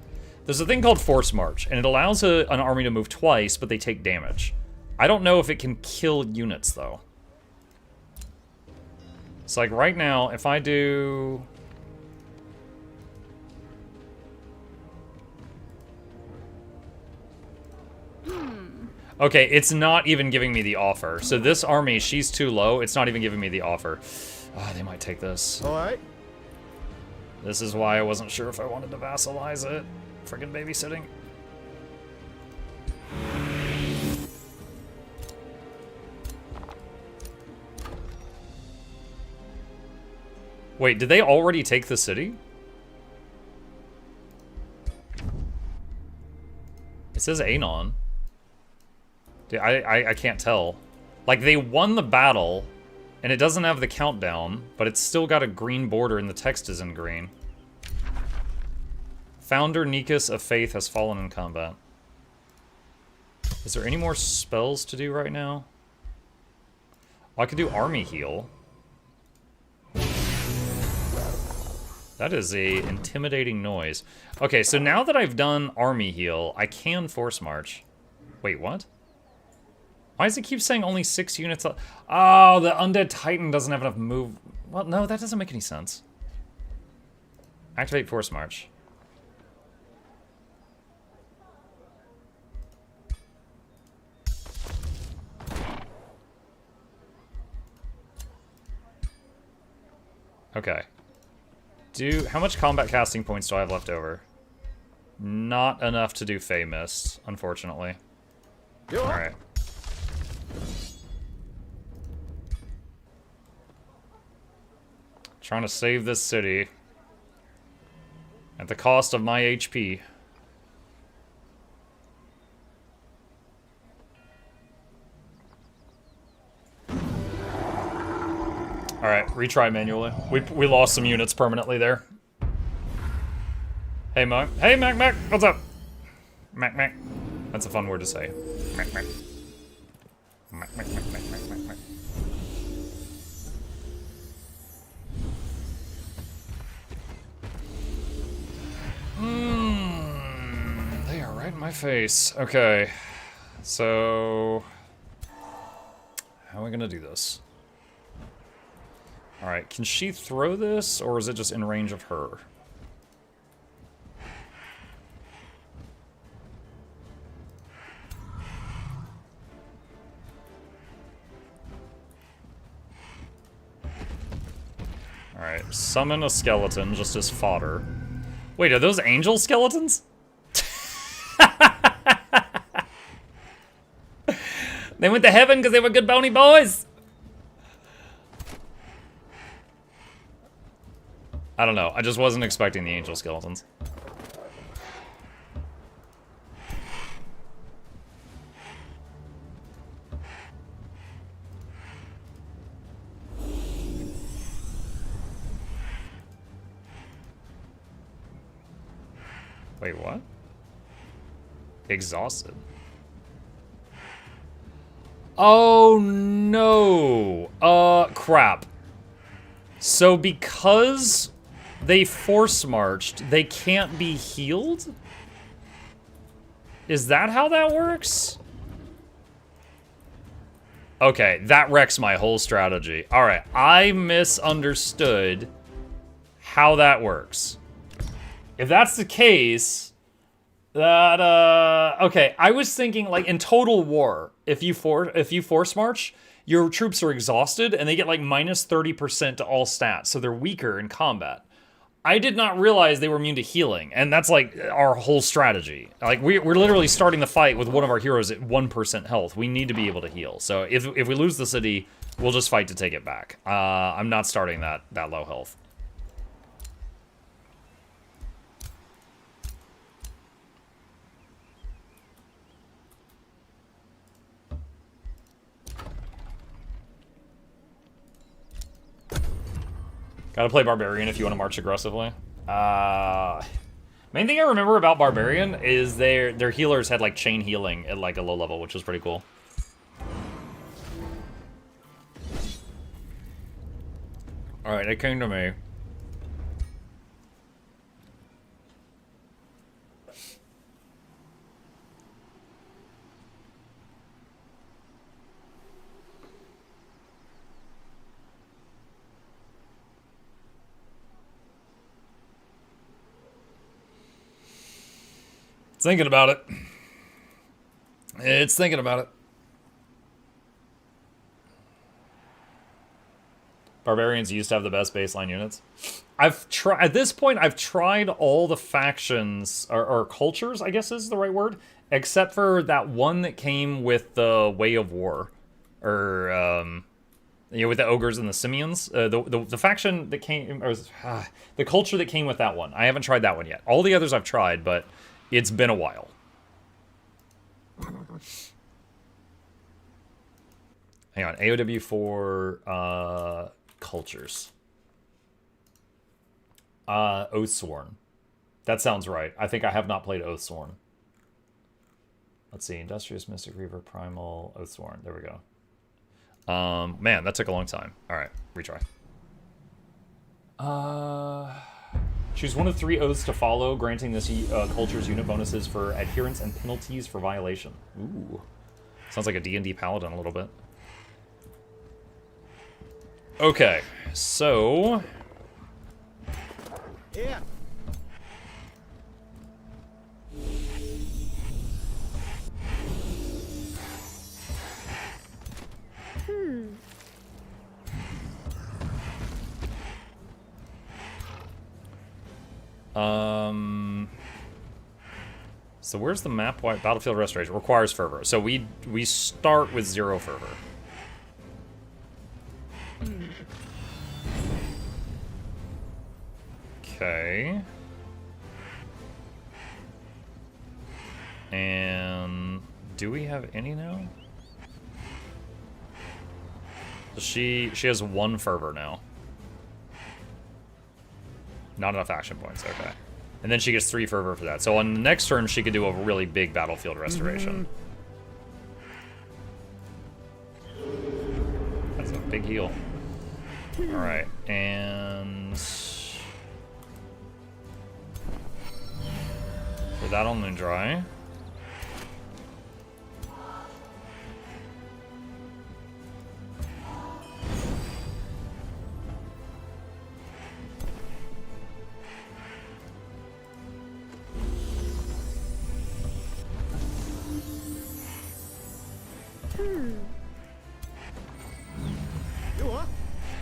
There's a thing called Forced March, and it allows an army to move twice, but they take damage. I don't know if it can kill units, though. So, like, right now, if I do... Okay, it's not even giving me the offer. So this army, she's too low. It's not even giving me the offer. Oh, they might take this. All right. This is why I wasn't sure if I wanted to vassalize it. Friggin' babysitting. Wait, did they already take the city? It says Anon. Dude, I can't tell. Like, they won the battle, and it doesn't have the countdown, but it's still got a green border and the text is in green. Founder Nikas of Faith has fallen in combat. Is there any more spells to do right now? Oh, I could do army heal. That is a intimidating noise. Okay, so now that I've done army heal, I can force march. Wait, what? Why does it keep saying only 6 units? Oh, the Undead Titan doesn't have enough move. Well, no, that doesn't make any sense. Activate Force March. Okay. How much combat casting points do I have left over? Not enough to do Fey Mist, unfortunately. Alright. Trying to save this city. At the cost of my HP. Alright, retry manually. We lost some units permanently there. Hey, Mac. Hey, Mac. What's up? Mac. That's a fun word to say. Mac. Mac. They are right in my face. Okay. So... how are we gonna do this? Alright, can she throw this, or is it just in range of her? Alright, summon a skeleton just as fodder. Wait, are those angel skeletons? They went to heaven because they were good bony boys! I don't know. I just wasn't expecting the angel skeletons. Wait, what? Exhausted. Oh no. Crap. So because they force marched, they can't be healed? Is that how that works? Okay, that wrecks my whole strategy. Alright, I misunderstood how that works. If that's the case, that, okay, I was thinking, like, in Total War, if you force march, your troops are exhausted, and they get, like, minus 30% to all stats, so they're weaker in combat. I did not realize they were immune to healing, and that's, like, our whole strategy. Like, we're literally starting the fight with one of our heroes at 1% health. We need to be able to heal. So if we lose the city, we'll just fight to take it back. I'm not starting that low health. Gotta play Barbarian if you want to march aggressively. Main thing I remember about Barbarian is their healers had like chain healing at like a low level, which was pretty cool. Alright, it came to me. Thinking about it. It's thinking about it. Barbarians used to have the best baseline units. I've tried, at this point, I've tried all the factions, or cultures, I guess is the right word, except for that one that came with the Way of War. Or, you know, with the ogres and the simians. The faction that came, or the culture that came with that one. I haven't tried that one yet. All the others I've tried, but it's been a while. Hang on, AoW4 cultures. Oathsworn. That sounds right. I think I have not played Oathsworn. Let's see, Industrious, Mystic Reaver, Primal, Oathsworn. There we go. Man, that took a long time. All right, retry. Choose one of 3 oaths to follow, granting this culture's unit bonuses for adherence and penalties for violation. Ooh. Sounds like a D&D paladin a little bit. Okay, so... Yeah. So where's the map? Why battlefield restoration requires fervor. So we start with 0 fervor. Okay. And do we have any now? She has 1 fervor now. Not enough action points, okay. And then she gets 3 fervor for that. So on the next turn, she could do a really big battlefield restoration. That's a big heal. Alright, and... put that on Moondry.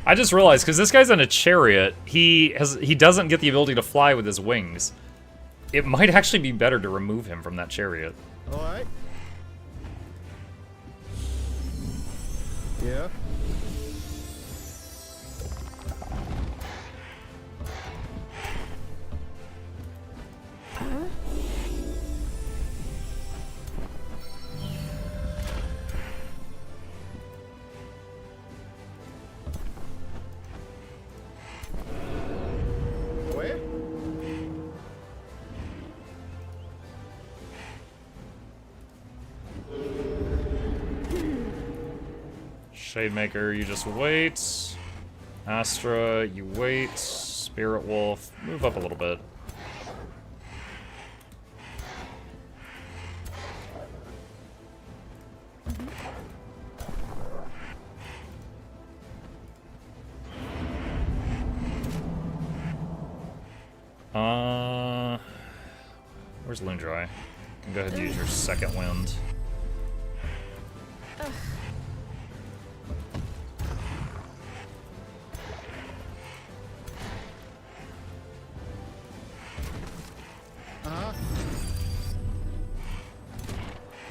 I just realized, because this guy's in a chariot, he doesn't get the ability to fly with his wings. It might actually be better to remove him from that chariot. Alright. Yeah. Shademaker, you just wait. Astra, you wait. Spirit Wolf, move up a little bit. Where's Loondry? You can go ahead and use your second wind.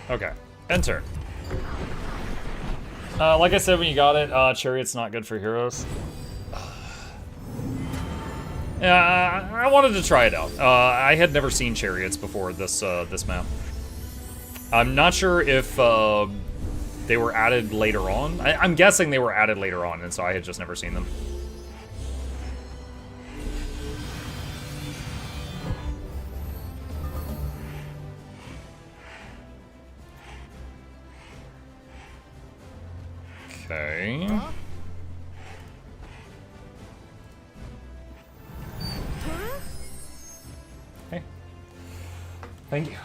Okay, end turn. Like I said when you got it, Chariot's not good for heroes. Yeah, I wanted to try it out. I had never seen Chariots before this this map. I'm not sure if they were added later on. I'm guessing they were added later on, and so I had just never seen them. Okay. Hey. Thank you.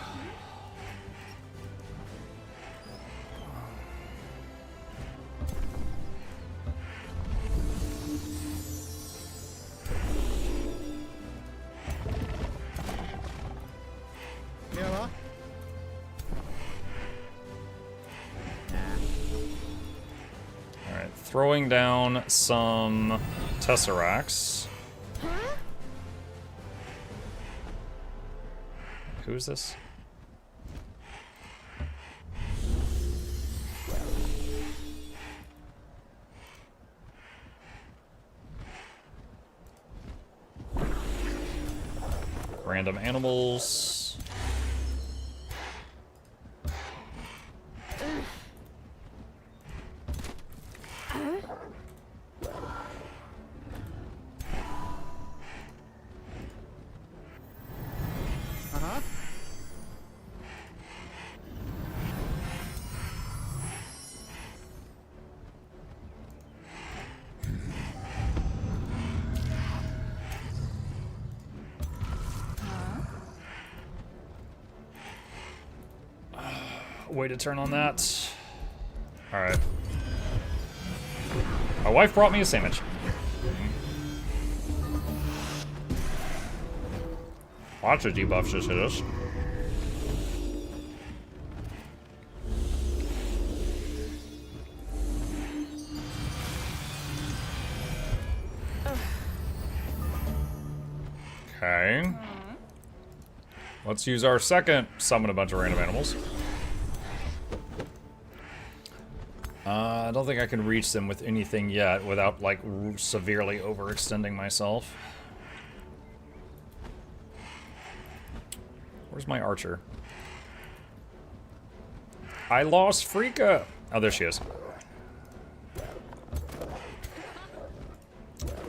Yeah. Alright, throwing down some Tesseracts. Who's this? Random animals. Way to turn on that. Alright. My wife brought me a sandwich. Lots of debuffs just hit us. Okay. Let's use our second summon a bunch of random animals. I don't think I can reach them with anything yet without, like, severely overextending myself. Where's my archer? I lost Freaka! Oh, there she is.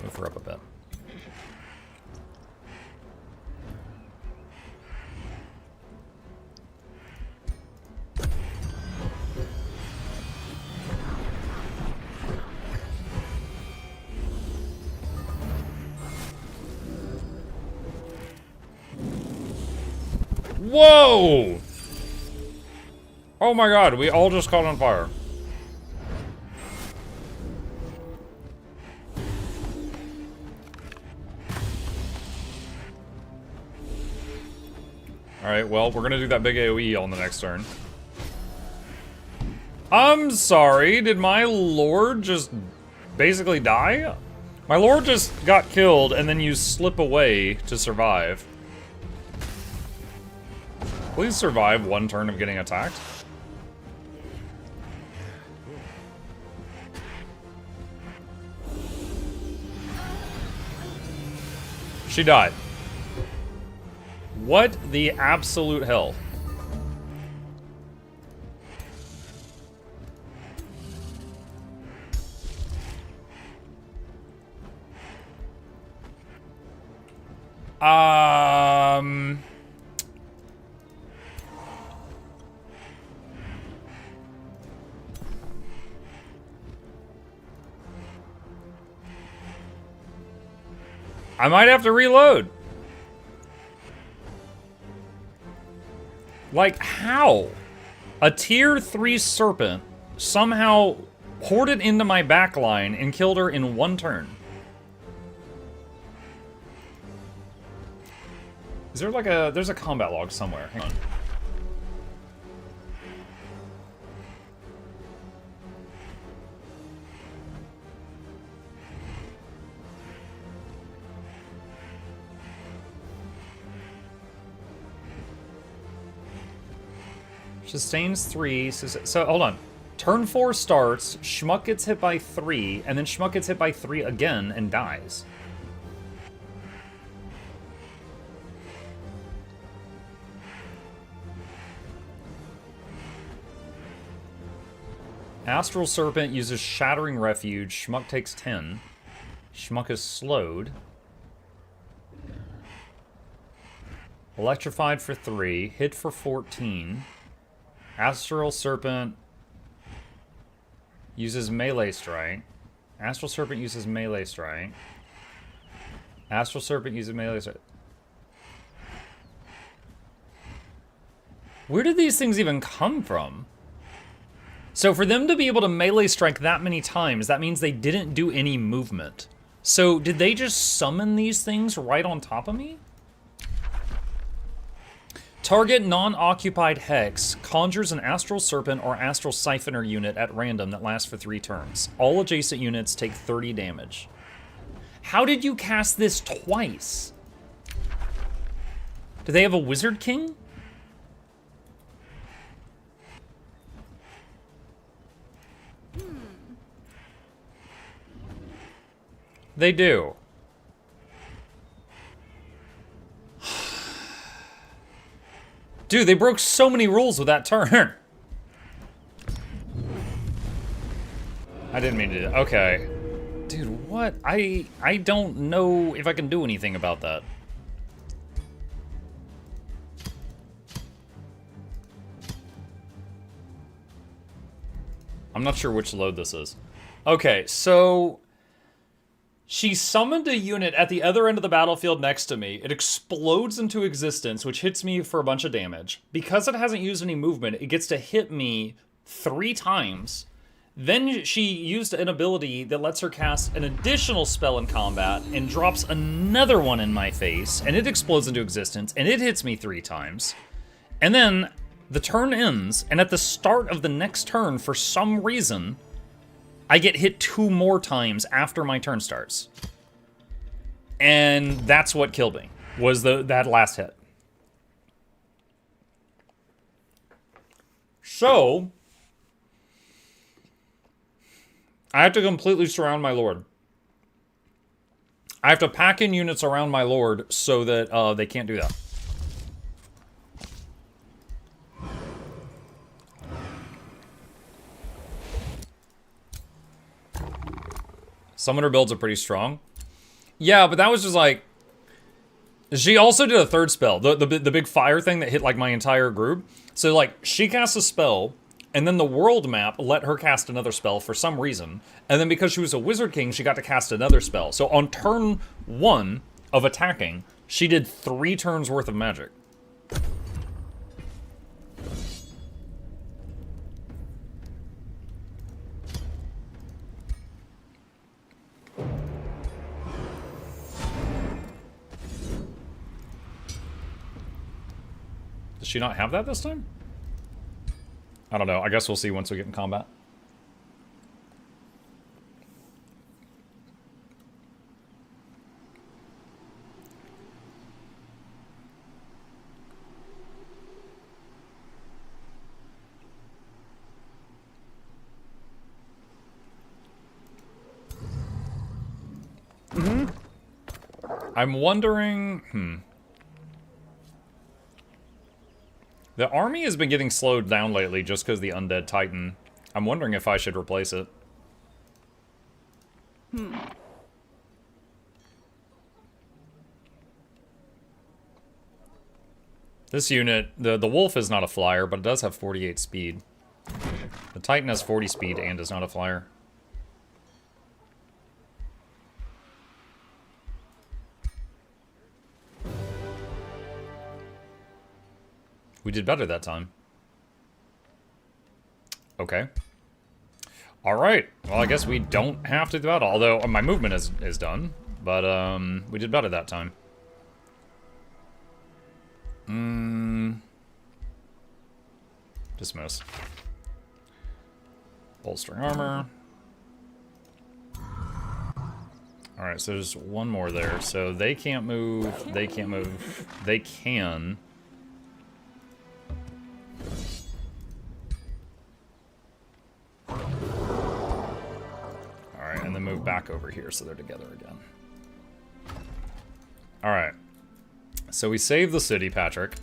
Move her up a bit. Whoa! Oh my god, we all just caught on fire. Alright, well, we're gonna do that big AoE on the next turn. I'm sorry, did my lord just basically die? My lord just got killed and then you slip away to survive. Please survive one turn of getting attacked. She died. What the absolute hell? I might have to reload. Like, how? A tier 3 serpent somehow hoarded into my backline and killed her in 1 turn. Is there like a... There's a combat log somewhere. Hang on. Sustains 3. So, hold on. Turn 4 starts, Schmuck gets hit by 3, and then Schmuck gets hit by 3 again and dies. Astral Serpent uses Shattering Refuge. Schmuck takes 10. Schmuck is slowed. Electrified for 3. Hit for 14. Astral Serpent uses Melee Strike. Astral Serpent uses Melee Strike. Astral Serpent uses Melee Strike. Where did these things even come from? So for them to be able to Melee Strike that many times, that means they didn't do any movement. So did they just summon these things right on top of me? Target non-occupied hex conjures an Astral Serpent or Astral Siphoner unit at random that lasts for 3 turns. All adjacent units take 30 damage. How did you cast this twice? Do they have a Wizard King? They do. Dude, they broke so many rules with that turn. I didn't mean to do that. Okay. Dude, what? I don't know if I can do anything about that. I'm not sure which load this is. Okay, so... She summoned a unit at the other end of the battlefield next to me. It explodes into existence, which hits me for a bunch of damage. Because it hasn't used any movement, it gets to hit me 3 times. Then she used an ability that lets her cast an additional spell in combat and drops another one in my face, and it explodes into existence, and it hits me 3 times. And then the turn ends, and at the start of the next turn, for some reason, I get hit 2 more times after my turn starts. And that's what killed me, was that last hit. So, I have to completely surround my lord. I have to pack in units around my lord so that they can't do that. Summoner builds are pretty strong. Yeah, but that was just like... She also did a 3rd spell. The big fire thing that hit like my entire group. So like, she cast a spell, and then the world map let her cast another spell for some reason. And then because she was a Wizard King, she got to cast another spell. So on turn 1 of attacking, she did 3 turns worth of magic. Does she not have that this time? I don't know. I guess we'll see once we get in combat. I'm wondering... The army has been getting slowed down lately just because the Undead Titan. I'm wondering if I should replace it. This unit, the Wolf is not a flyer, but it does have 48 speed. The Titan has 40 speed and is not a flyer. We did better that time. Okay. Alright. Well, I guess we don't have to do that, although my movement is done. But, we did better that time. Dismiss. Bolstering armor. Alright, so there's one more there. So they can't move, they can't move, they can. Alright, and then move back over here so they're together again. Alright. So we save the city, Patrick.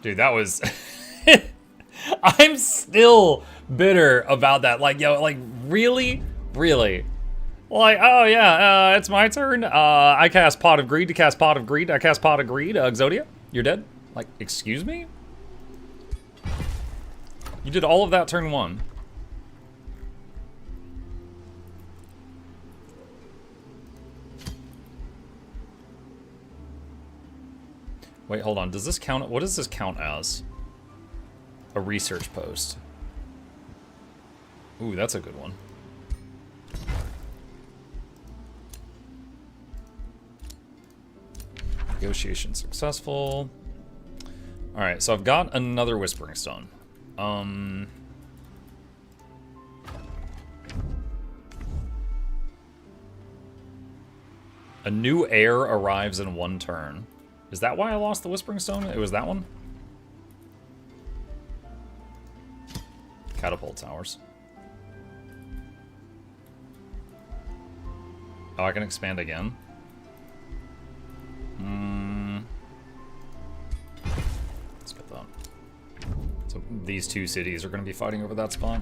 Dude, that was... I'm still bitter about that. Like, yo, like, really? Really? Like, oh, yeah, it's my turn. I cast Pot of Greed to cast Pot of Greed. I cast Pot of Greed. Exodia, you're dead? Like, excuse me? You did all of that turn one. Wait, hold on. Does this count? What does this count as? A research post. Ooh, that's a good one. Negotiation successful. Alright, so I've got another Whispering Stone. A new heir arrives in one turn. Is that why I lost the Whispering Stone? It was that one? Catapult towers. Oh, I can expand again. Let's get that. So these two cities are going to be fighting over that spot.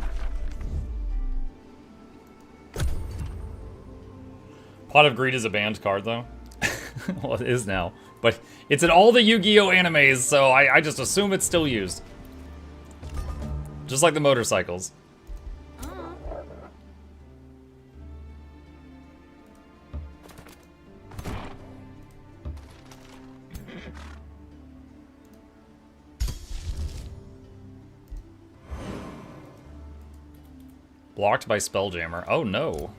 Pot of Greed is a banned card, though. Well, it is now. But it's in all the Yu-Gi-Oh! Animes, so I just assume it's still used. Just like the motorcycles. Blocked by Spelljammer. Oh no.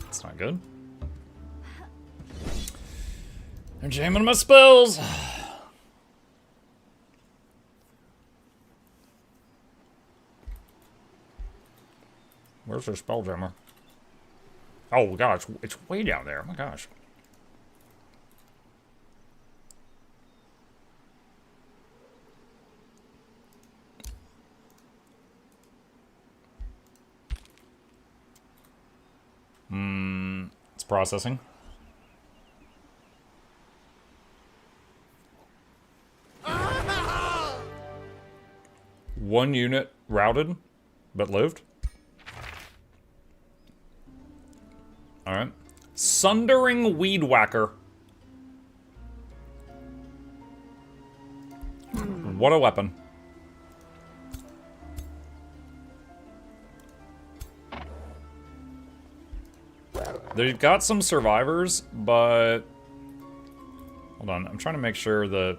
That's not good. They're jamming my spells. Where's their Spelljammer? Oh god, it's way down there. Oh my gosh. It's processing. One unit routed, but lived. Alright. Sundering Weed Whacker. What a weapon. They've got some survivors, but... Hold on, I'm trying to make sure that...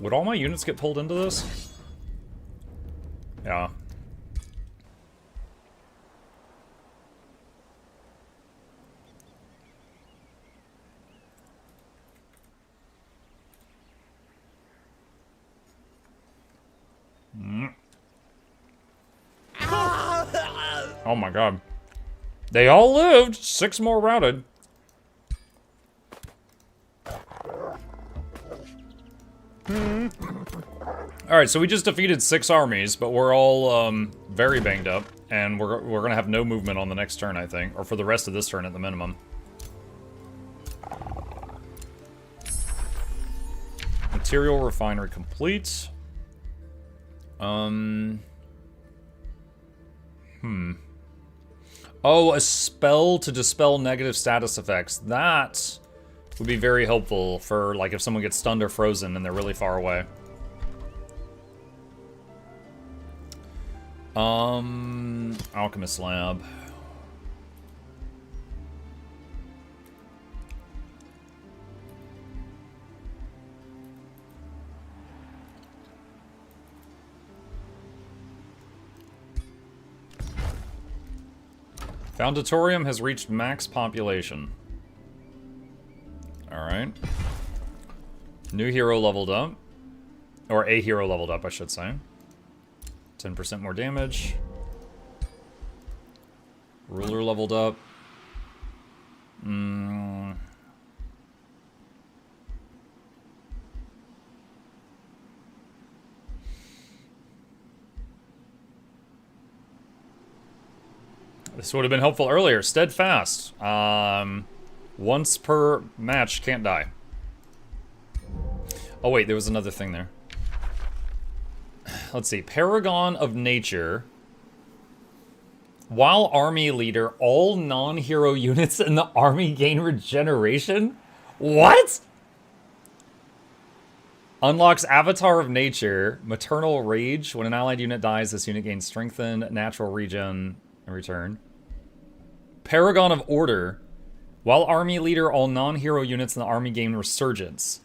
Would all my units get pulled into this? Yeah. Oh my god. They all lived! 6 more routed. Alright, so we just defeated 6 armies, but we're all very banged up. And we're gonna have no movement on the next turn, I think. Or for the rest of this turn at the minimum. Material refinery complete. Oh, a spell to dispel negative status effects. That would be very helpful for, like, if someone gets stunned or frozen and they're really far away. Alchemist Lab. Foundatorium has reached max population. Alright. New hero leveled up. Or a hero leveled up, I should say. 10% more damage. Ruler leveled up. This would have been helpful earlier. Steadfast. Once per match, can't die. Oh wait, there was another thing there. Let's see. Paragon of Nature. While army leader, all non-hero units in the army gain regeneration? What? Unlocks Avatar of Nature. Maternal Rage. When an allied unit dies, this unit gains strengthened, natural regen in return. Paragon of Order. While army leader, all non-hero units in the army gain resurgence.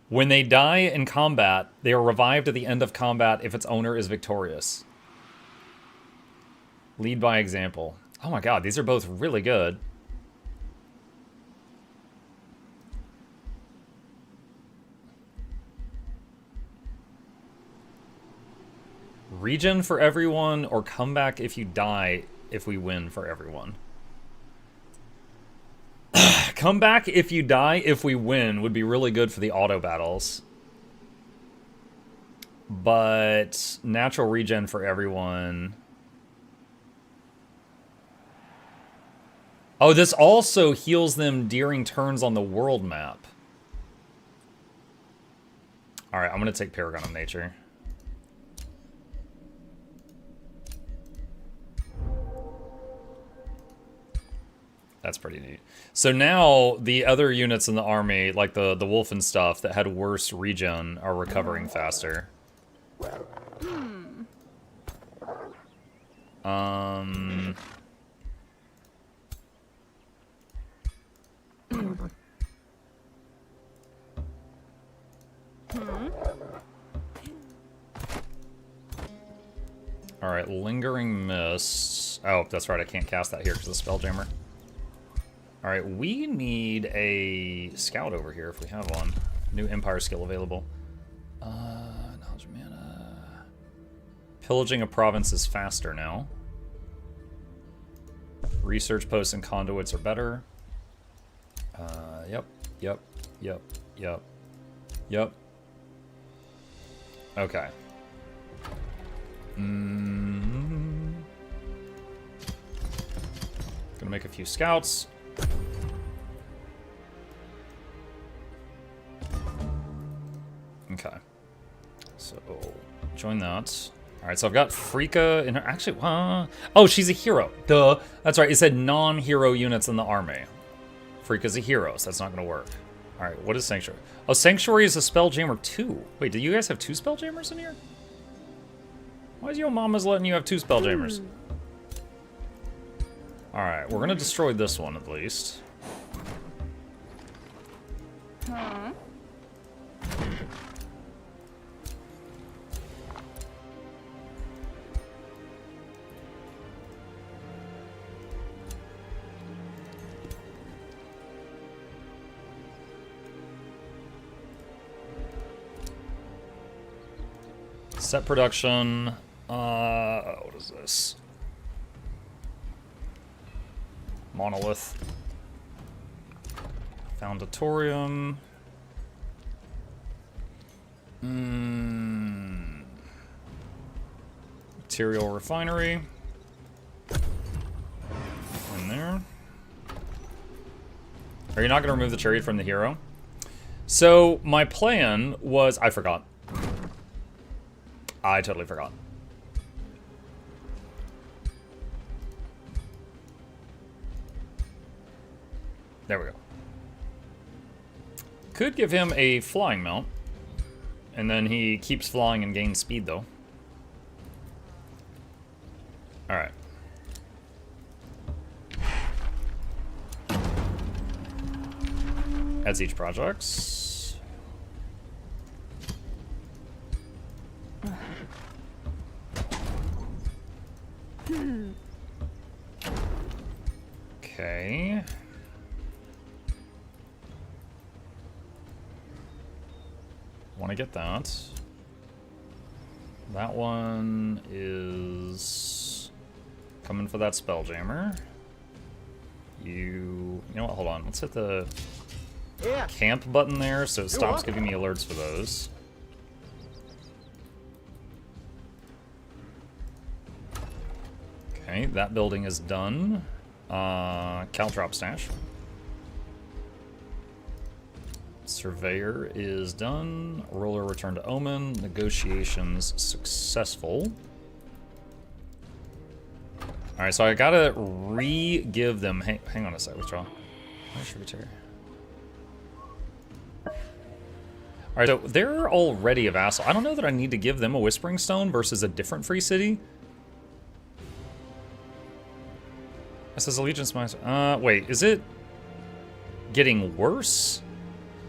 When they die in combat, they are revived at the end of combat if its owner is victorious. Lead by example. Oh my god, these are both really good. Regen for everyone, or come back if you die if we win for everyone. Come back if you die if we win would be really good for the auto battles. But natural regen for everyone. Oh, this also heals them during turns on the world map. Alright, I'm going to take Paragon of Nature. That's pretty neat. So now the other units in the army, like the wolf and stuff that had worse regen, are recovering faster. Alright, Lingering Mist. Oh, that's right, I can't cast that here because of Spelljammer. Alright, we need a scout over here if we have one. New Empire skill available. Knowledge mana. Pillaging a province is faster now. Research posts and conduits are better. Yep. Okay. Gonna make a few scouts. Okay. So, join that. Alright, so I've got Frika in her. Actually, oh, she's a hero. Duh. That's right, it said non-hero units in the army. Frika's a hero, so that's not gonna work. Alright, what is Sanctuary? Oh, Sanctuary is a Spelljammer 2. Wait, do you guys have 2 Spelljammers in here? Why is your mama's letting you have 2 Spelljammers? Alright, we're gonna destroy this one at least. Set production. What is this? Monolith. Foundatorium. Material refinery. In there. Are you not going to remove the chariot from the hero? So, my plan was... I forgot. I totally forgot. There we go. Could give him a flying mount. And then he keeps flying and gains speed, though. Alright. Adds each projects. Okay. Want to get that. That one is coming for that Spelljammer. You know what? Hold on. Let's hit the camp button there so it stops giving me alerts for those. Okay, that building is done. Caltrop stash. Surveyor is done. Roller return to Omen. Negotiations successful. Alright, so I gotta re-give them... Hang on a sec, withdraw. Alright, so they're already a vassal. I don't know that I need to give them a Whispering Stone versus a different free city. It says Allegiance Master. Wait, is it getting worse?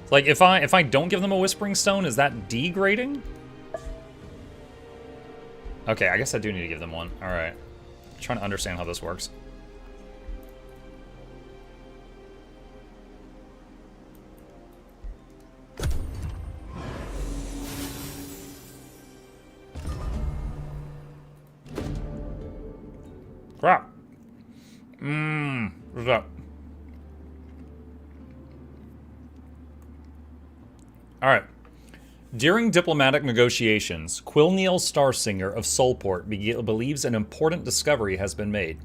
Like, if I don't give them a Whispering Stone, is that degrading? Okay, I guess I do need to give them one. Alright. Trying to understand how this works. Crap. What's up? Alright. During diplomatic negotiations, Quilneal Starsinger of Soulport believes an important discovery has been made.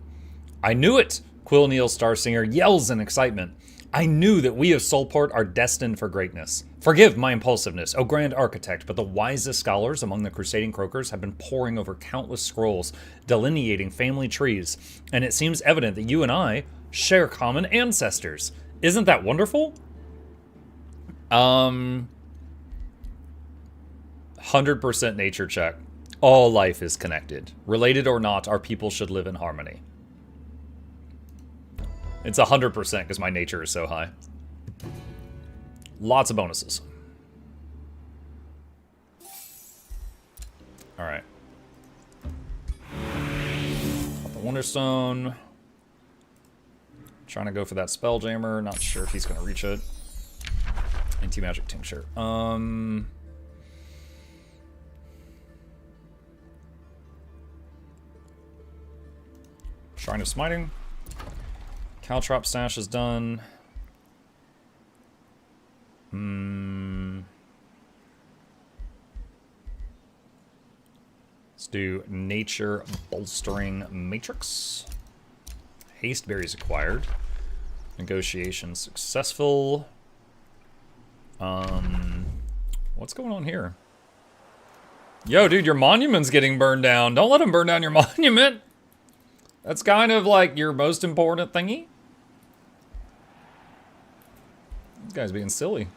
I knew it! Quilneal Starsinger yells in excitement. I knew that we of Soulport are destined for greatness. Forgive my impulsiveness, O Grand Architect, but the wisest scholars among the Crusading Croakers have been poring over countless scrolls, delineating family trees, and it seems evident that you and I share common ancestors. Isn't that wonderful? 100% nature check. All life is connected. Related or not, our people should live in harmony. It's 100% because my nature is so high. Lots of bonuses. Alright. Got the Wonderstone. Trying to go for that Spelljammer. Not sure if he's going to reach it. Anti-magic tincture. Shrine of Smiting. Caltrop stash is done. Let's do Nature Bolstering Matrix. Haste berries acquired. Negotiation successful. What's going on here? Yo, dude, your monument's getting burned down. Don't let him burn down your monument. That's kind of like your most important thingy. This guy's being silly.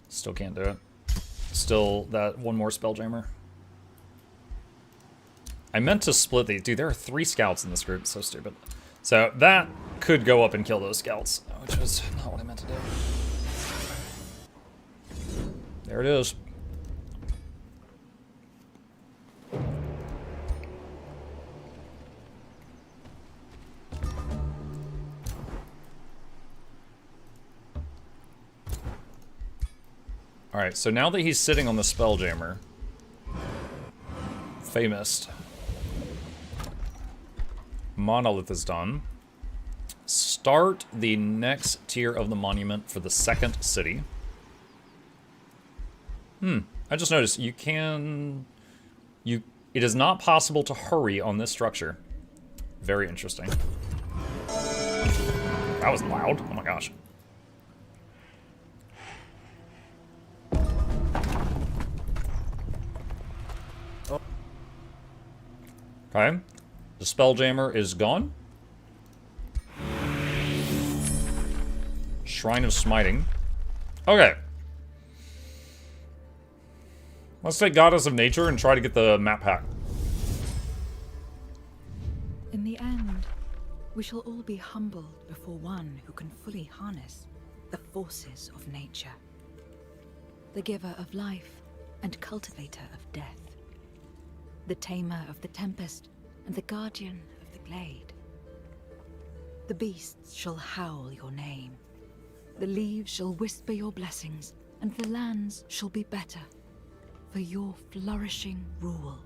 Still can't do it. Still that one more Spelljammer. I meant to split these. Dude, there are 3 scouts in this group. So stupid. So that could go up and kill those scouts, which was not what I meant to do. There it is. Alright, so now that he's sitting on the Spelljammer, famous. Monolith is done. Start the next tier of the monument for the 2nd city. I just noticed it is not possible to hurry on this structure. Very interesting. That was loud. Oh my gosh. Okay. The Spelljammer is gone. Shrine of Smiting. Okay. Let's take Goddess of Nature and try to get the map pack. In the end, we shall all be humbled before one who can fully harness the forces of nature. The giver of life and cultivator of death. The tamer of the tempest and the guardian of the glade. The beasts shall howl your name. The leaves shall whisper your blessings, and the lands shall be better for your flourishing rule.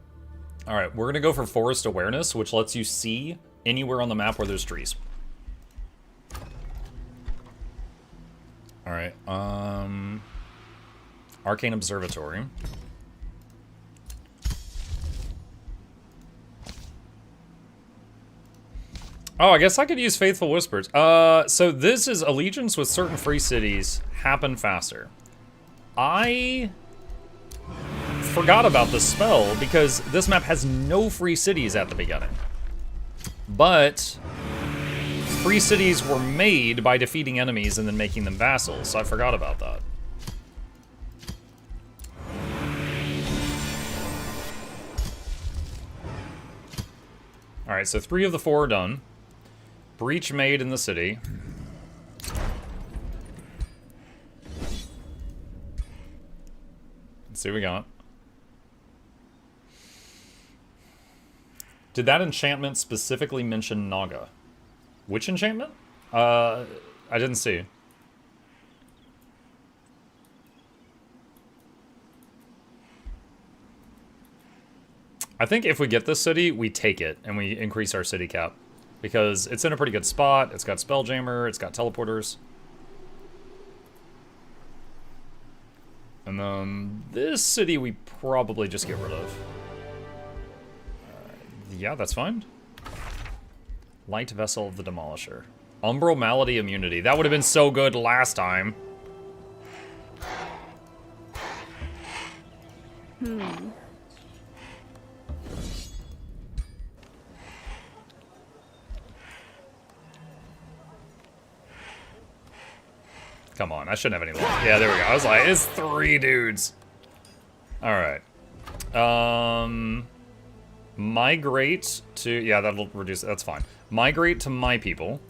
All right, we're gonna go for forest awareness, which lets you see anywhere on the map where there's trees. All right, Arcane Observatory. Oh, I guess I could use Faithful Whispers. So this is allegiance with certain free cities happen faster. I forgot about the spell because this map has no free cities at the beginning. But free cities were made by defeating enemies and then making them vassals, so I forgot about that. Alright, so 3 of the 4 are done. Breach made in the city. Let's see what we got. Did that enchantment specifically mention Naga? Which enchantment? I didn't see. I think if we get this city, we take it and we increase our city cap. Because it's in a pretty good spot. It's got Spelljammer, it's got teleporters. And then this city we probably just get rid of. Yeah, that's fine. Light Vessel of the Demolisher. Umbral Malady Immunity. That would have been so good last time. Come on, I shouldn't have any luck. Yeah, there we go. I was like, it's 3 dudes. Alright. Migrate to... Yeah, that'll reduce... That's fine. Migrate to my people.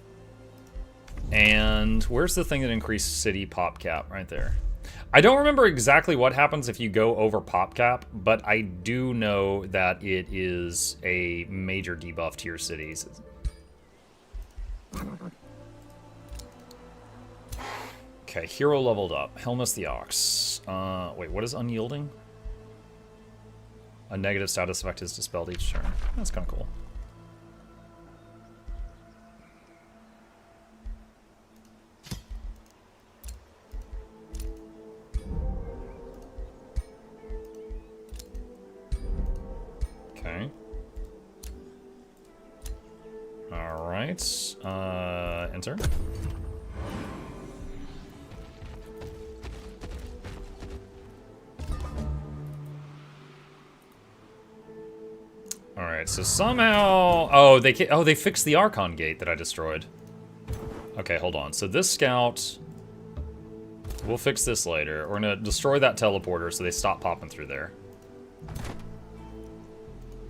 And where's the thing that increased city pop cap? Right there. I don't remember exactly what happens if you go over pop cap, but I do know that it is a major debuff to your cities. Okay, hero leveled up. Helmus the Ox. Wait, what is unyielding? A negative status effect is dispelled each turn. That's kind of cool. Okay. All right. Enter. Alright, so somehow... Oh, they fixed the Archon gate that I destroyed. Okay, hold on. So this scout... We'll fix this later. We're gonna destroy that teleporter so they stop popping through there.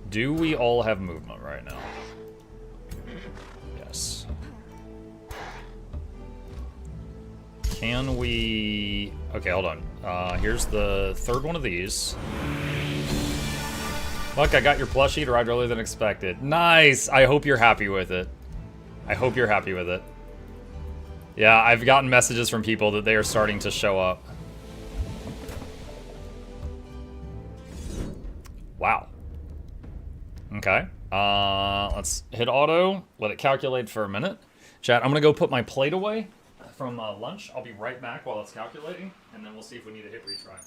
Do we all have movement right now? Yes. Can we... Okay, hold on. Here's the 3rd one of these. Look, I got your plushie to ride earlier than expected. Nice! I hope you're happy with it. I hope you're happy with it. Yeah, I've gotten messages from people that they are starting to show up. Wow. Okay. Let's hit auto. Let it calculate for a minute. Chat, I'm gonna go put my plate away from lunch. I'll be right back while it's calculating, and then we'll see if we need to hit retry.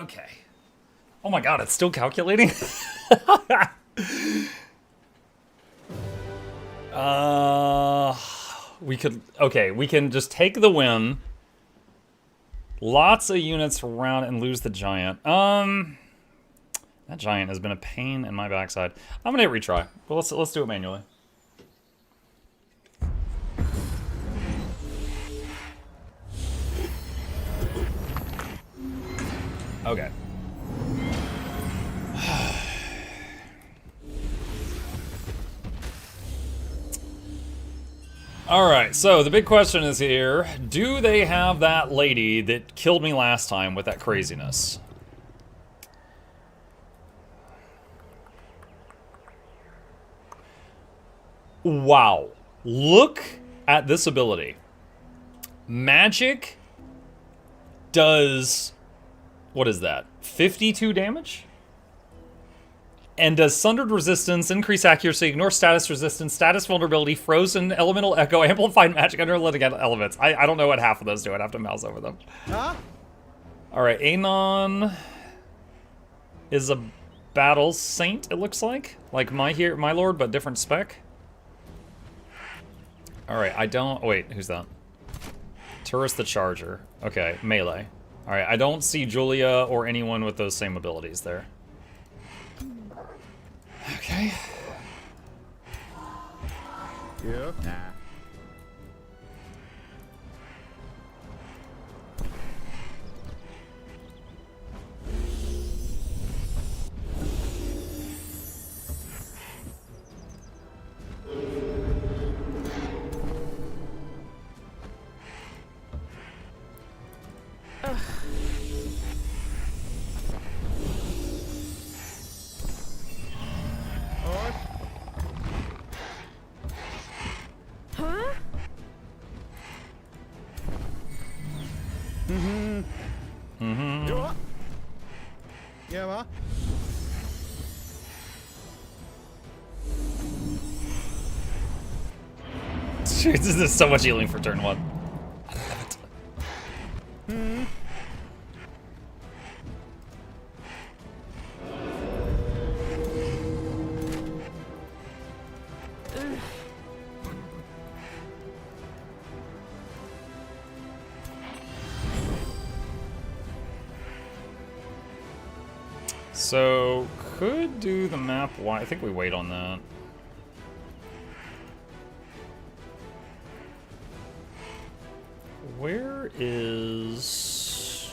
Okay. Oh my god, it's still calculating? We could... Okay, we can just take the win. Lots of units around and lose the giant. That giant has been a pain in my backside. I'm gonna hit retry. But let's do it manually. Okay. Alright, so the big question is here, do they have that lady that killed me last time with that craziness? Wow. Look at this ability. Magic does... what is that? 52 damage? And does Sundered Resistance, Increase Accuracy, Ignore Status Resistance, Status Vulnerability, Frozen, Elemental Echo, Amplified Magic, Unrelated Elements. I don't know what half of those do. I'd have to mouse over them. Huh? Alright, Anon is a Battle Saint, it looks like. Like my lord, but different spec. Alright, I don't... wait, who's that? Tourist the Charger. Okay, melee. Alright, I don't see Julia or anyone with those same abilities there. Okay. Yeah. Nah. Yeah, ma. This is so much healing for turn 1. I love it. So, could do the map wide. I think we wait on that. Where is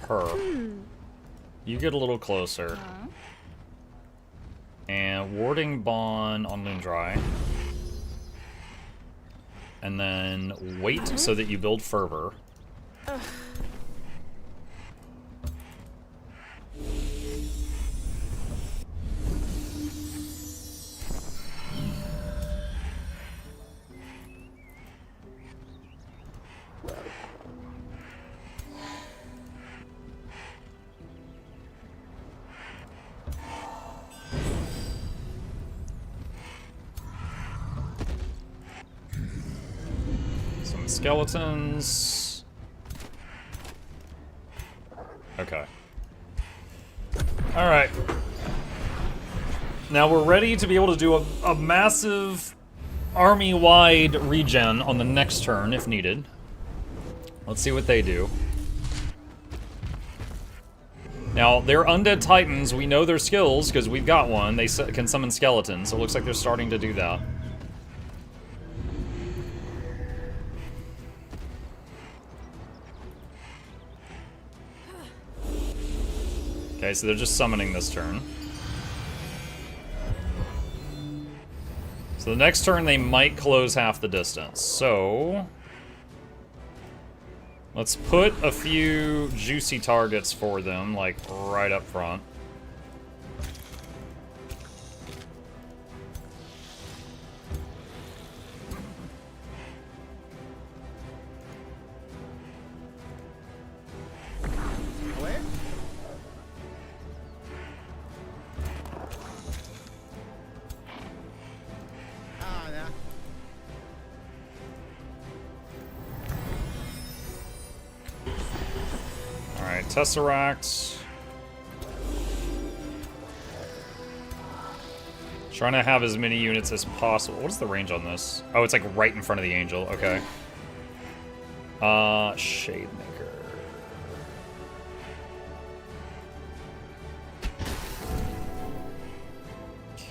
her? You get a little closer. And Warding Bond on Moondry. And then wait so that you build Fervor. Skeletons. Okay. Alright. Now we're ready to be able to do a massive army-wide regen on the next turn if needed. Let's see what they do. Now, they're Undead Titans. We know their skills because we've got one. They can summon skeletons, so it looks like they're starting to do that. Okay, so they're just summoning this turn. So the next turn they might close half the distance. So let's put a few juicy targets for them, like right up front. Tesseract. Trying to have as many units as possible. What is the range on this? Oh, it's like right in front of the angel. Okay. Shade Maker.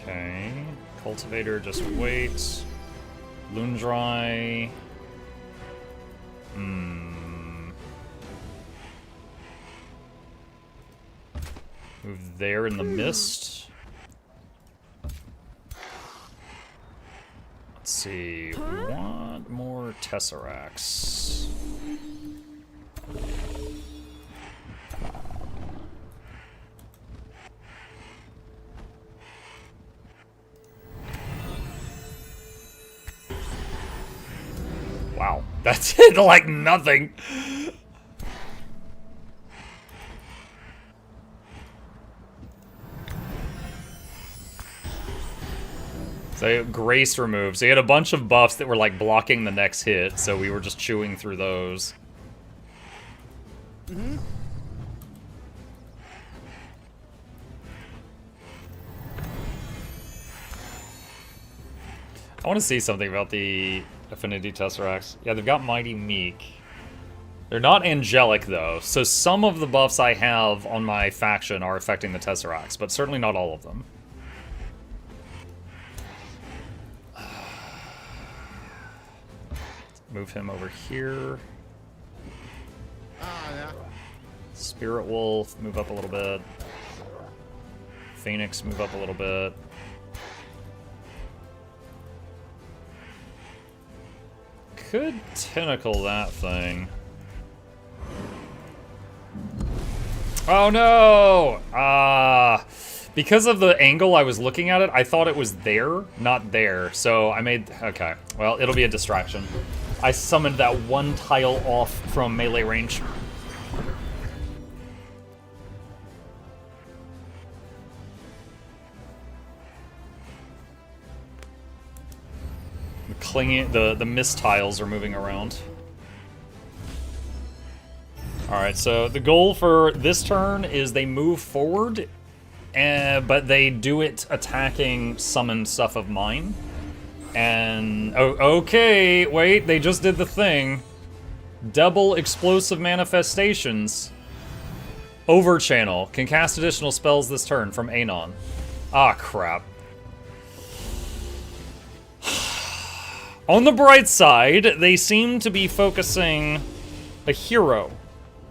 Okay. Cultivator, just wait. Loon Dry. Move there in the mist. Let's see. Want more Tesseracts. Wow, that's it, like nothing. So Grace removed. So he had a bunch of buffs that were like blocking the next hit, so we were just chewing through those. I want to see something about the Affinity Tesseracts. Yeah, they've got Mighty Meek. They're not angelic, though, so some of the buffs I have on my faction are affecting the Tesseracts, but certainly not all of them. Move him over here. Yeah. Spirit Wolf, move up a little bit. Phoenix, move up a little bit. Could tentacle that thing. Oh no! Because of the angle I was looking at it, I thought it was there, not there. So I made, okay. Well, it'll be a distraction. I summoned that one tile off from melee range. The mist tiles are moving around. Alright, so the goal for this turn is they move forward, but they do it attacking summoned stuff of mine. And, oh, okay, wait, they just did the thing. Double explosive manifestations. Overchannel. Can cast additional spells this turn from Anon. Ah, crap. On the bright side, they seem to be focusing a hero,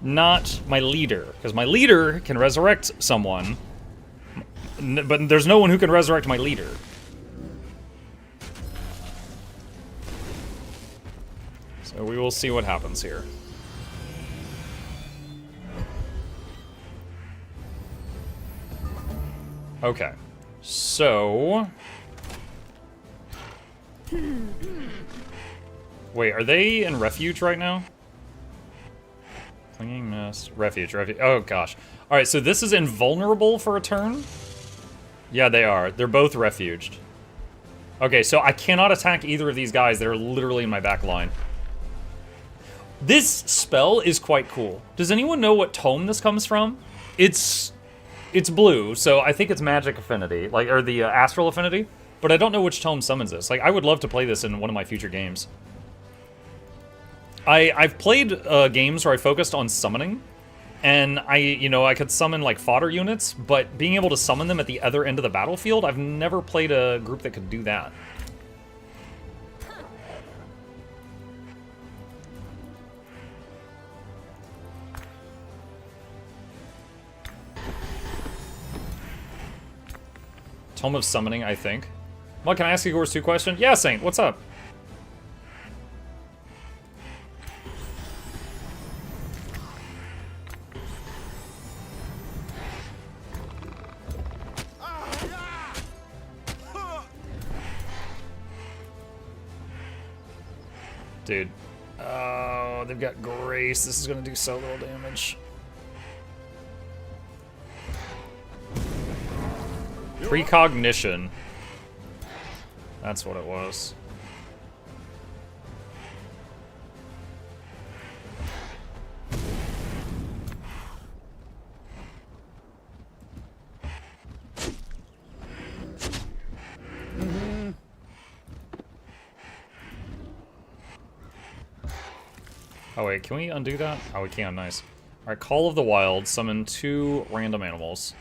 not my leader. Because my leader can resurrect someone, but there's no one who can resurrect my leader. So we will see what happens here. Okay, so... Wait, are they in refuge right now? Clinging Mist, refuge. Oh gosh. Alright, so this is invulnerable for a turn? Yeah, they are. They're both refuged. Okay, so I cannot attack either of these guys. They're literally in my back line. This spell is quite cool. Does anyone know what tome this comes from? It's blue, so I think it's Magic Affinity, like, or the Astral Affinity. But I don't know which tome summons this. Like, I would love to play this in one of my future games. I've played games where I focused on summoning, and I could summon like fodder units, but being able to summon them at the other end of the battlefield, I've never played a group that could do that. Tome of Summoning, I think. Well, can I ask Igor's 2 question? Yeah, Saint, what's up? Dude. Oh, they've got Grace. This is gonna do so little damage. Precognition. That's what it was. Oh wait, can we undo that? Oh, we can, nice. Alright, Call of the Wild, summon 2 random animals.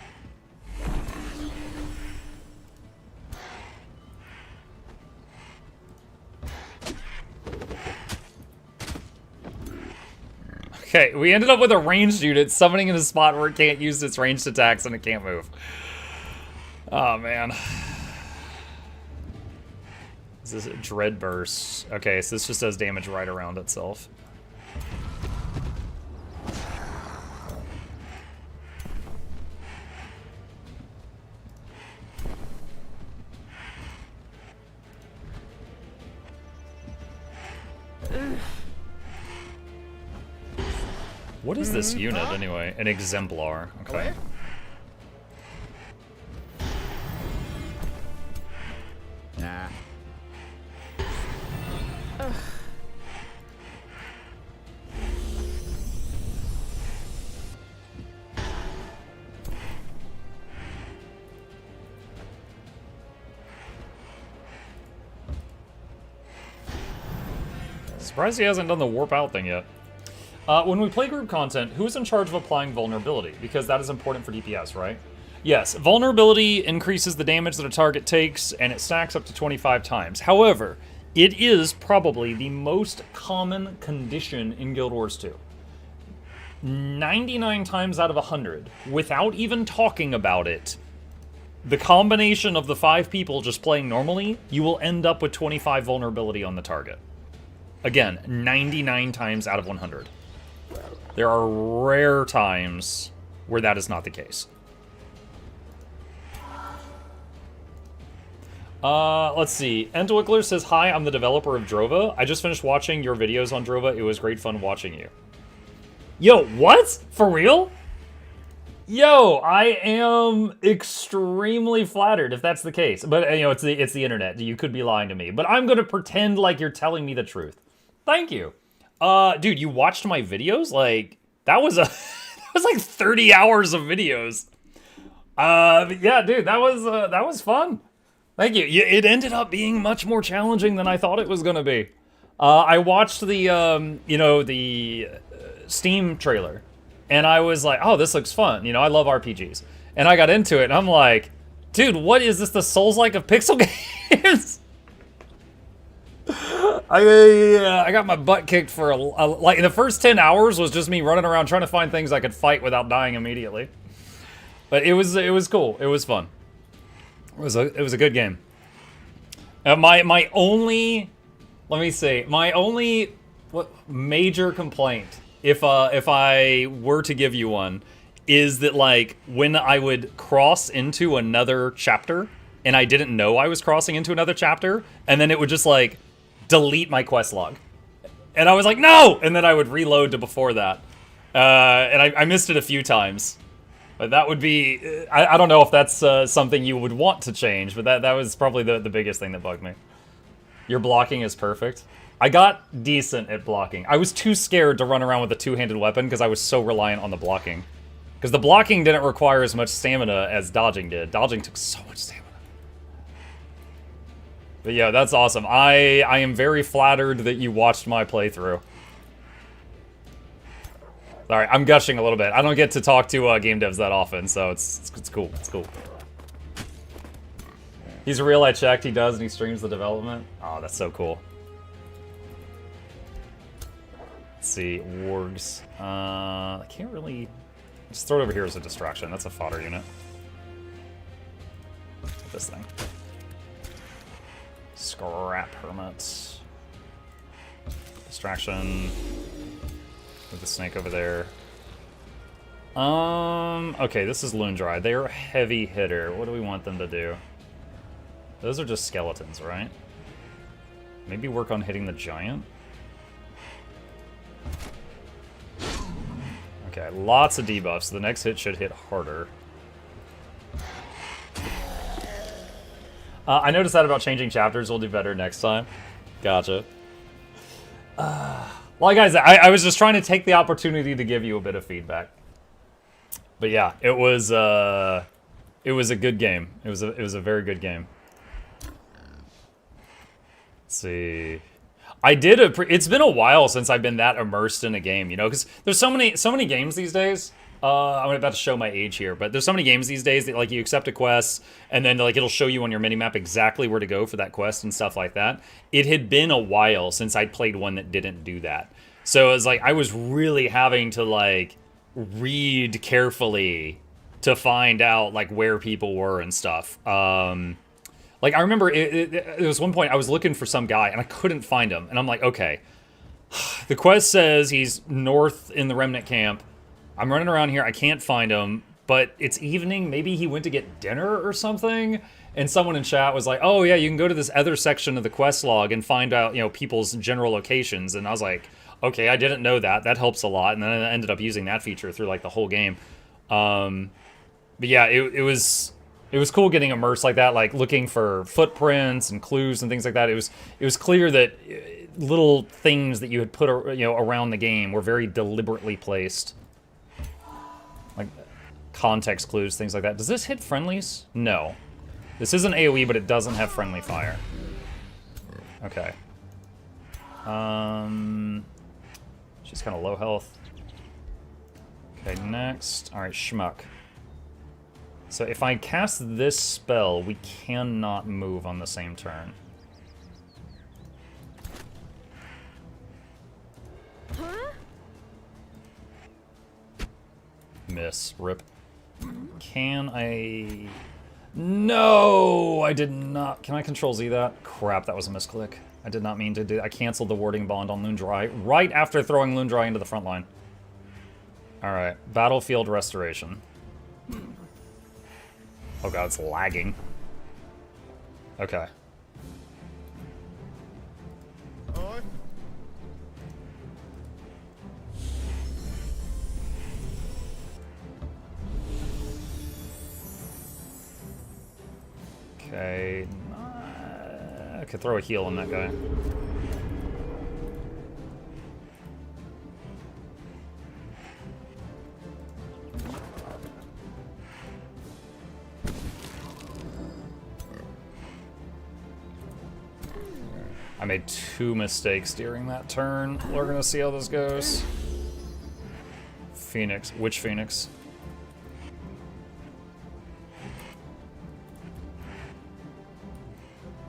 Okay, we ended up with a ranged unit summoning in a spot where it can't use its ranged attacks and it can't move. Oh, man. This is a Dread Burst. Okay, so this just does damage right around itself. What is this unit, anyway? An Exemplar. Okay. Nah. Surprised he hasn't done the warp out thing yet. When we play group content, who's in charge of applying vulnerability? Because that is important for DPS, right? Yes, vulnerability increases the damage that a target takes, and it stacks up to 25 times. However, it is probably the most common condition in Guild Wars 2. 99 times out of 100, without even talking about it, the combination of the 5 people just playing normally, you will end up with 25 vulnerability on the target. Again, 99 times out of 100. There are rare times where that is not the case. Let's see. Entwickler says, hi, I'm the developer of Drova. I just finished watching your videos on Drova. It was great fun watching you. Yo, what? For real? Yo, I am extremely flattered if that's the case. But, you know, it's the internet. You could be lying to me. But I'm going to pretend like you're telling me the truth. Thank you. Dude, you watched my videos? Like, that was that was like 30 hours of videos. Yeah, dude, that was fun. Thank you. It ended up being much more challenging than I thought it was gonna be. I watched the, you know, the Steam trailer, and I was like, oh, this looks fun. You know, I love RPGs. And I got into it, and I'm like, dude, what is this, the Souls-like of pixel games? I got my butt kicked for like the first 10 hours was just me running around trying to find things I could fight without dying immediately. But it was cool. It was fun. It was a good game. My only, let me see, my only major complaint, if I were to give you one, is that like when I would cross into another chapter and I didn't know I was crossing into another chapter, and then it would just like delete my quest log. And I was like, no! And then I would reload to before that. And I missed it a few times. But that would be, I don't know if that's something you would want to change, but that was probably the biggest thing that bugged me. Your blocking is perfect. I got decent at blocking. I was too scared to run around with a two-handed weapon because I was so reliant on the blocking. Because the blocking didn't require as much stamina as dodging did. Dodging took so much stamina. But yeah, that's awesome. I am very flattered that you watched my playthrough. Sorry, I'm gushing a little bit. I don't get to talk to game devs that often, so it's cool. It's cool. He's real, I checked. He does, and he streams the development. Oh, that's so cool. Let's see, wargs. I can't really... Just throw it over here as a distraction. That's a fodder unit. This thing. Scrap hermits. Distraction. With the snake over there. Okay, this is Loondry. They're a heavy hitter. What do we want them to do? Those are just skeletons, right? Maybe work on hitting the giant? Okay, lots of debuffs. The next hit should hit harder. I noticed that about changing chapters. We'll do better next time. Gotcha. Well, guys, I was just trying to take the opportunity to give you a bit of feedback. But yeah, it was a good game. It was a very good game. Let's see. It's been a while since I've been that immersed in a game, you know, because there's so many games these days. I'm about to show my age here, but there's so many games these days that like you accept a quest and then like it'll show you on your minimap exactly where to go for that quest and stuff like that. It had been a while since I'd played one that didn't do that. So it was like I was really having to like read carefully to find out like where people were and stuff. Like I remember it was one point I was looking for some guy and I couldn't find him, and I'm like, okay, the quest says he's north in the remnant camp. I'm running around here, I can't find him, but it's evening. Maybe he went to get dinner or something. And someone in chat was like, oh yeah, you can go to this other section of the quest log and find out, you know, people's general locations. And I was like, okay, I didn't know that. That helps a lot. And then I ended up using that feature through like the whole game. But yeah, it was cool getting immersed like that, like looking for footprints and clues and things like that. It was clear that little things that you had put, you know, around the game were very deliberately placed, like context clues, things like that. Does this hit friendlies? No, this isn't AoE, but it doesn't have friendly fire. Okay. She's kind of low health. Okay, next. All right, schmuck. So if I cast this spell, we cannot move on the same turn. Miss. Rip. Can I... No! I did not... Can I Control Z that? Crap, that was a misclick. I did not mean to do... I canceled the warding bond on Loondry right after throwing Loondry into the front line. Alright. Battlefield Restoration. Oh god, it's lagging. Okay. Okay. I could throw a heal on that guy. I made 2 mistakes during that turn. We're gonna see how this goes. Phoenix. Which Phoenix?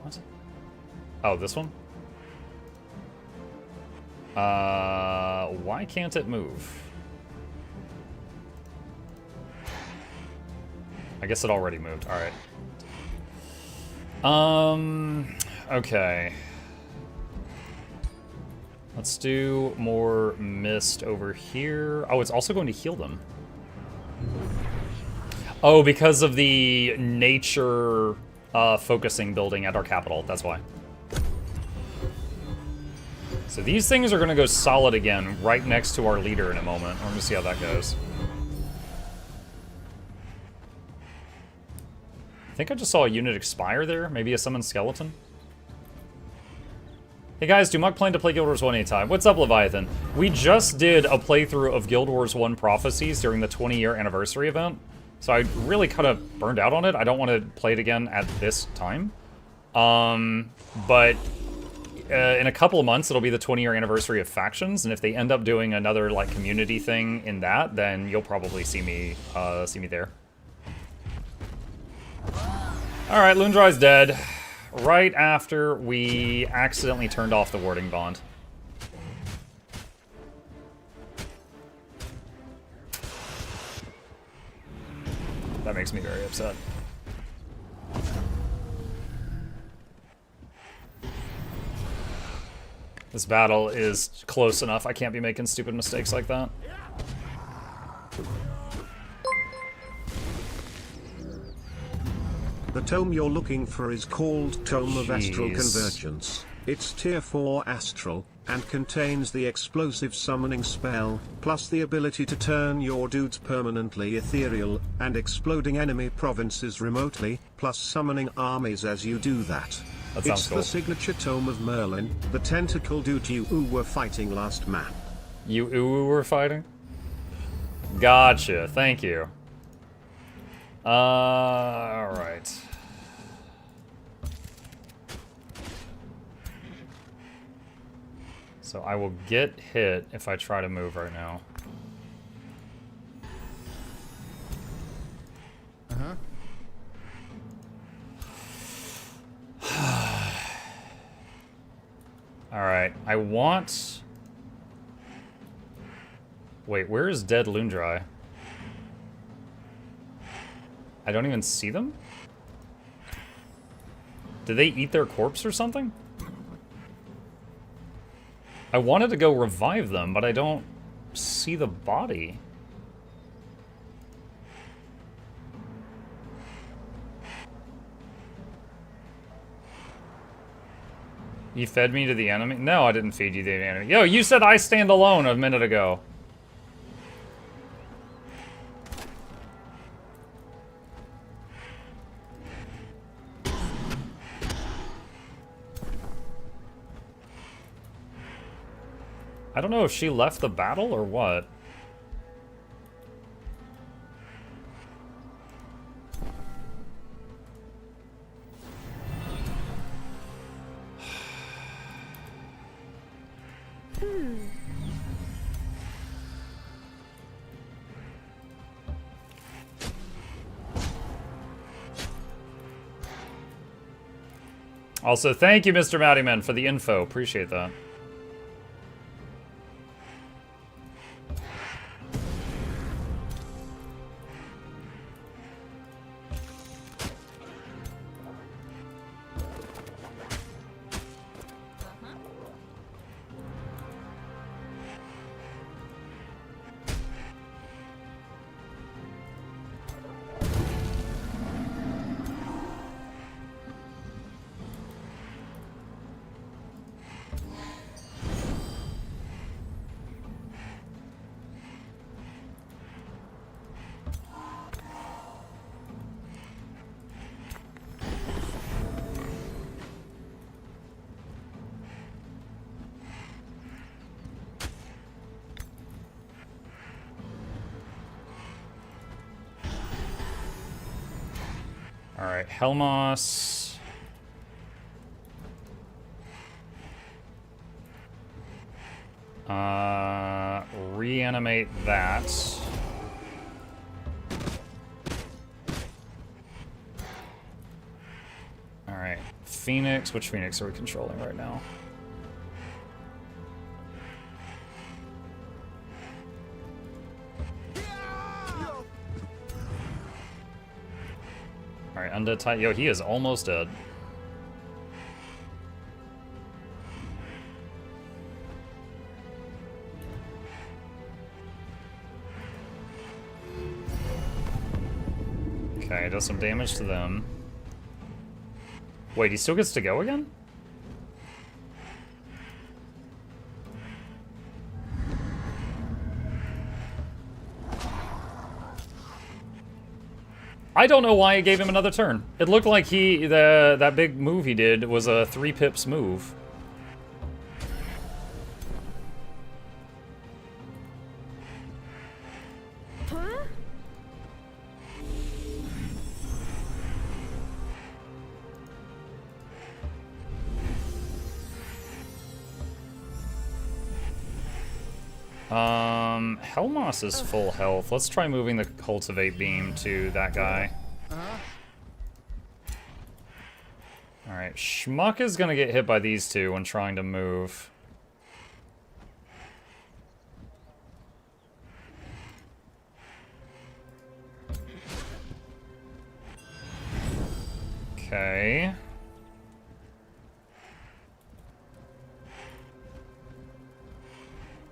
What? Oh, this one? Why can't it move? I guess it already moved. Alright. Okay. Let's do more mist over here. Oh, it's also going to heal them. Oh, because of the nature focusing building at our capital. That's why. So these things are going to go solid again right next to our leader in a moment. We're going to see how that goes. I think I just saw a unit expire there. Maybe a summoned skeleton. Hey guys, do Muk plan to play Guild Wars 1 anytime? What's up, Leviathan? We just did a playthrough of Guild Wars 1 Prophecies during the 20-year anniversary event. So I really kind of burned out on it. I don't want to play it again at this time. But in a couple of months, it'll be the 20-year anniversary of Factions. And if they end up doing another like community thing in that, then you'll probably see me there. All right, Loondry's dead. Right after we accidentally turned off the warding bond. That makes me very upset. This battle is close enough. I can't be making stupid mistakes like that. The tome you're looking for is called Tome of Astral Convergence. It's tier 4 astral, and contains the explosive summoning spell, plus the ability to turn your dudes permanently ethereal, and exploding enemy provinces remotely, plus summoning armies as you do that. It's cool. The signature tome of Merlin, the tentacle dude you were fighting last map. You were fighting? Gotcha, thank you. Alright. So I will get hit if I try to move right now. Alright, I want Wait, where is dead Lundrai? I don't even see them? Did they eat their corpse or something? I wanted to go revive them, but I don't see the body. You fed me to the enemy? No, I didn't feed you to the enemy. Yo, you said I stand alone a minute ago. I don't know if she left the battle or what. Also, thank you, Mr. Mattyman, for the info. Appreciate that. Alright, Helmos. Reanimate that. Alright, Phoenix. Which Phoenix are we controlling right now? Alright, Undead Titan. Yo, he is almost dead. Okay, does some damage to them. Wait, he still gets to go again? I don't know why it gave him another turn. It looked like that big move he did was a 3 pips move. Helmos is full health. Let's try moving the Cultivate Beam to that guy. Alright, Schmuck is gonna get hit by these two when trying to move. Okay.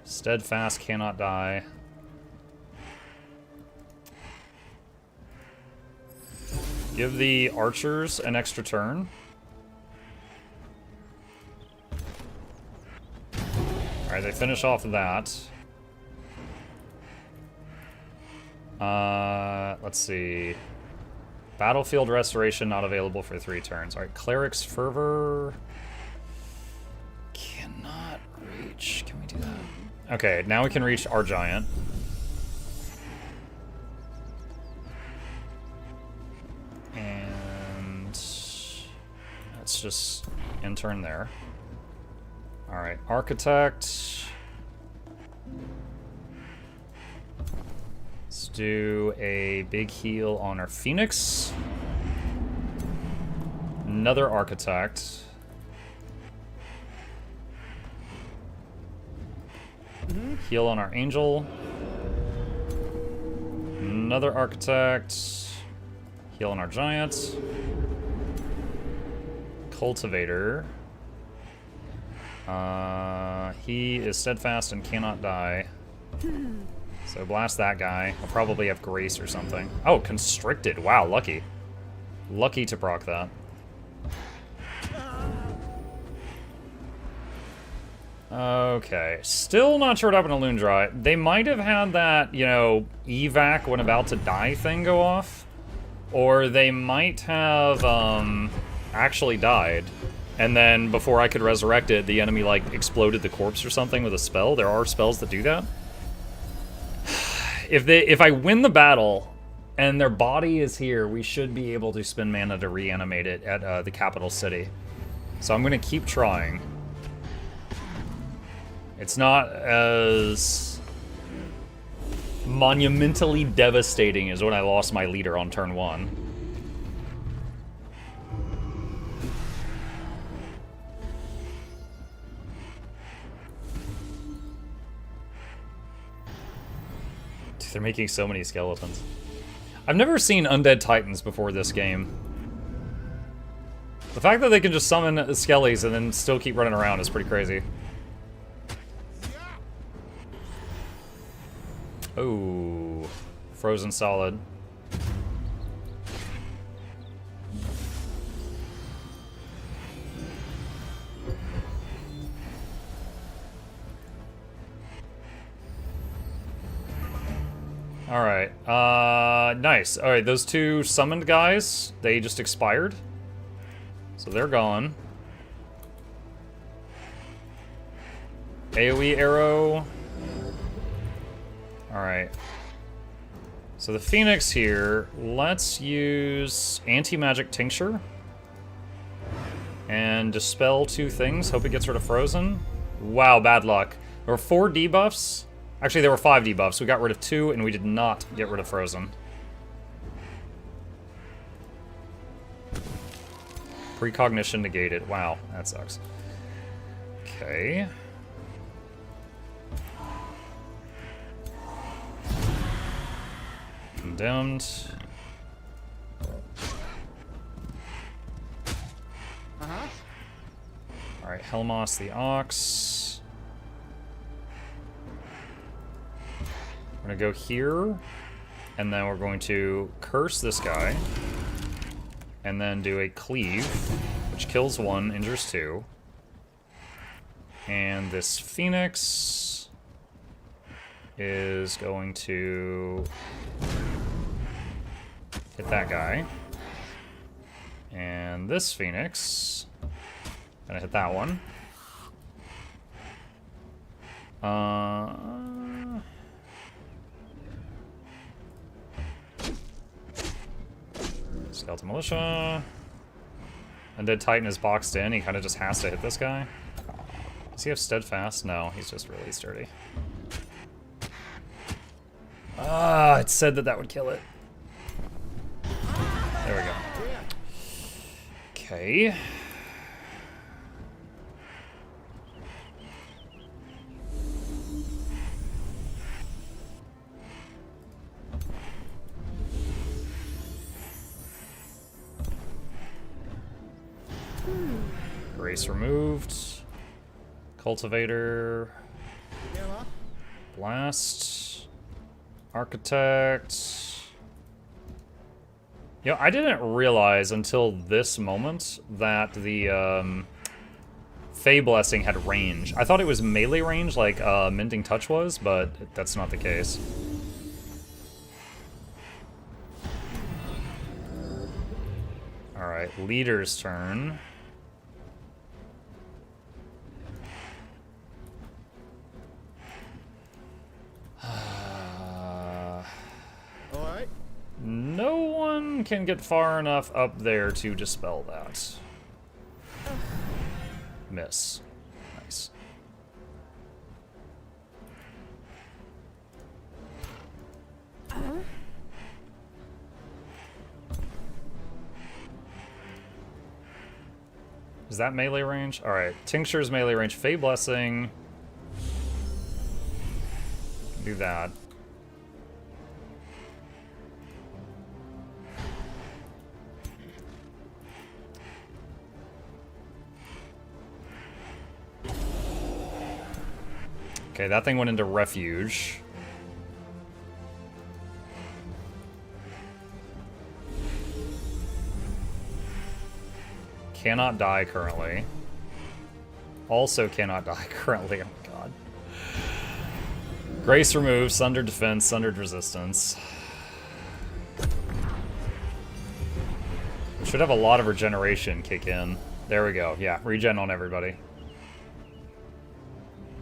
Steadfast cannot die. Give the archers an extra turn. Alright, they finish off that. Let's see. Battlefield Restoration not available for 3 turns. Alright, Cleric's Fervor. Cannot reach. Can we do that? Okay, now we can reach our giant. And let's just intern there. Alright, Architect. Let's do a big heal on our Phoenix. Another Architect. Heal on our Angel. Another architect. Healing our giant. Cultivator. He is steadfast and cannot die. So blast that guy. I'll probably have grace or something. Oh, constricted. Wow, lucky. Lucky to proc that. Okay, still not sure what happened to Loondry. They might have had that, you know, evac when about to die thing go off. Or they might have, actually died. And then before I could resurrect it, the enemy, like, exploded the corpse or something with a spell. There are spells that do that. If I win the battle and their body is here, we should be able to spend mana to reanimate it at the capital city. So I'm going to keep trying. It's not as monumentally devastating as when I lost my leader on turn 1. Dude, they're making so many skeletons. I've never seen undead titans before this game. The fact that they can just summon skellies and then still keep running around is pretty crazy. Oh, frozen solid. All right, nice. All right, those two summoned guys, they just expired. So they're gone. AoE arrow. Alright. So the Phoenix here, let's use anti-magic tincture. And dispel 2 things. Hope it gets rid of frozen. Wow, bad luck. There were 4 debuffs. Actually, there were 5 debuffs. We got rid of 2, and we did not get rid of frozen. Precognition negated. Wow, that sucks. Okay. Condemned. Alright, Helmos the Ox. We're gonna go here, and then we're going to curse this guy, and then do a cleave, which kills 1, injures 2. And this Phoenix is going to hit that guy. And this Phoenix, gonna hit that one. Skeleton Militia. Undead Titan is boxed in, he kind of just has to hit this guy. Does he have Steadfast? No, he's just really sturdy. Ah, it said that would kill it. There we go. Okay. Grace removed. Cultivator. Blast. Architect. You know, I didn't realize until this moment that the Fey Blessing had range. I thought it was melee range like Mending Touch was, but that's not the case. Alright, leader's turn. No one can get far enough up there to dispel that. Miss. Nice. Is that melee range? Alright, Tincture's melee range. Fey Blessing. Do that. Okay, that thing went into refuge. Cannot die currently. Also cannot die currently. Oh my god. Grace removed, sundered defense, sundered resistance. We should have a lot of regeneration kick in. There we go. Yeah, regen on everybody.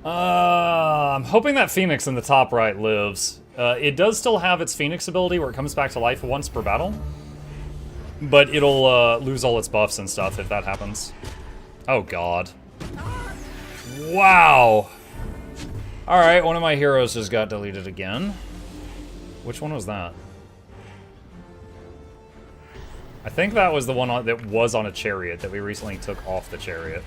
I'm hoping that Phoenix in the top right lives. It does still have its Phoenix ability where it comes back to life once per battle. But it'll lose all its buffs and stuff if that happens. Oh god. Wow! Alright, one of my heroes just got deleted again. Which one was that? I think that was the one that was on a chariot that we recently took off the chariot.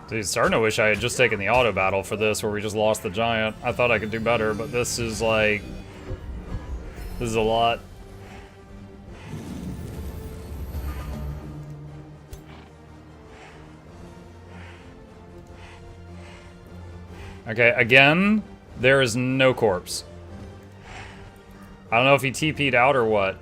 Dude, starting to wish I had just taken the auto battle for this where we just lost the giant. I thought I could do better, but this is like... This is a lot. Okay, again, there is no corpse. I don't know if he TP'd out or what.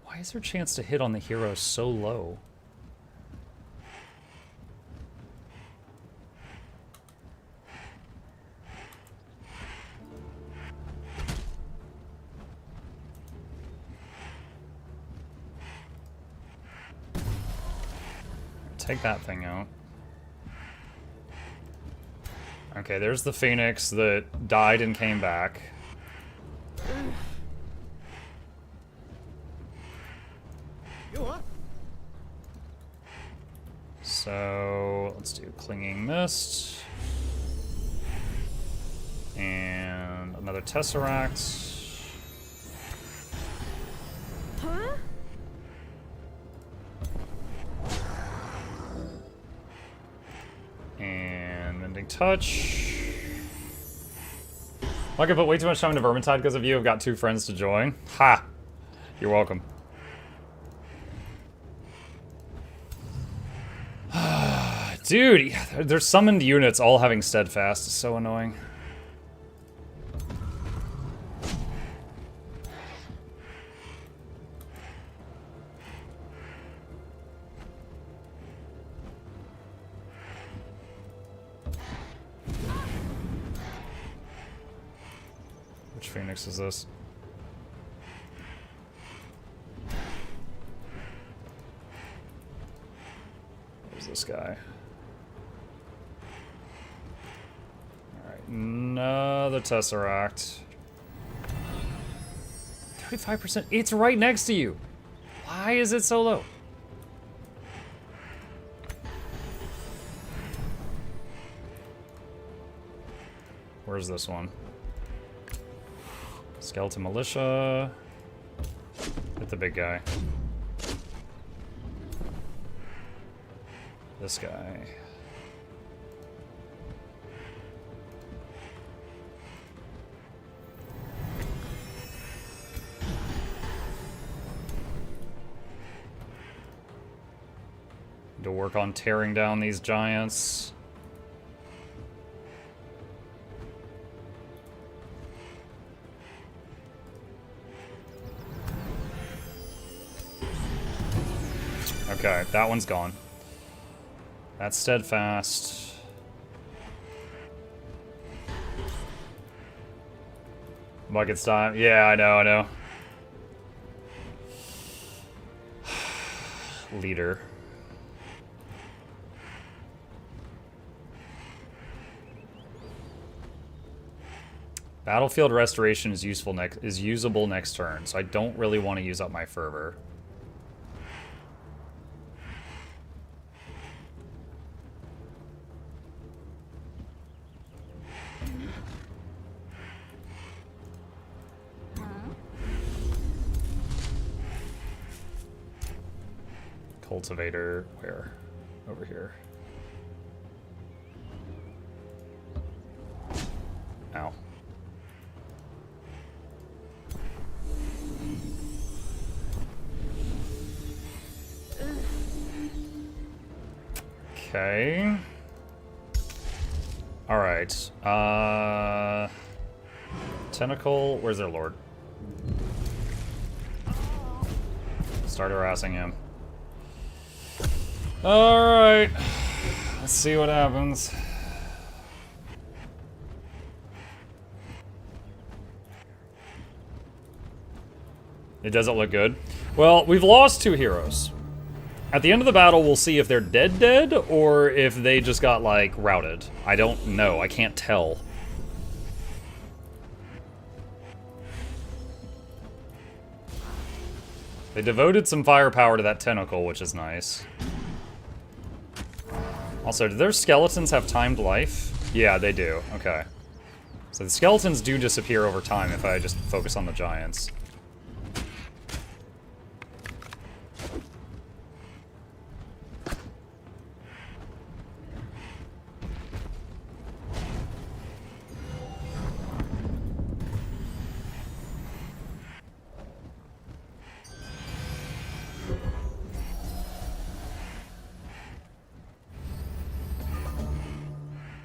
Why is their chance to hit on the hero so low? Take that thing out. Okay, there's the Phoenix that died and came back. So, let's do Clinging Mist. And another Tesseract. Huh? And Mending Touch. Like I put way too much time into Vermintide because of you. I've got 2 friends to join. Ha! You're welcome. Dude, there's summoned units all having Steadfast. It's so annoying. Which Phoenix is this? Where's this guy? Another Tesseract. 35%. It's right next to you. Why is it so low? Where's this one? Skeleton Militia. Hit the big guy. This guy. To work on tearing down these giants. Okay, that one's gone. That's steadfast. Bucket's time. Yeah, I know. Leader. Battlefield restoration is usable next turn, so I don't really want to use up my fervor. Cultivator, where? Over here. Ow. Okay. Alright. Tentacle, where's their lord? Start harassing him. Alright. Let's see what happens. It doesn't look good. Well, we've lost 2 heroes. At the end of the battle, we'll see if they're dead, or if they just got, like, routed. I don't know. I can't tell. They devoted some firepower to that tentacle, which is nice. Also, do their skeletons have timed life? Yeah, they do. Okay. So the skeletons do disappear over time if I just focus on the giants.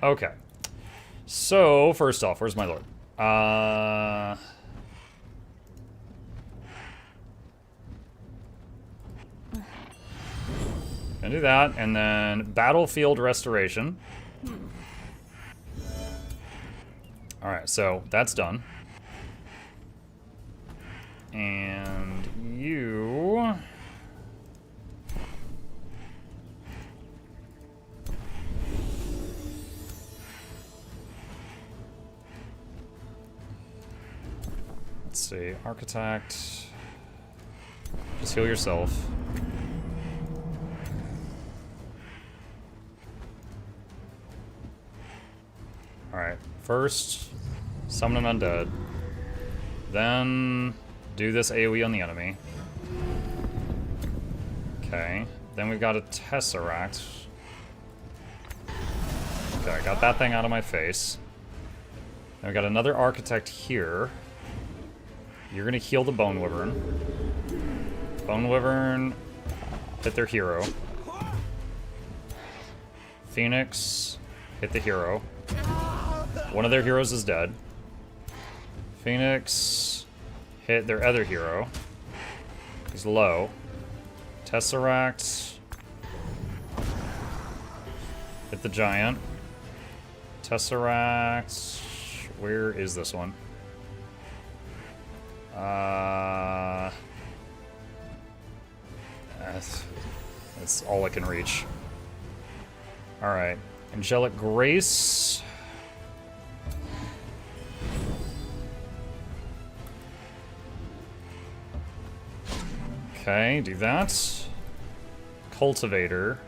Okay. So, first off, where's my lord? Gonna do that, and then battlefield restoration. Alright, so that's done. And you... Let's see, Architect. Just heal yourself. Alright, first, summon an undead. Then, do this AoE on the enemy. Okay, then we've got a Tesseract. Okay, got that thing out of my face. Then we got another Architect here. You're gonna heal the Bone Wyvern. Bone Wyvern, hit their hero. Phoenix, hit the hero. One of their heroes is dead. Phoenix, hit their other hero. He's low. Tesseract, hit the giant. Tesseract, where is this one? That's all I can reach. Alright. Angelic Grace. Okay, do that. Cultivator.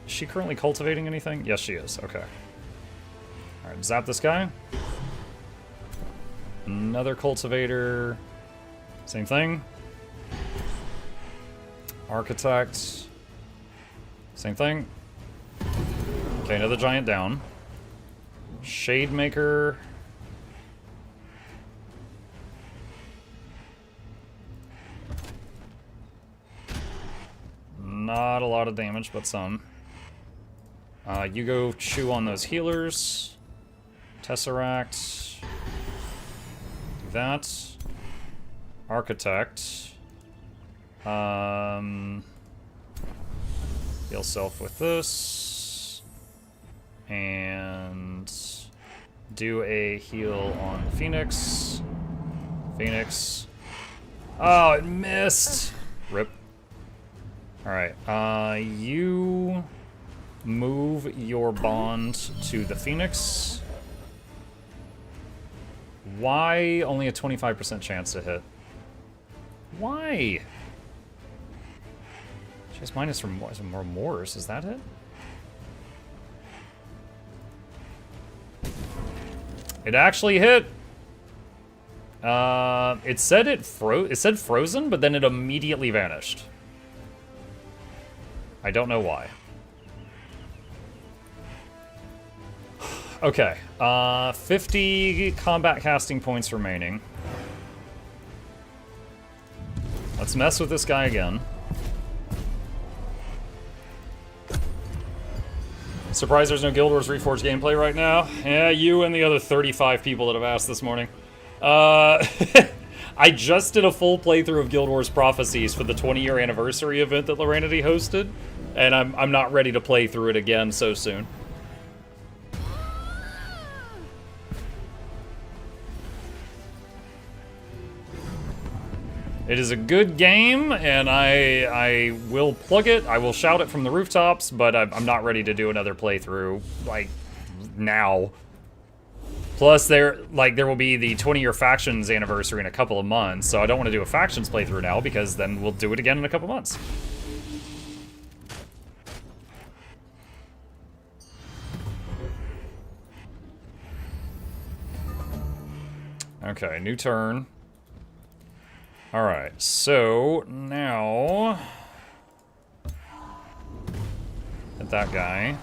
Is she currently cultivating anything? Yes, she is. Okay. Alright, zap this guy. Another cultivator. Same thing. Architect. Same thing. Okay, another giant down. Shademaker. Not a lot of damage, but some. You go chew on those healers. Tesseract. Do that. Architect. Heal self with this. And do a heal on Phoenix. Phoenix. Oh, it missed. Rip. Alright, you move your bond to the Phoenix. Why only a 25% chance to hit? Why? She has minus from remorse, is that it? It actually hit. It said frozen, but then it immediately vanished. I don't know why. Okay, 50 combat casting points remaining. Let's mess with this guy again. Surprised there's no Guild Wars Reforged gameplay right now. Yeah, you and the other 35 people that have asked this morning. I just did a full playthrough of Guild Wars Prophecies for the 20-year anniversary event that Loranity hosted, and I'm not ready to play through it again so soon. It is a good game, and I will plug it. I will shout it from the rooftops, but I'm not ready to do another playthrough, like, now. Plus, there will be the 20-year Factions anniversary in a couple of months, so I don't want to do a Factions playthrough now, because then we'll do it again in a couple months. Okay, new turn. Alright, so now hit that guy.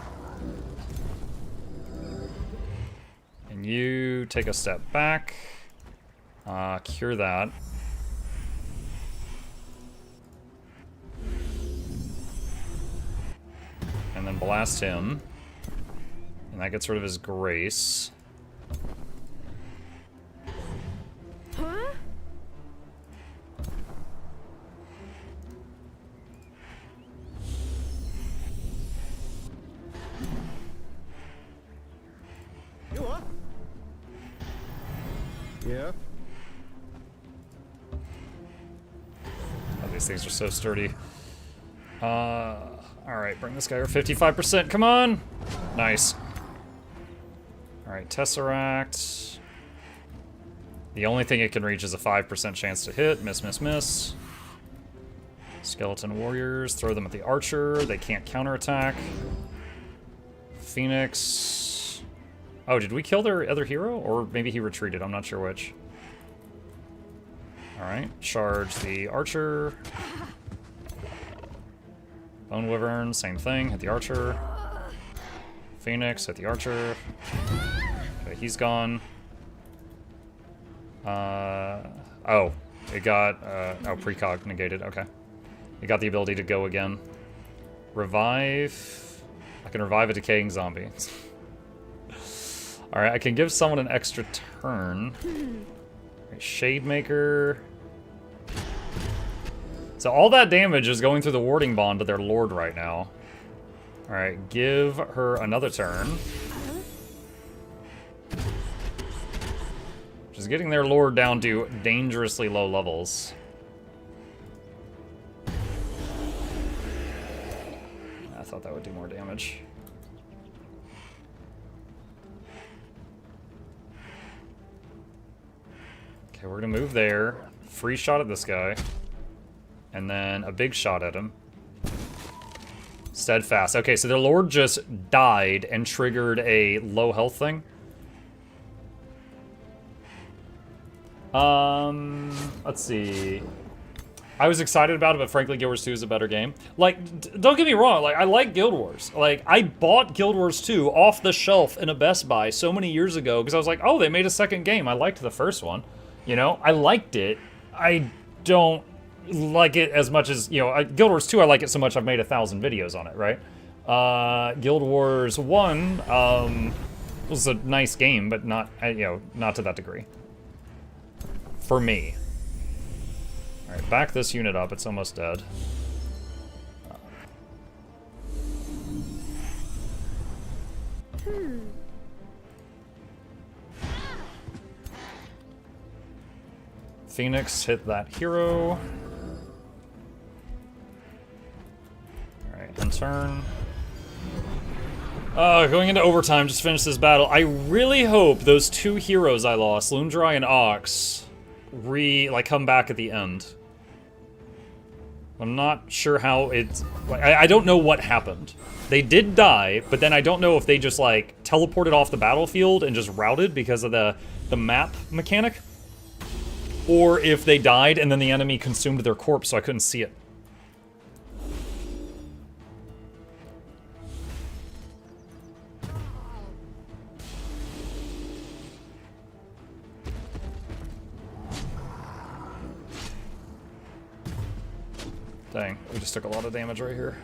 And you take a step back. Cure that. And then blast him. And that gets rid of his grace. Yeah. Oh, these things are so sturdy. Alright, bring this guy over 55%. Come on! Nice. Alright, Tesseract. The only thing it can reach is a 5% chance to hit. Miss, miss, miss. Skeleton Warriors. Throw them at the Archer. They can't counterattack. Phoenix. Oh, did we kill their other hero? Or maybe he retreated. I'm not sure which. Alright, charge the Archer. Bone Wyvern, same thing. Hit the Archer. Phoenix, hit the Archer. Okay, he's gone. Oh, it got, oh, precog negated, okay. It got the ability to go again. Revive. I can revive a decaying zombie. Alright, I can give someone an extra turn. Right, Shademaker. So all that damage is going through the warding bond to their lord right now. Alright, give her another turn. Which is getting their lord down to dangerously low levels. I thought that would do more damage. Okay, we're gonna move there. Free shot at this guy. And then a big shot at him. Steadfast. Okay, so their lord just died and triggered a low health thing. Let's see. I was excited about it, but frankly, Guild Wars 2 is a better game. Like, don't get me wrong, like, I like Guild Wars. Like, I bought Guild Wars 2 off the shelf in a Best Buy so many years ago because I was like, oh, they made a second game. I liked the first one. You know, I liked it. I don't like it as much as, you know, Guild Wars 2, I like it so much I've made 1,000 videos on it, right? Guild Wars 1 was a nice game, but not, you know, not to that degree. For me. Alright, back this unit up, it's almost dead. Phoenix hit that hero. Alright, end turn. Going into overtime, just finish this battle. I really hope those two heroes I lost, Lundrai and Ox, come back at the end. I'm not sure how it's... I don't know what happened. They did die, but then I don't know if they just, like, teleported off the battlefield and just routed because of the map mechanic. Or if they died and then the enemy consumed their corpse so I couldn't see it. Dang, we just took a lot of damage right here.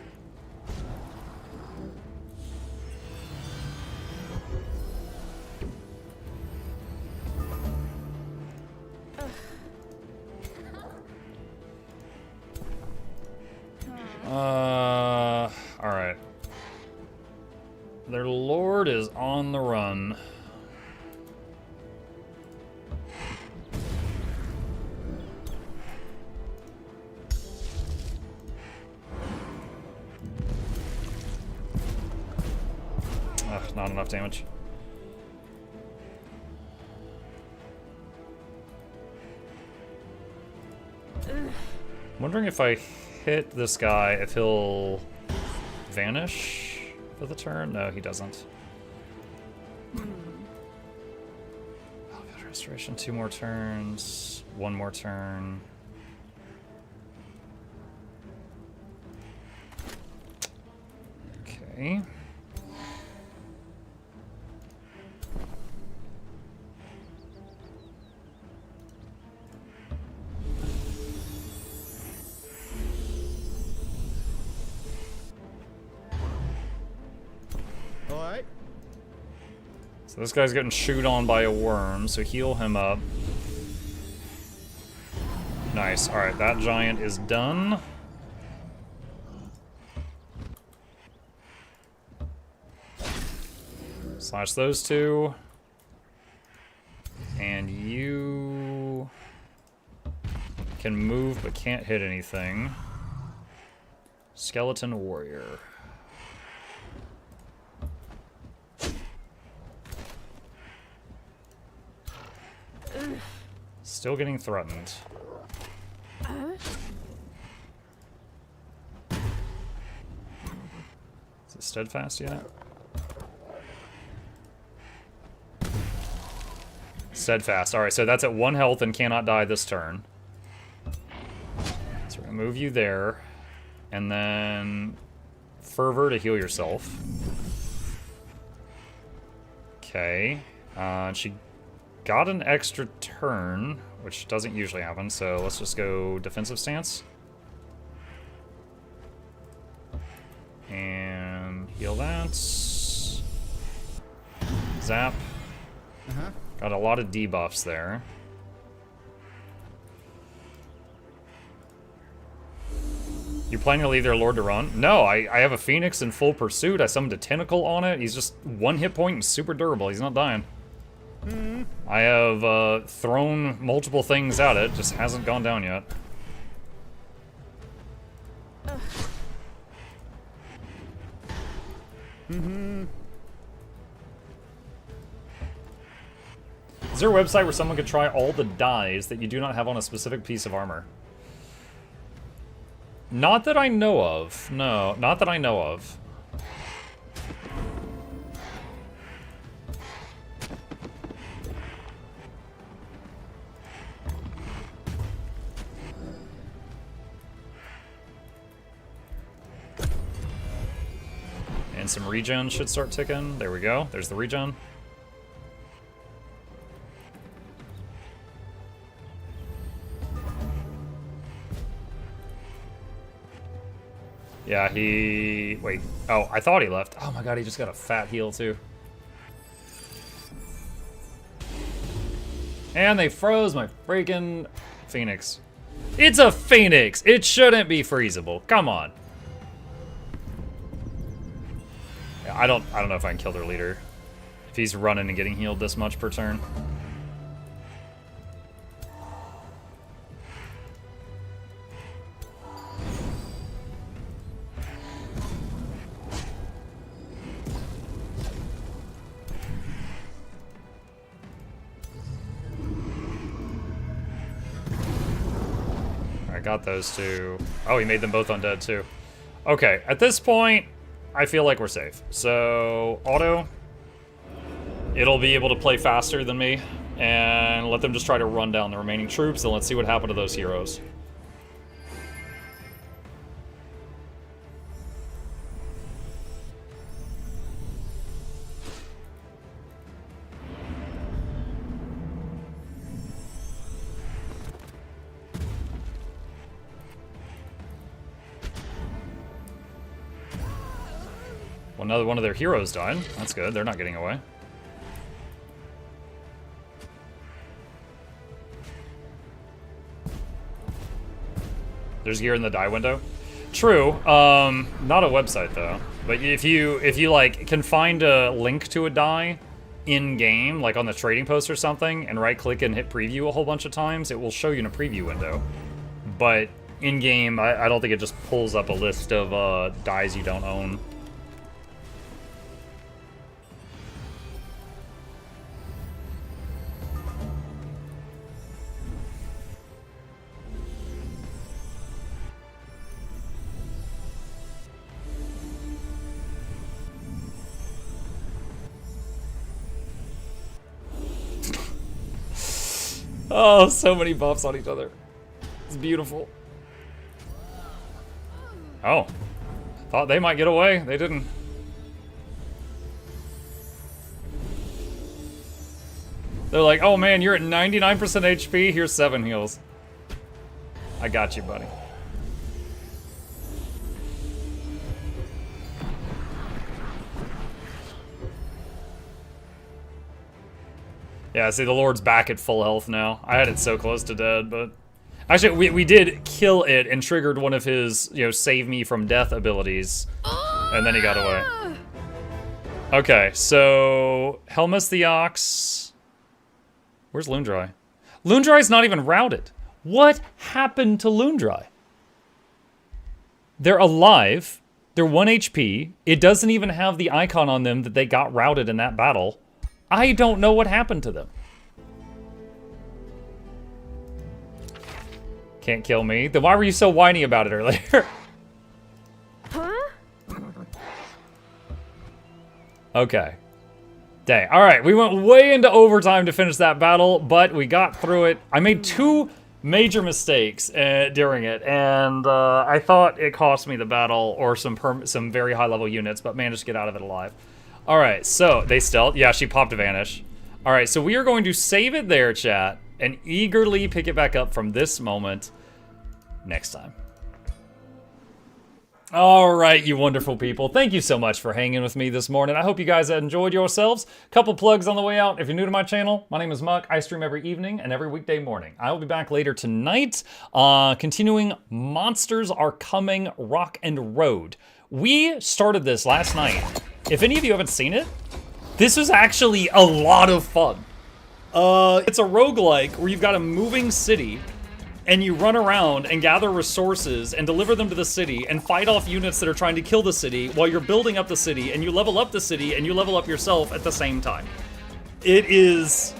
Alright. Their lord is on the run. Ugh, not enough damage. Wondering if I hit this guy, if he'll vanish for the turn? No, he doesn't. Restoration, 2 more turns, 1 more turn. Okay. So this guy's getting chewed on by a worm, so heal him up. Nice. Alright, that giant is done. Slash those two. And you can move but can't hit anything. Skeleton warrior. Still getting threatened. Is it steadfast yet? Steadfast. Alright, so that's at 1 health and cannot die this turn. So we're gonna move you there. And then Fervor to heal yourself. Okay. She got an extra turn, which doesn't usually happen, so let's just go defensive stance. And heal that. Zap. Got a lot of debuffs there. You planning to leave their lord to run? No, I have a Phoenix in full pursuit. I summoned a tentacle on it. He's just 1 hit point and super durable. He's not dying. I have thrown multiple things at it, just hasn't gone down yet. Is there a website where someone could try all the dyes that you do not have on a specific piece of armor? Not that I know of. No, not that I know of. And some regen should start ticking. There we go. There's the regen. Yeah, he... Wait. Oh, I thought he left. Oh my god, he just got a fat heal too. And they froze my freaking Phoenix. It's a Phoenix! It shouldn't be freezable. Come on. I don't know if I can kill their leader. If he's running and getting healed this much per turn. Got those two. Oh, he made them both undead too. Okay, at this point, I feel like we're safe. So, auto. It'll be able to play faster than me. And let them just try to run down the remaining troops, and let's see what happened to those heroes. Well, another one of their heroes died. That's good. They're not getting away. There's gear in the die window. True. Not a website though. But if you like can find a link to a die in game, like on the trading post or something, and right click and hit preview a whole bunch of times, it will show you in a preview window. But in game, I don't think it just pulls up a list of dies you don't own. Oh, so many buffs on each other. It's beautiful. Oh. Thought they might get away. They didn't. They're like, oh man, you're at 99% HP. Here's 7 heals. I got you, buddy. Yeah, see, the Lord's back at full health now. I had it so close to dead, but... Actually, we did kill it and triggered one of his, save me from death abilities. And then he got away. Okay, so... Helmus the Ox... Where's Loondry? Loondry's not even routed. What happened to Loondry? They're alive. They're 1 HP. It doesn't even have the icon on them that they got routed in that battle. I don't know what happened to them. Can't kill me. Then why were you so whiny about it earlier? Huh? Okay. Dang. All right, we went way into overtime to finish that battle, but we got through it. I made 2 major mistakes during it, and I thought it cost me the battle or some very high-level units, but managed to get out of it alive. All right, so they stealth. Yeah, she popped Vanish. All right, so we are going to save it there, chat, and eagerly pick it back up from this moment next time. All right, you wonderful people. Thank you so much for hanging with me this morning. I hope you guys enjoyed yourselves. Couple plugs on the way out. If you're new to my channel, my name is Muck. I stream every evening and every weekday morning. I will be back later tonight, continuing Monsters Are Coming Rock and Road. We started this last night. If any of you haven't seen it, this was actually a lot of fun. It's a roguelike where you've got a moving city and you run around and gather resources and deliver them to the city and fight off units that are trying to kill the city while you're building up the city, and you level up the city and you level up yourself at the same time. It is...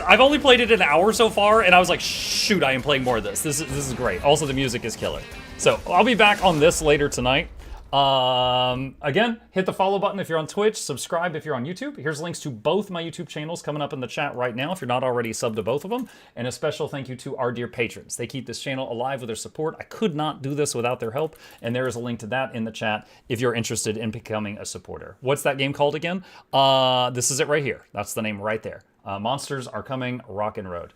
I've only played it an hour so far, and I was like, shoot, I am playing more of this. This is great. Also, the music is killer. So, I'll be back on this later tonight. Again, hit the follow button if you're on Twitch, subscribe if you're on YouTube. Here's links to both my YouTube channels coming up in the chat right now if you're not already subbed to both of them. And a special thank you to our dear patrons. They keep this channel alive with their support. I could not do this without their help, and there is a link to that in the chat if you're interested in becoming a supporter. What's that game called again? This is it right here. That's the name right there. Monsters Are Coming Rock and Road.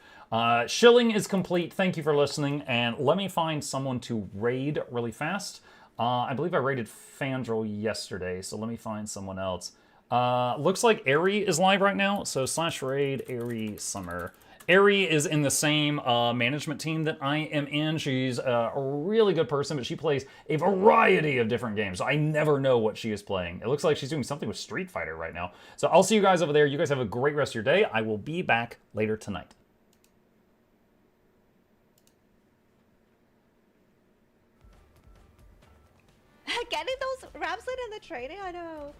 Shilling is complete. Thank you for listening, and let me find someone to raid really fast. I believe I raided Fandral yesterday, so let me find someone else. Looks like Airy is live right now, so /raid Airy Summer. Ari is in the same management team that I am in. She's a really good person, but she plays a variety of different games. So I never know what she is playing. It looks like she's doing something with Street Fighter right now. So I'll see you guys over there. You guys have a great rest of your day. I will be back later tonight. Getting those Ramson in the training, I know.